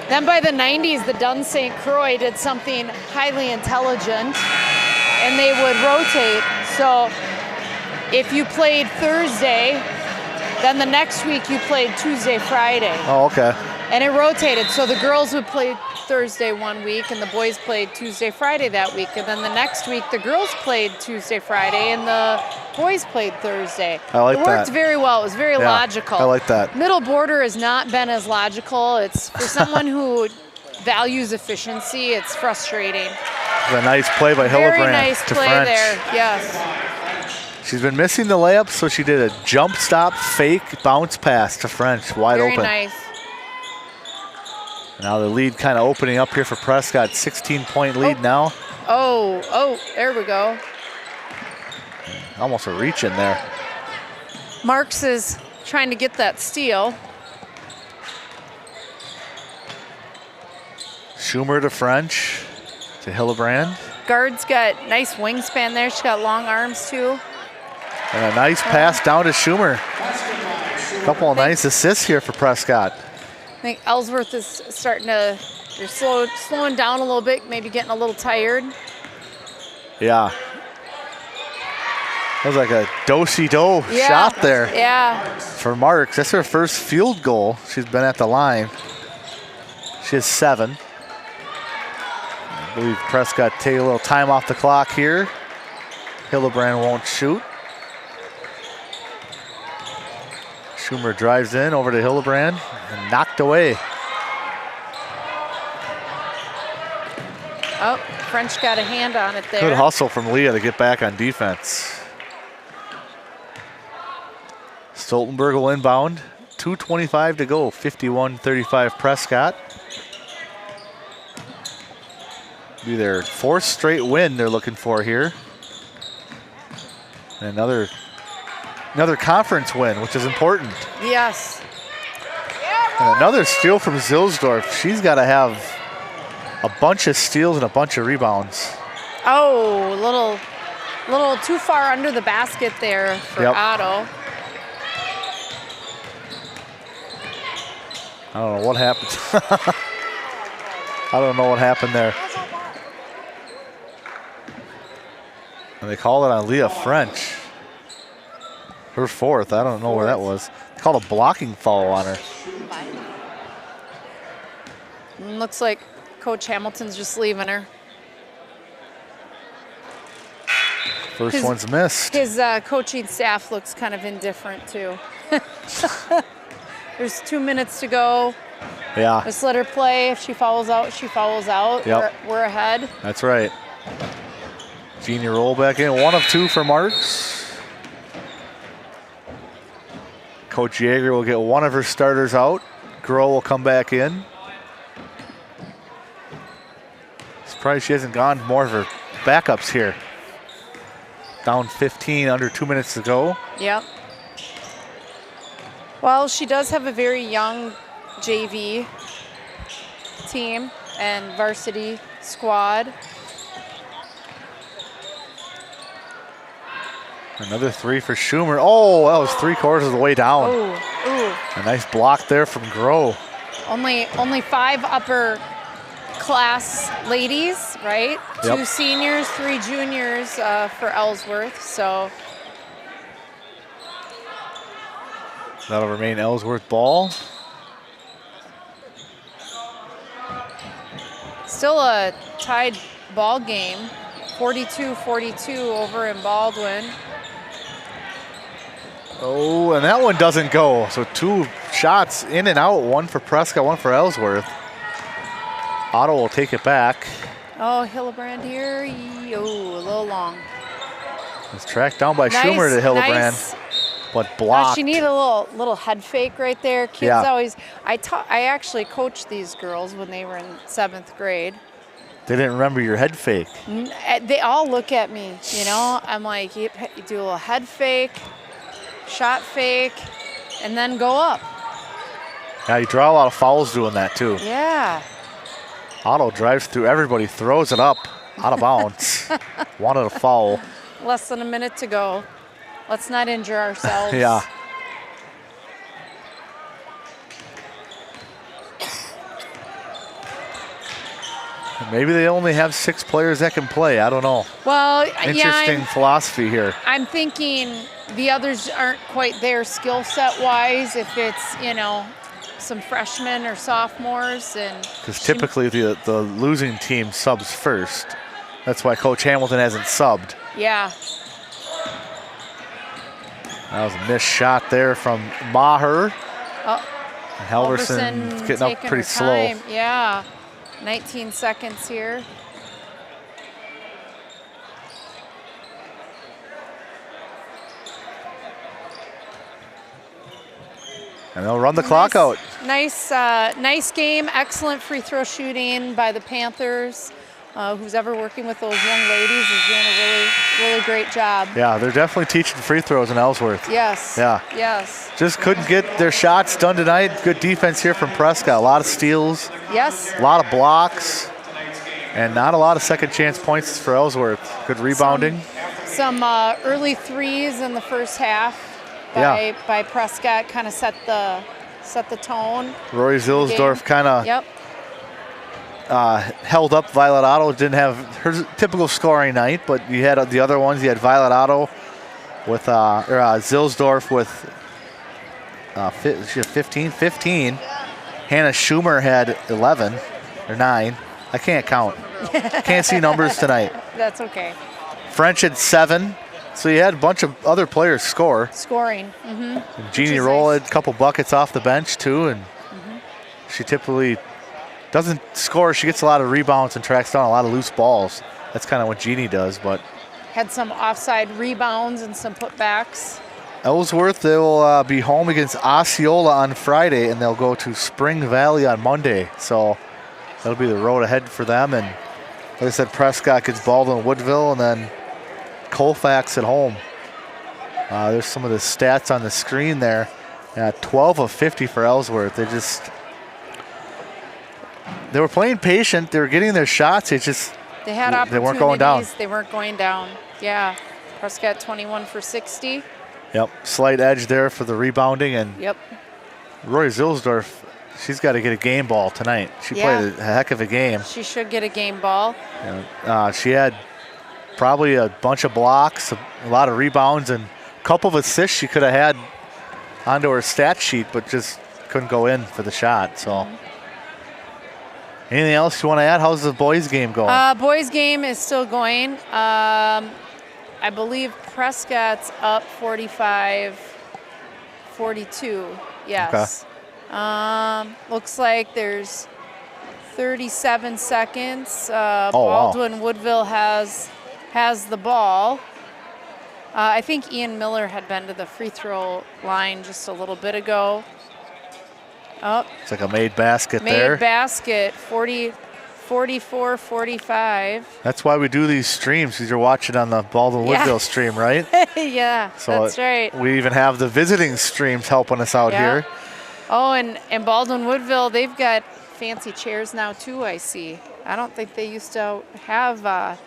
Then by the 90s, the Dunn St. Croix did something highly intelligent, and they would rotate. So if you played Thursday, then the next week you played Tuesday, Friday. Oh, okay. And it rotated. So the girls would play Thursday one week, and the boys played Tuesday, Friday that week. And then the next week, the girls played Tuesday, Friday, and the boys played Thursday. I like that. It worked very well. It was very logical. I like that. Middle border has not been as logical. It's for someone who values efficiency, it's frustrating. A nice play by Hillebrand. Very nice play French. there, yes. She's been missing the layup, so she did a jump stop, fake, bounce pass to French, wide Very open. nice. Now the lead kind of opening up here for Prescott. 16-point lead now. Oh, there we go. Almost a reach in there. Marks is trying to get that steal. Schumer to French to Hillebrand. Guard's got nice wingspan there. She's got long arms too. And a nice pass down to Schumer. A couple of nice assists here for Prescott. I think Ellsworth is starting to, they're slowing down a little bit, maybe getting a little tired. Yeah. That was like a do-si-do shot there Yeah. for Marks. That's her first field goal. She's been at the line. She has 7. I believe Prescott take a little time off the clock here. Hillebrand won't shoot. Schumer drives in over to Hillebrand and knocked away. Oh, French got a hand on it there. Good hustle from Leah to get back on defense. Stoltenberg will inbound. 2:25 to go. 51-35 Prescott. Be their 4th straight win they're looking for here. And another conference win, which is important. Yes. And another steal from Zilsdorf. She's got to have a bunch of steals and a bunch of rebounds. Oh, a little too far under the basket there for Otto. I don't know what happened. I don't know what happened there. And they called it on Leah French. Her 4th. I don't know where that was. They called a blocking foul on her. Looks like Coach Hamilton's just leaving her. First one's missed. His coaching staff looks kind of indifferent too. There's 2 minutes to go. Yeah. Just let her play. If she fouls out, she fouls out. Yep. We're ahead. That's right. Genia roll back in. 1 of 2 for Marks. Coach Yeager will get one of her starters out. Groh will come back in. Surprised she hasn't gone more of her backups here. Down 15, under 2 minutes to go. Yep. Well, she does have a very young JV team and varsity squad. Another 3 for Schumer. Oh, that was 3/4 of the way down. Ooh. A nice block there from Groh. Only 5 upper class ladies, right? Yep. 2 seniors, 3 juniors for Ellsworth. So that'll remain Ellsworth ball. still a tied ball game. 42-42 over in Baldwin. Oh, and that one doesn't go. So 2 shots in and out, 1 for Prescott, 1 for Ellsworth. Otto will take it back. Oh, Hillebrand here. A little long. It's tracked down by Schumer to Hillebrand. but Oh, blocked. she needed a little head fake right there. Kids Yeah. always. I actually coached these girls when they were in 7th grade. They didn't remember your head fake. They all look at me, you know. I'm like, you do a little head fake, shot fake, and then go up. Yeah, you draw a lot of fouls doing that too. Yeah. Otto drives through everybody, throws it up, out of bounds. Wanted a foul. Less than a minute to go. Let's not injure ourselves. Yeah. Maybe they only have 6 players that can play. I don't know. Well, Interesting yeah, philosophy here. I'm thinking the others aren't quite there skill set wise. If it's, you know, some freshmen or sophomores, and Because typically the losing team subs first. That's why Coach Hamilton hasn't subbed. yeah. That was a missed shot there from Maher. Oh, And Halverson getting up taking pretty her slow. time. Yeah. 19 seconds here. And they'll run the clock out. Nice game. Excellent free throw shooting by the Panthers. Who's ever working with those young ladies is doing a really great job. Yeah, they're definitely teaching free throws in Ellsworth. Yes. Yeah. Yes. Just couldn't get their shots done tonight. Good defense here from Prescott. A lot of steals, Yes. a lot of blocks, and not a lot of second chance points for Ellsworth. Good rebounding. Some early threes in the first half by Prescott kind of set the tone. Roy Zilsdorf kind of Yep. held up Violet Otto. Didn't have her typical scoring night, but you had the other ones. You had Violet Otto with Zilsdorf with she had 15. Hannah Schumer had 11 or 9. I can't count. Can't see numbers tonight. That's okay. French had 7. So you had a bunch of other players score. Scoring. And Jeannie is Roll nice. had a couple buckets off the bench too, and she typically doesn't score. She gets a lot of rebounds and tracks down a lot of loose balls. That's kind of what Jeannie does. But Had some offside rebounds and some putbacks. Ellsworth, they will be home against Osceola on Friday, and they'll go to Spring Valley on Monday. So that'll be the road ahead for them. And like I said, Prescott gets Baldwin Woodville, and then Colfax at home. There's some of the stats on the screen there. 12 of 50 for Ellsworth. They were playing patient. They were getting their shots. They They had opportunities. they weren't going down. They weren't going down. Yeah. Prescott 21 for 60. Yep, slight edge there for the rebounding. And Yep. Roy Zilsdorf, she's got to get a game ball tonight. She Yeah. played a heck of a game. She should get a game ball. She had probably a bunch of blocks, a lot of rebounds, and a couple of assists she could have had onto her stat sheet, but just couldn't go in for the shot. So, anything else you want to add? How's the boys' game going? Boys game is still going. I believe Prescott's up 45-42. Yes. Looks like there's 37 seconds. Wow. Baldwin Woodville has the ball. I think Ian Miller had been to the free throw line just a little bit ago. Oh, It's like a made basket there. made basket, 44-45. That's why we do these streams, because you're watching on the Baldwin Yeah. Woodville stream, right? Yeah, that's right. We even have the visiting streams helping us out Yeah. here. Oh, and Baldwin Woodville, they've got fancy chairs now too, I see. I don't think they used to have, well,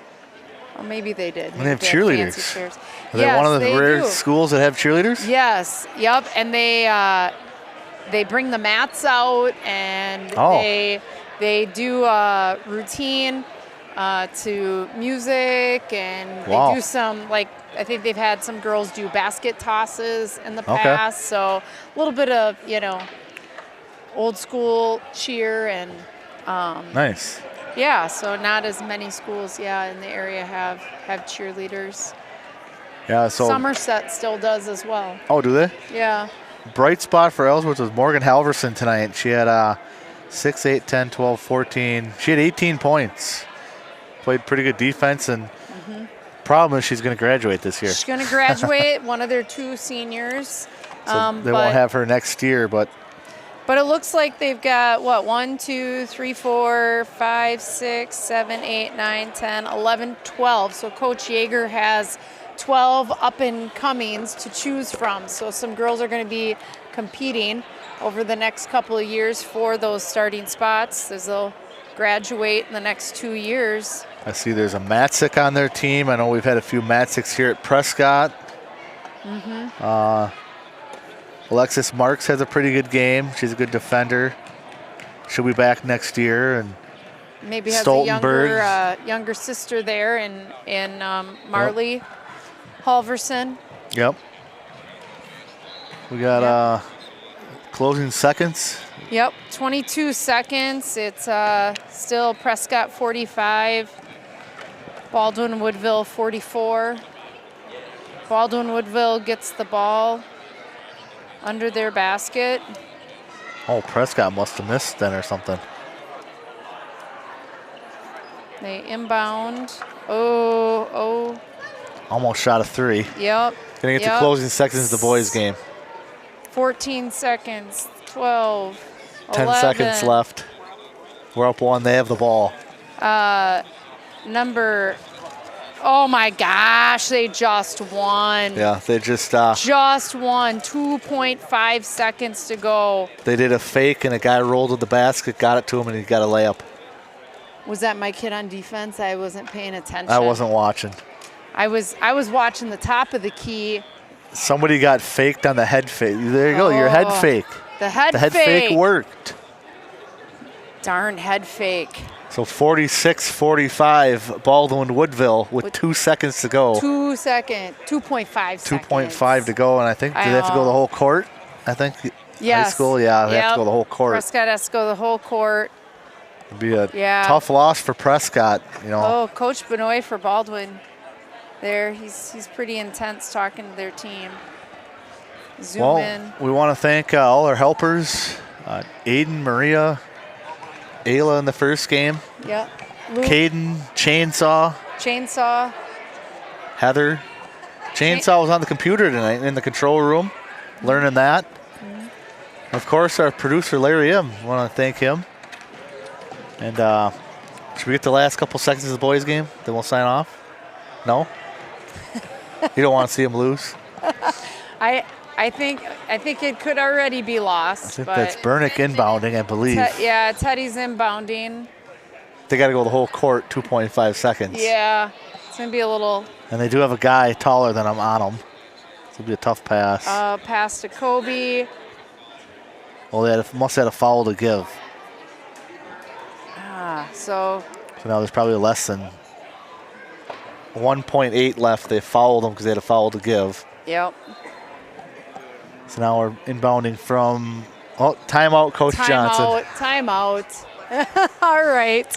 maybe they did. They have Maybe cheerleaders. Fancy chairs. Are they one of the they rare do. schools that have cheerleaders? Yes, yep, and they bring the mats out, and Oh. they do a routine to music, and Wow. they do some, like, I think they've had some girls do basket tosses in the Okay. past, so a little bit of, old school cheer, and Nice. yeah, so not as many schools, in the area have cheerleaders. Yeah, so. Somerset still does as well. Oh, do they? Yeah. Bright spot for Ellsworth was Morgan Halverson tonight. She had 6, 8, 10, 12, 14. She had 18 points. Played pretty good defense, and problem is she's going to graduate this year. She's going to graduate, one of their 2 seniors. So they won't have her next year, but it looks like they've got, 1, 2, 3, 4, 5, 6, 7, 8, 9, 10, 11, 12. So Coach Yeager has 12 up-and-comings to choose from. So some girls are going to be competing over the next couple of years for those starting spots as they'll graduate in the next 2 years. I see there's a Matzik on their team. I know we've had a few Matziks here at Prescott. Alexis Marks has a pretty good game. She's a good defender. She'll be back next year. And maybe has Stoltenberg. a younger sister there in Marley Halverson. Yep. We got closing seconds. Yep, 22 seconds. It's still Prescott 45, Baldwin Woodville 44. Baldwin Woodville gets the ball under their basket. Oh, Prescott must have missed then or something. They inbound. Oh. Almost shot a 3. Yep. Gonna get to closing seconds of the boys' game. 14 seconds, 12, 10 11. seconds left. We're up 1. They have the ball. Oh my gosh, they just won. Yeah, they just Just won. 2.5 seconds to go. they did a fake and a guy rolled to the basket, got it to him, and he got a layup. Was that my kid on defense? I wasn't paying attention. I wasn't watching. I was watching the top of the key. Somebody got faked on the head fake. There you go, your head fake. The head fake worked. Darn head fake. So 46-45, Baldwin Woodville with 2 seconds to go. 2 seconds, 2.5 seconds. 2.5 to go, and I think, do they have to go the whole court? I think Yes. high school, yeah, they have to go the whole court. Prescott has to go the whole court. It'd be a tough loss for Prescott, you know. Oh, Coach Benoit for Baldwin there. He's pretty intense talking to their team. Zoom in. We want to thank all our helpers, Aiden, Maria, Ayla in the first game. Yep. Caden, Chainsaw, Heather. Chainsaw was on the computer tonight in the control room, learning that. Of course, our producer, Larry M. Want to thank him. And should we get the last couple seconds of the boys' game? Then we'll sign off? No? You don't want to see them lose? I think it could already be lost. I think that's Bernick inbounding, I believe. Teddy's inbounding. They got to go the whole court, 2.5 seconds. Yeah, it's going to be a little. And they do have a guy taller than him on them. It'll be a tough pass. Pass to Kobe. Well, they must have had a foul to give. So now there's probably less than 1.8 left. They fouled them because they had a foul to give. Yep. So now we're inbounding from timeout, Coach Johnson. Timeout. All right.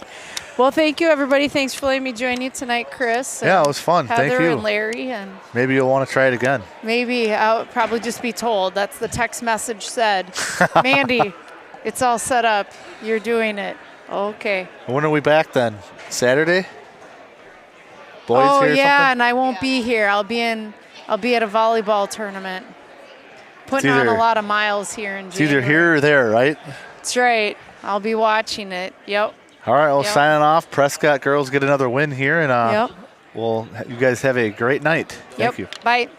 Well, thank you, everybody. Thanks for letting me join you tonight, Chris. Yeah, it was fun. Heather Thank you. and Larry. And maybe you'll want to try it again. maybe I'll probably just be told. That's the text message said. Mandy, it's all set up. You're doing it. Okay. When are we back then? Saturday? Boys here or something? And I won't be here. I'll be at a volleyball tournament. Putting on a lot of miles here in January. It's either here or there, right? That's right. I'll be watching it. Yep. All right, well, signing off. Prescott girls get another win here, and Yep. you guys have a great night. Thank you. Bye.